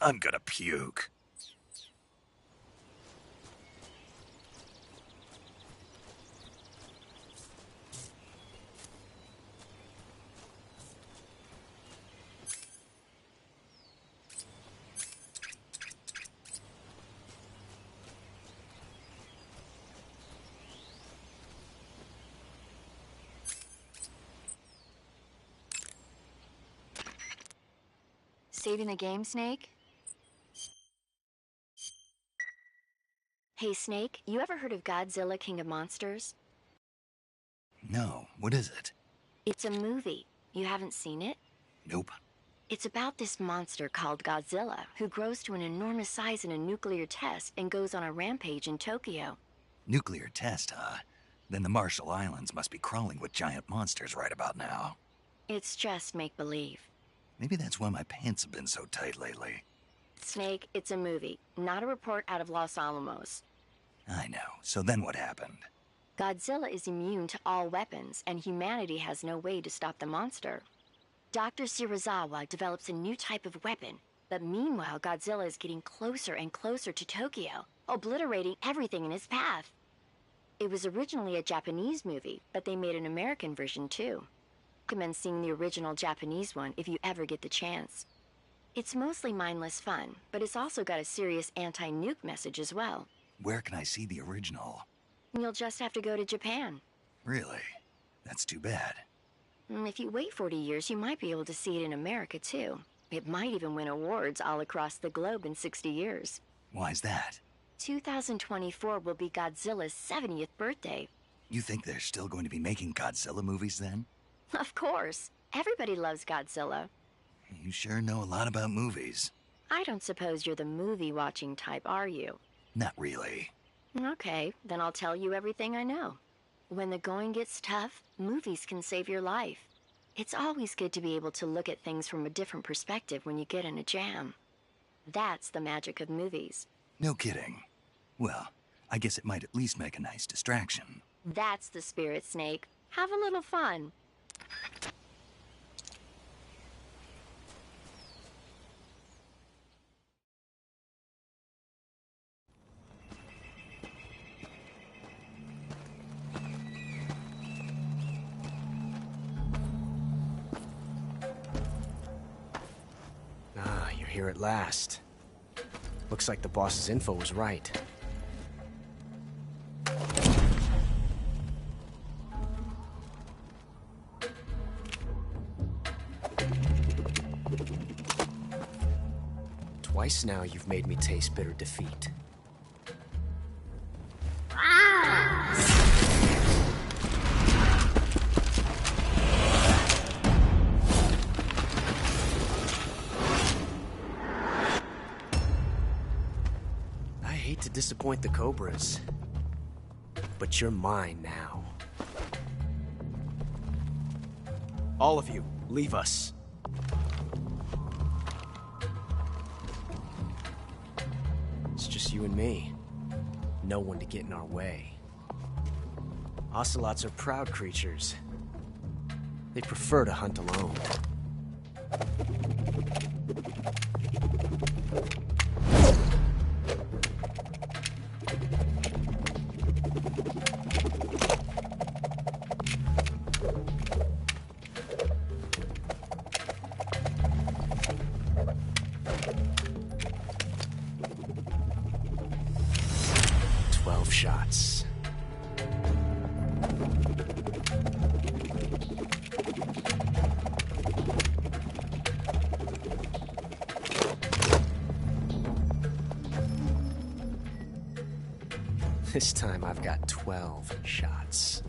I'm gonna puke. Saving the game, Snake? Hey, Snake, you ever heard of Godzilla, King of Monsters? No, what is it? It's a movie. You haven't seen it? Nope. It's about this monster called Godzilla, who grows to an enormous size in a nuclear test and goes on a rampage in Tokyo. Nuclear test, huh? Then the Marshall Islands must be crawling with giant monsters right about now. It's just make-believe. Maybe that's why my pants have been so tight lately. Snake, it's a movie, not a report out of Los Alamos. I know. So then what happened? Godzilla is immune to all weapons, and humanity has no way to stop the monster. Dr. Shirazawa develops a new type of weapon, but meanwhile Godzilla is getting closer and closer to Tokyo, obliterating everything in his path. It was originally a Japanese movie, but they made an American version too. I recommend seeing the original Japanese one if you ever get the chance. It's mostly mindless fun, but it's also got a serious anti-nuke message as well. Where can I see the original? You'll just have to go to Japan. Really? That's too bad. If you wait 40 years, you might be able to see it in America too. It might even win awards all across the globe in 60 years. Why's that? 2024 will be Godzilla's 70th birthday. You think they're still going to be making Godzilla movies then? Of course. Everybody loves Godzilla. You sure know a lot about movies. I don't suppose you're the movie-watching type, are you? Not really. Okay, then I'll tell you everything I know. When the going gets tough, movies can save your life. It's always good to be able to look at things from a different perspective when you get in a jam. That's the magic of movies. No kidding. Well, I guess it might at least make a nice distraction. That's the spirit, Snake. Have a little fun. Ah, you're here at last. Looks like the boss's info was right. Twice now you've made me taste bitter defeat. I hate to disappoint the Cobras, but you're mine now. All of you, leave us. It's just you and me. No one to get in our way. Ocelots are proud creatures. They prefer to hunt alone. Shots. This time I've got 12 shots.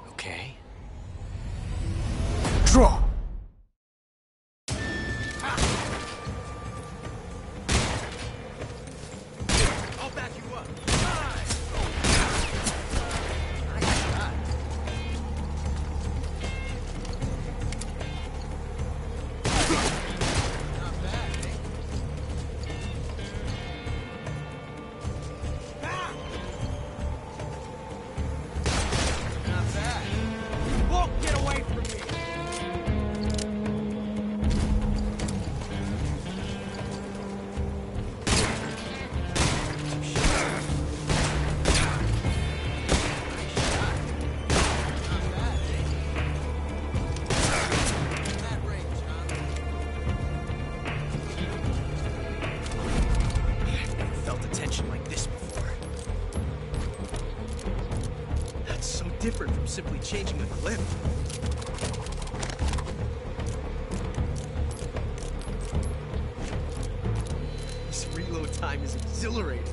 Okay. Draw! I'll back you up. different from simply changing a clip. This reload time is exhilarating.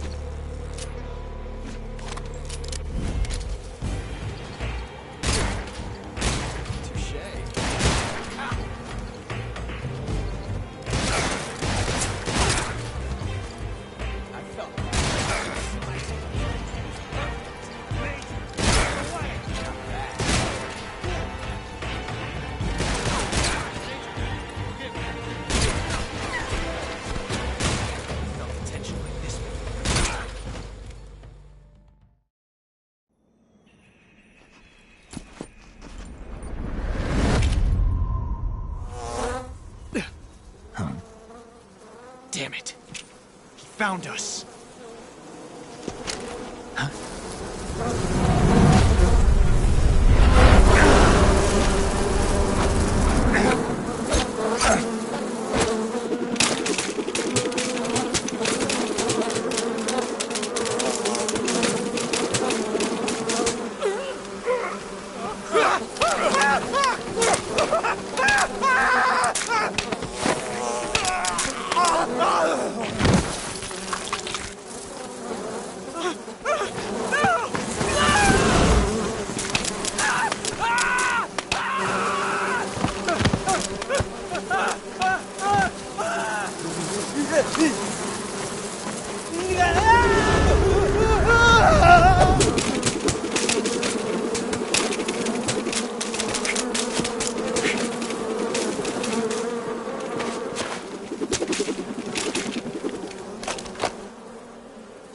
Damn it. He found us.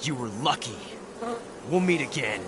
You were lucky. We'll meet again.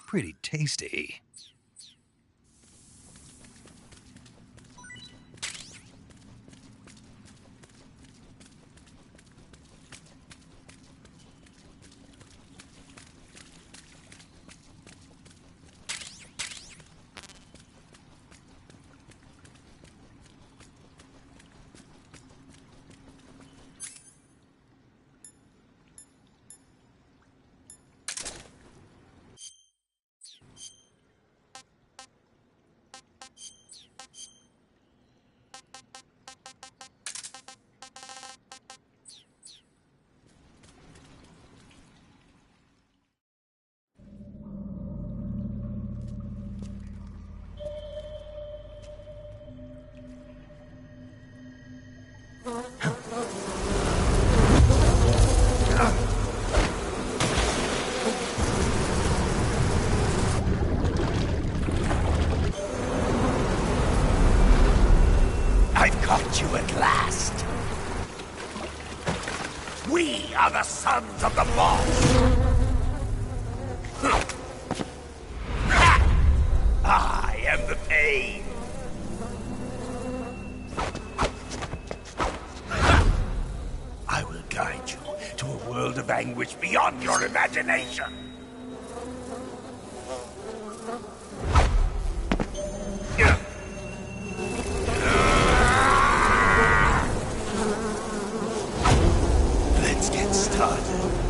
pretty tasty. I've caught you at last. We are the sons of the boss. I am the pain. I will guide you to a world of anguish beyond your imagination. Let's get started.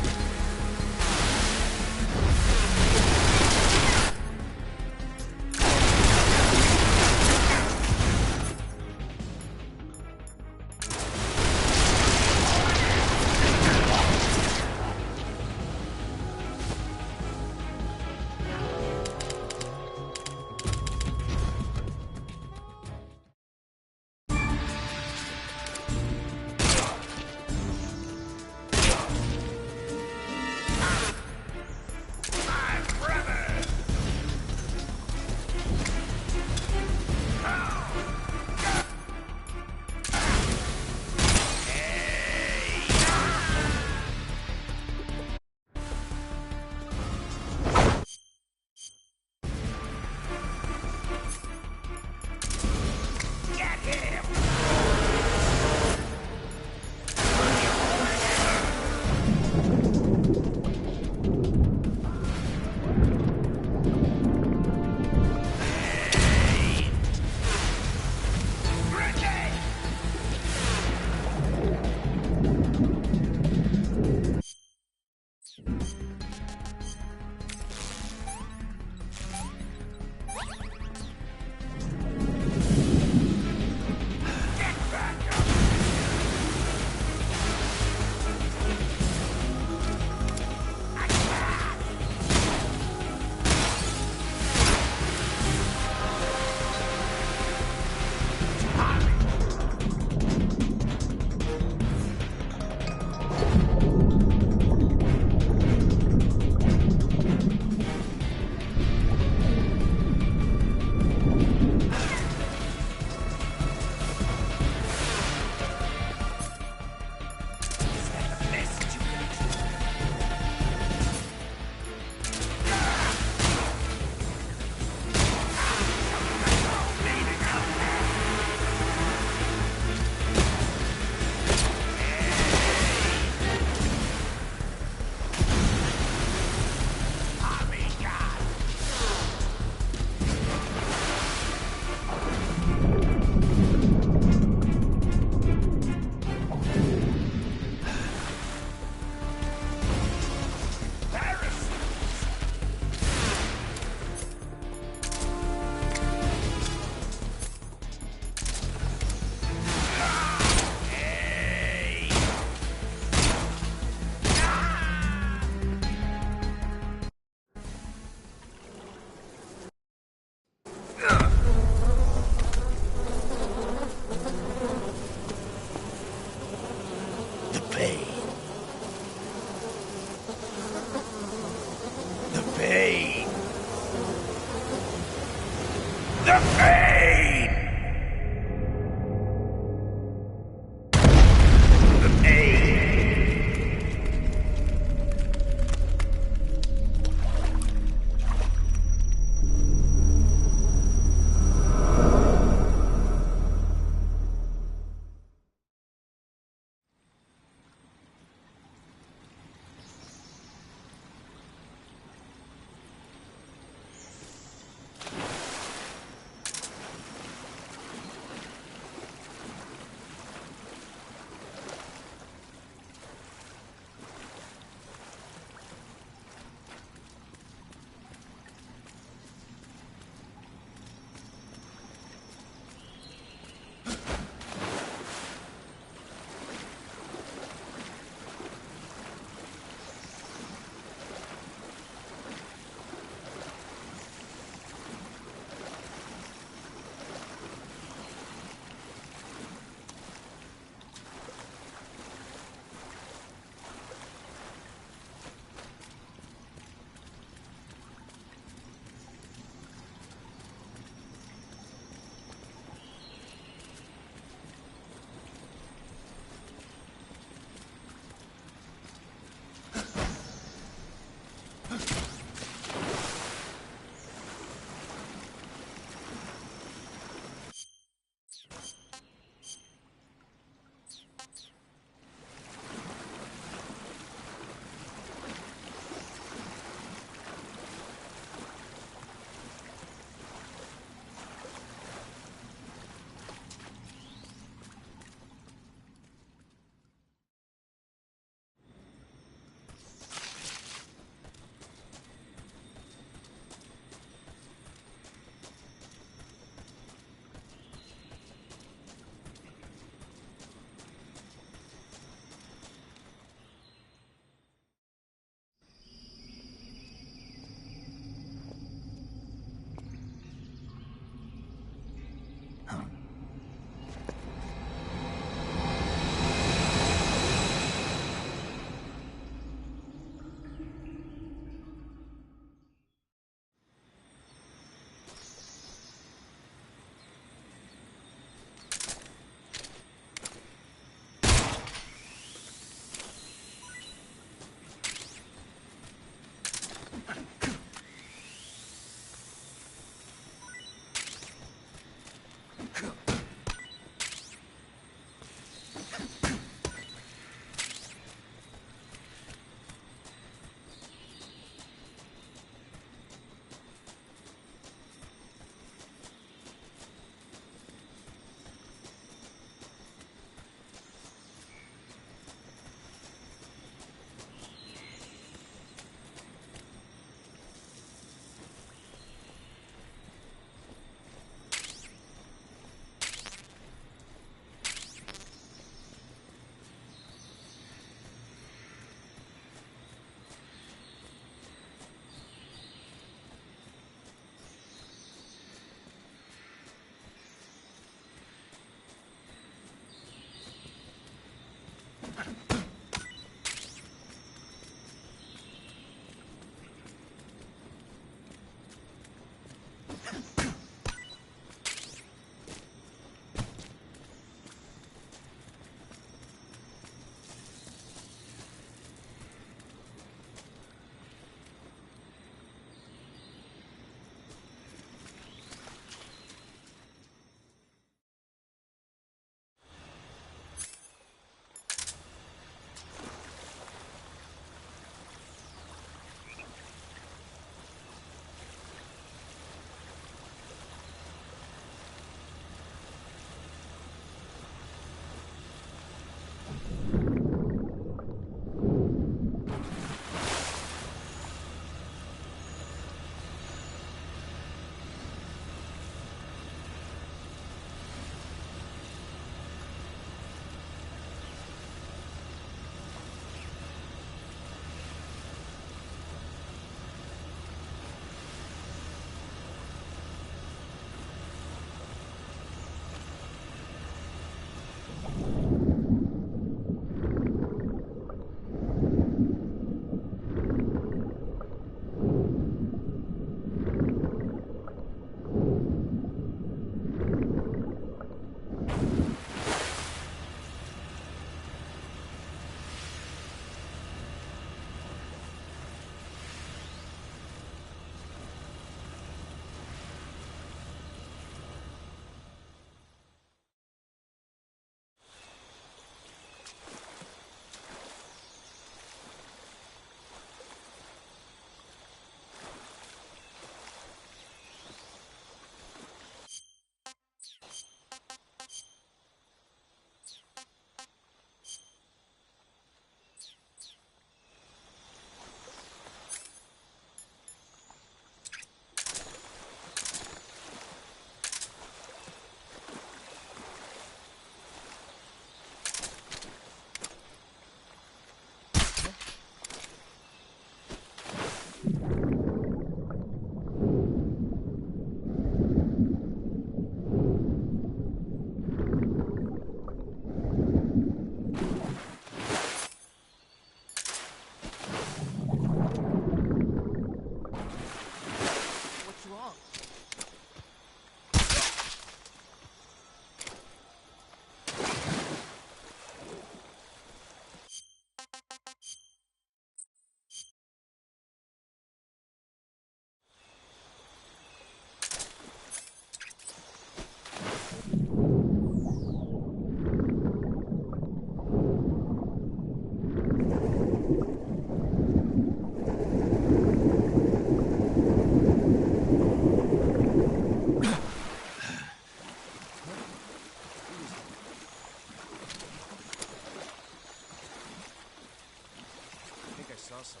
Awesome.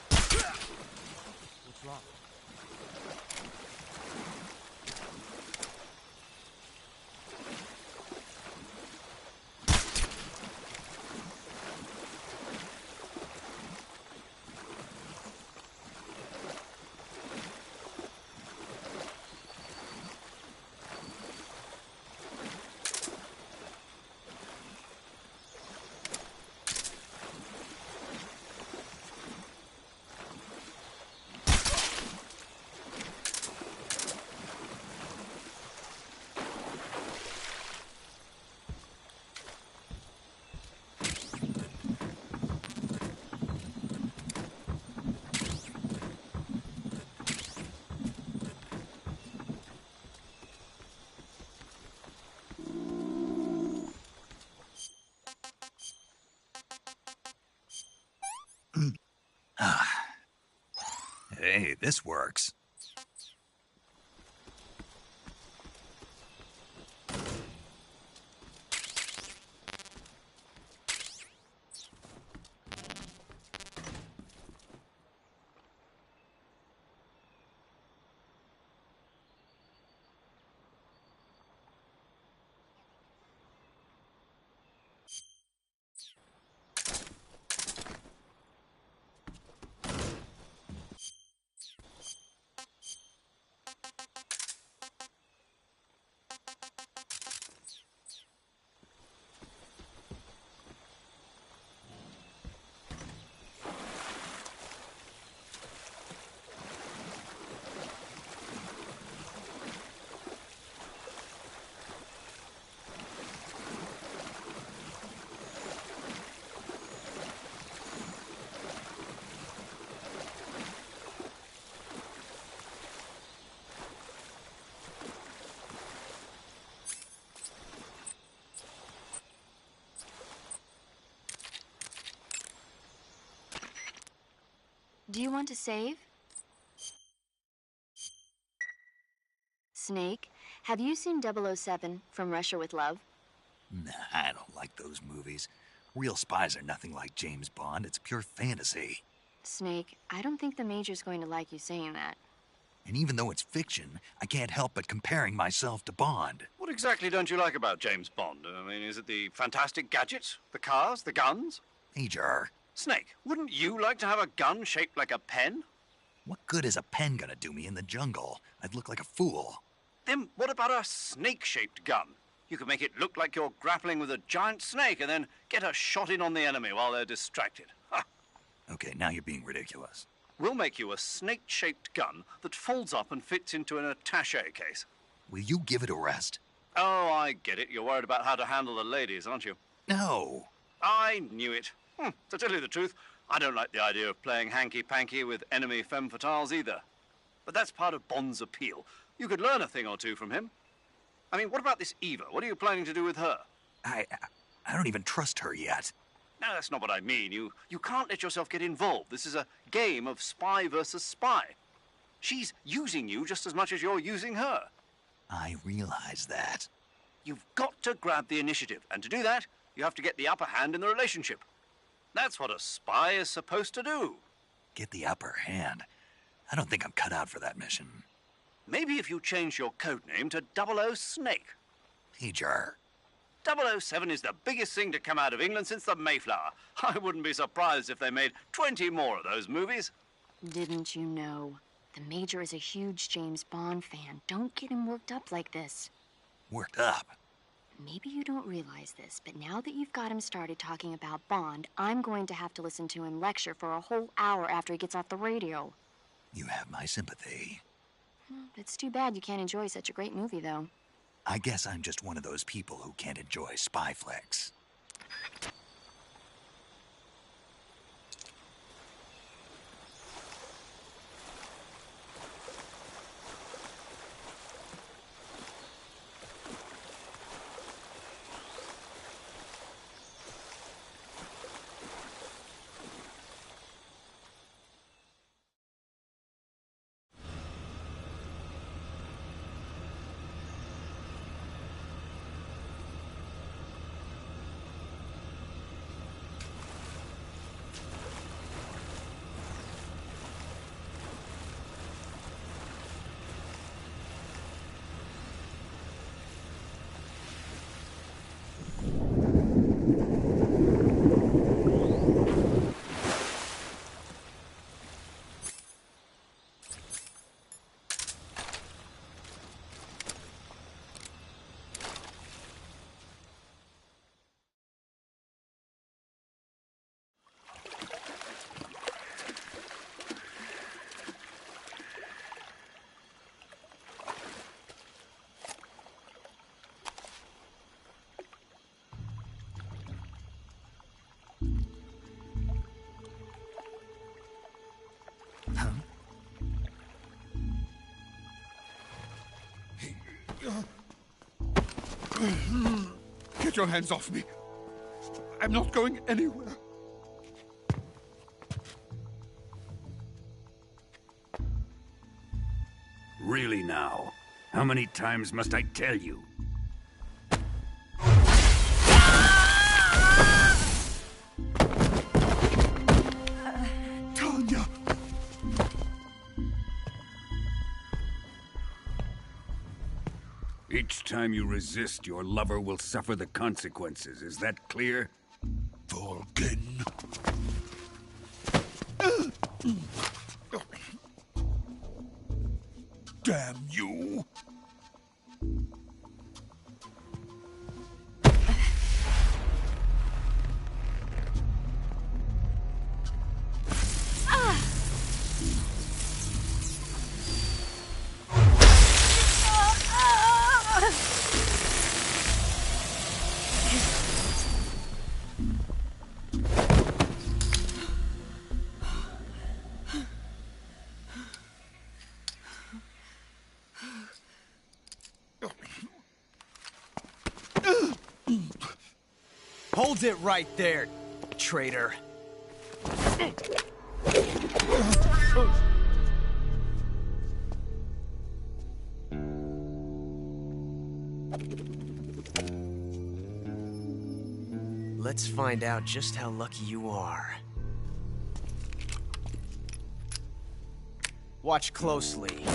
What's wrong? Hey, this works. Do you want to save? Snake, have you seen 007 from Russia with Love? Nah, I don't like those movies. Real spies are nothing like James Bond. It's pure fantasy. Snake, I don't think the Major's going to like you saying that. And even though it's fiction, I can't help but comparing myself to Bond. What exactly don't you like about James Bond? I mean, is it the fantastic gadgets? The cars? The guns? Major. Snake, wouldn't you like to have a gun shaped like a pen? What good is a pen gonna do me in the jungle? I'd look like a fool. Then what about a snake-shaped gun? You could make it look like you're grappling with a giant snake and then get a shot in on the enemy while they're distracted. Ha! Okay, now you're being ridiculous. We'll make you a snake-shaped gun that folds up and fits into an attaché case. Will you give it a rest? Oh, I get it. You're worried about how to handle the ladies, aren't you? No. I knew it. To tell you the truth, I don't like the idea of playing hanky-panky with enemy femme fatales either. But that's part of Bond's appeal. You could learn a thing or two from him. I mean, what about this Eva? What are you planning to do with her? I don't even trust her yet. No, that's not what I mean. You can't let yourself get involved. This is a game of spy versus spy. She's using you just as much as you're using her. I realize that. You've got to grab the initiative, and to do that, you have to get the upper hand in the relationship. That's what a spy is supposed to do. Get the upper hand? I don't think I'm cut out for that mission. Maybe if you change your codename to 00 Snake. Major. 007 is the biggest thing to come out of England since the Mayflower. I wouldn't be surprised if they made 20 more of those movies. Didn't you know? The Major is a huge James Bond fan. Don't get him worked up like this. Worked up? Maybe you don't realize this, but now that you've got him started talking about Bond, I'm going to have to listen to him lecture for a whole hour after he gets off the radio. You have my sympathy. It's too bad you can't enjoy such a great movie, though. I guess I'm just one of those people who can't enjoy spy flicks. Get your hands off me. I'm not going anywhere. Really now? How many times must I tell you? Tanya! Each time you resist, your lover will suffer the consequences. Is that clear? Vulcan. Damn you! Hold it right there, traitor. Let's find out just how lucky you are. Watch closely.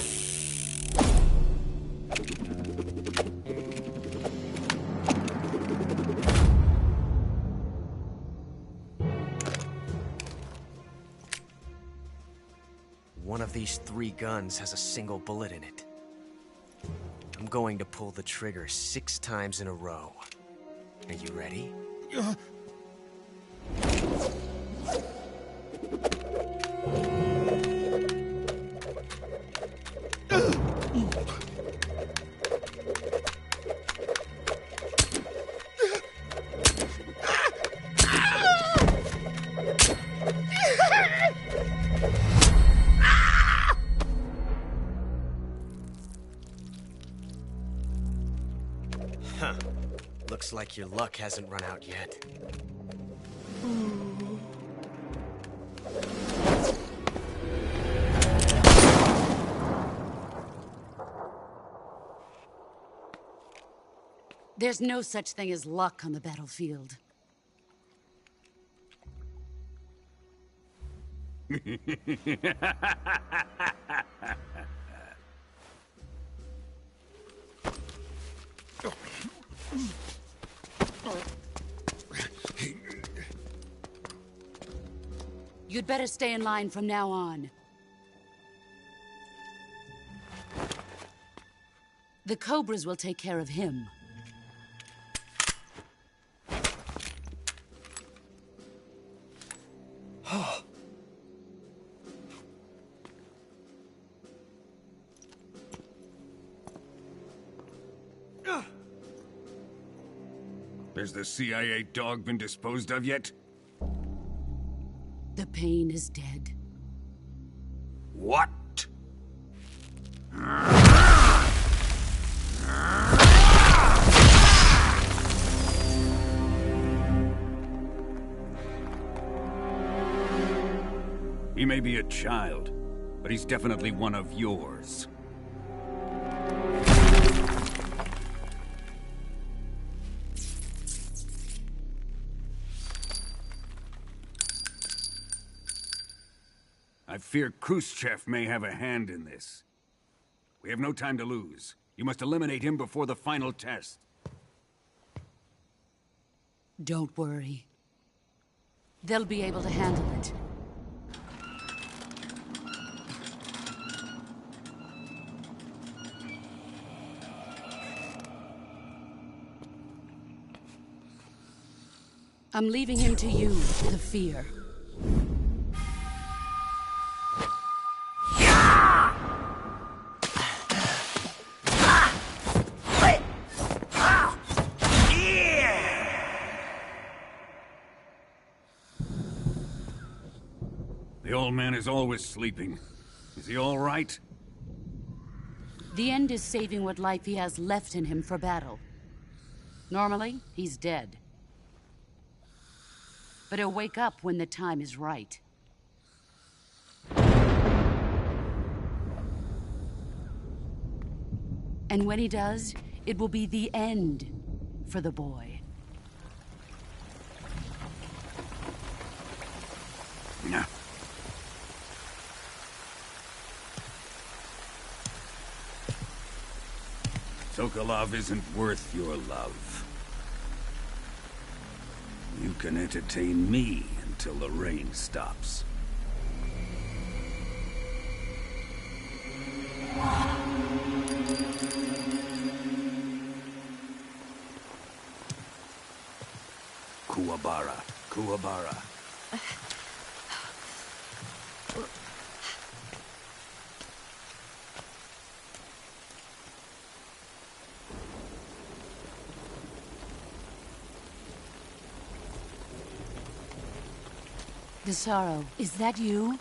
One of these 3 guns has a single bullet in it. I'm going to pull the trigger 6 times in a row. Are you ready? Huh. Looks like your luck hasn't run out yet. There's no such thing as luck on the battlefield. You'd better stay in line from now on. The Cobras will take care of him. Has the CIA dog been disposed of yet? The pain is dead. What? He may be a child, but he's definitely one of yours. I fear Khrushchev may have a hand in this. We have no time to lose. You must eliminate him before the final test. Don't worry. They'll be able to handle it. I'm leaving him to you, the fear. The old man is always sleeping. Is he all right? The end is saving what life he has left in him for battle. Normally, he's dead. But he'll wake up when the time is right. And when he does, it will be the end for the boy. Yeah. Sokolov isn't worth your love. You can entertain me until the rain stops. Kuwabara, Kuwabara. Desaro, is that you?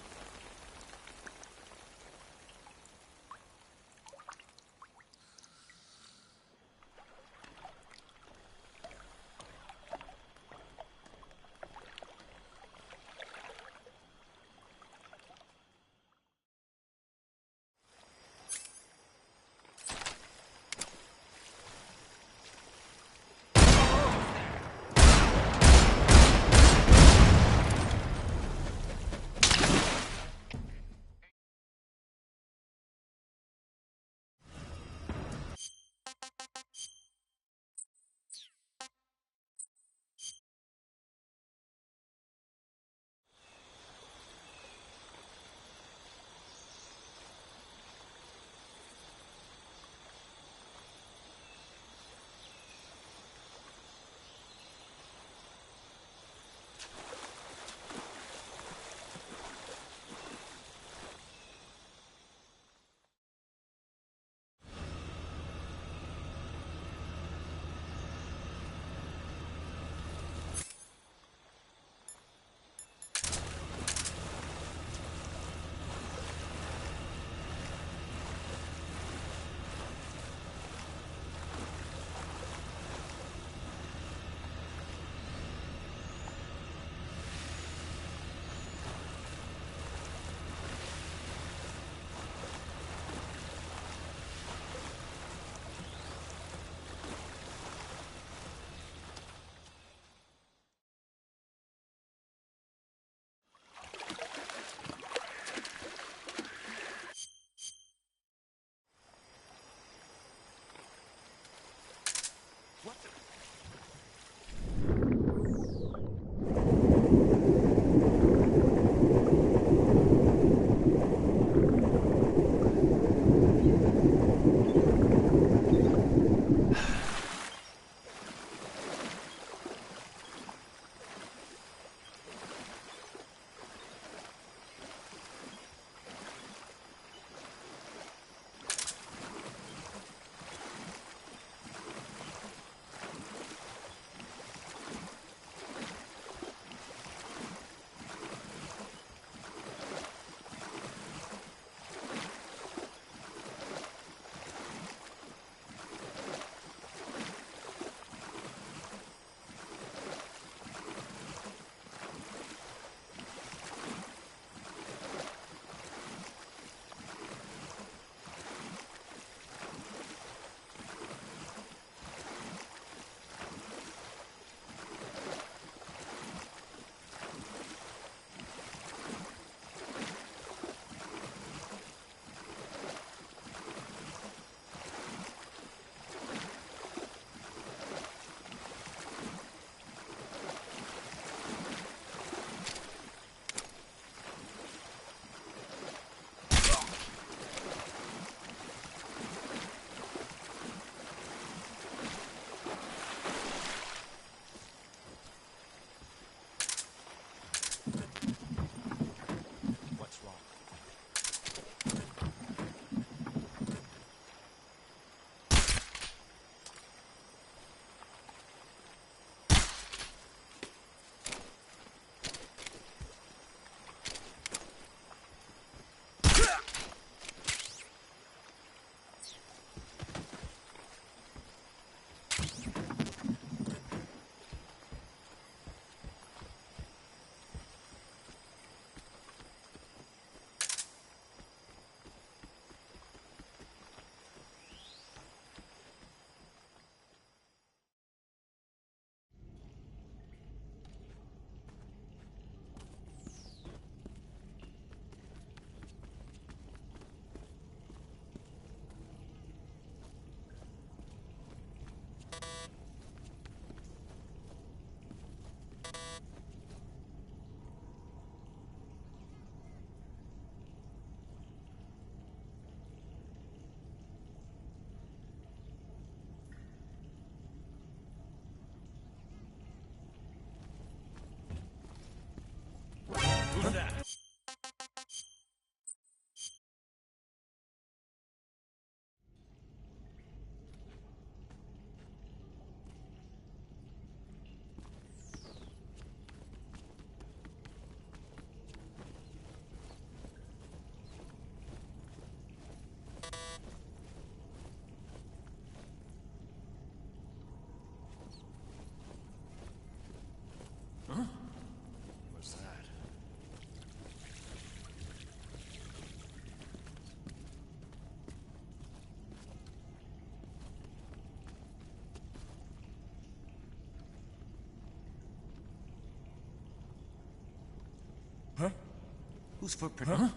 Whose footprint? Huh?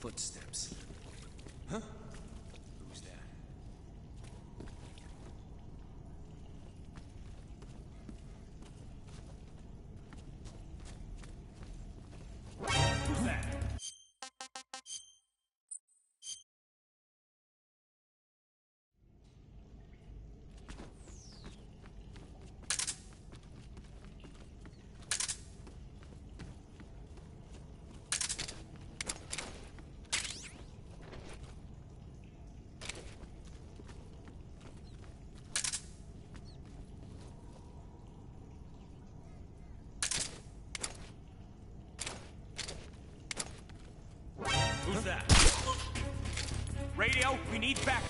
Footsteps. Huh? Who's that? Who's that? Who's that? Radio, we need back.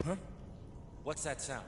Huh? What's that sound?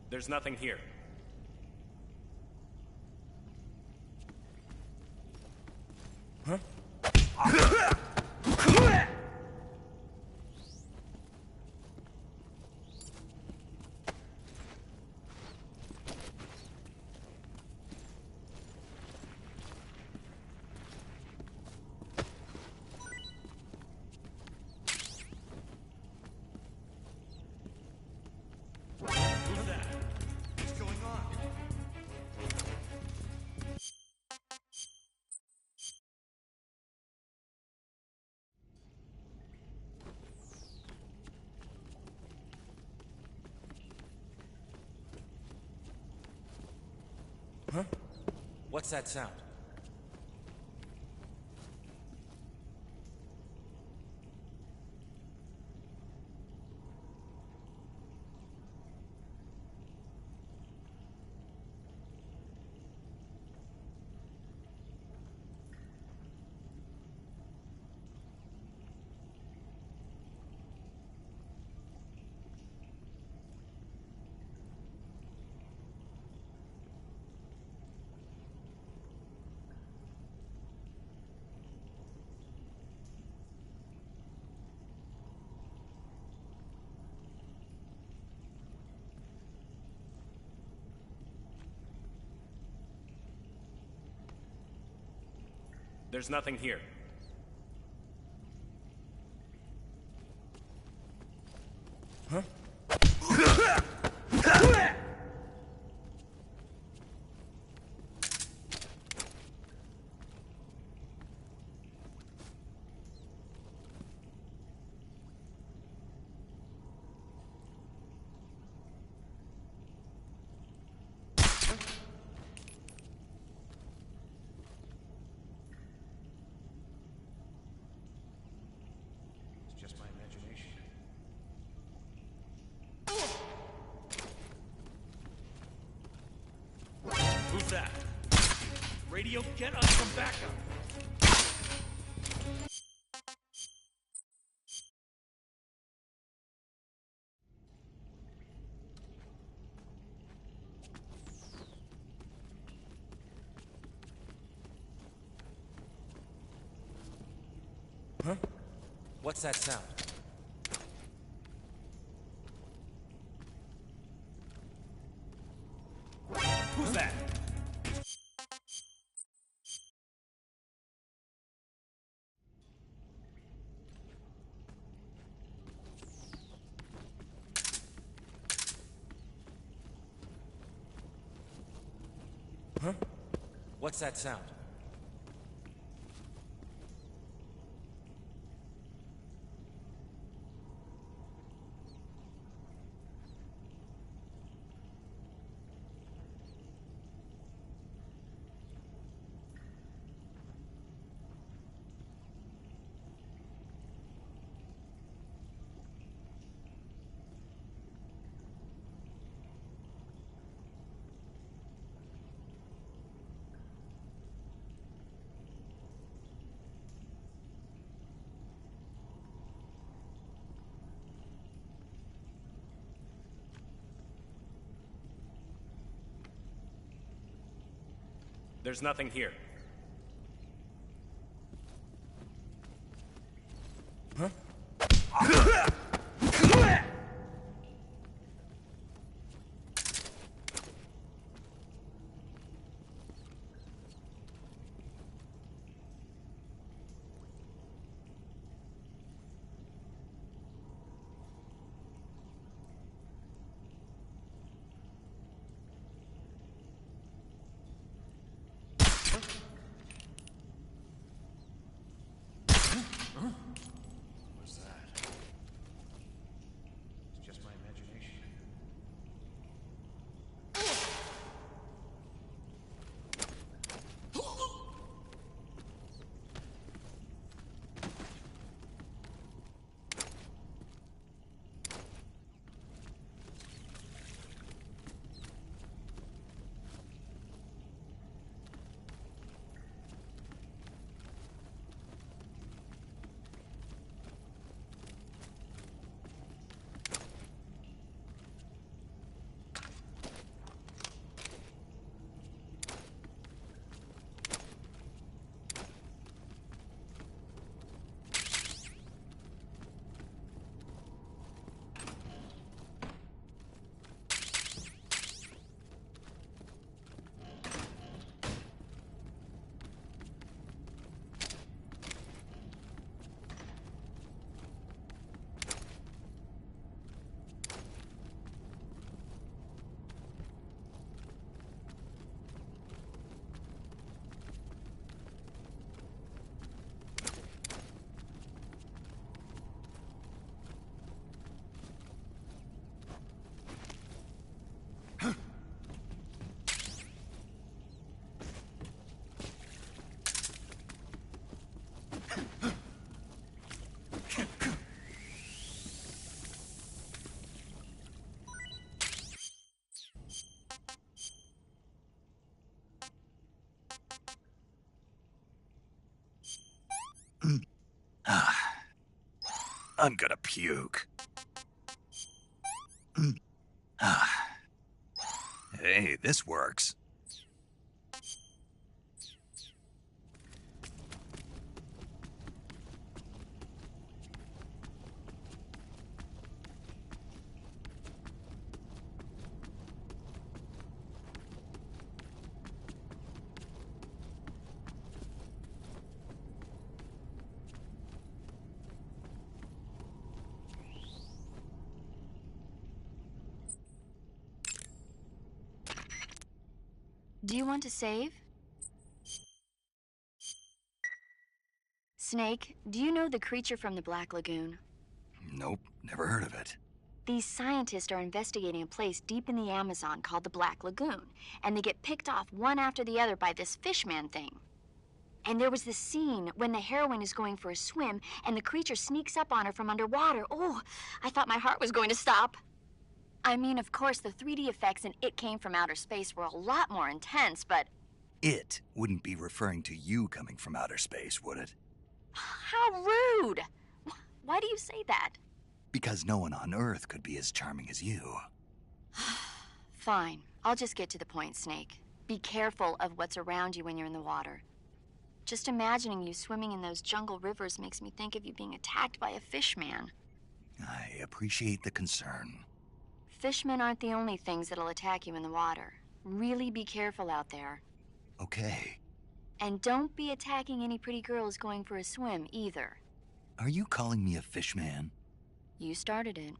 There's nothing here. Huh? Huh? What's that sound? There's nothing here. Huh? Who's that? Radio, get us some backup. Huh? What's that sound? Who's that? Huh? What's that sound? There's nothing here. Huh? What's that? It's just my imagination. I'm gonna puke. Hey, this works. Do you want to save? Snake, do you know the creature from the Black Lagoon? Nope, never heard of it. These scientists are investigating a place deep in the Amazon called the Black Lagoon, and they get picked off one after the other by this fishman thing. And there was this scene when the heroine is going for a swim, and the creature sneaks up on her from underwater. Oh, I thought my heart was going to stop. I mean, of course, the 3D effects in It Came from Outer Space were a lot more intense, but... It wouldn't be referring to you coming from outer space, would it? How rude! Why do you say that? Because no one on Earth could be as charming as you. Fine. I'll just get to the point, Snake. Be careful of what's around you when you're in the water. Just imagining you swimming in those jungle rivers makes me think of you being attacked by a fishman. I appreciate the concern. Fishmen aren't the only things that'll attack you in the water. Really be careful out there. Okay. And don't be attacking any pretty girls going for a swim, either. Are you calling me a fishman? You started it.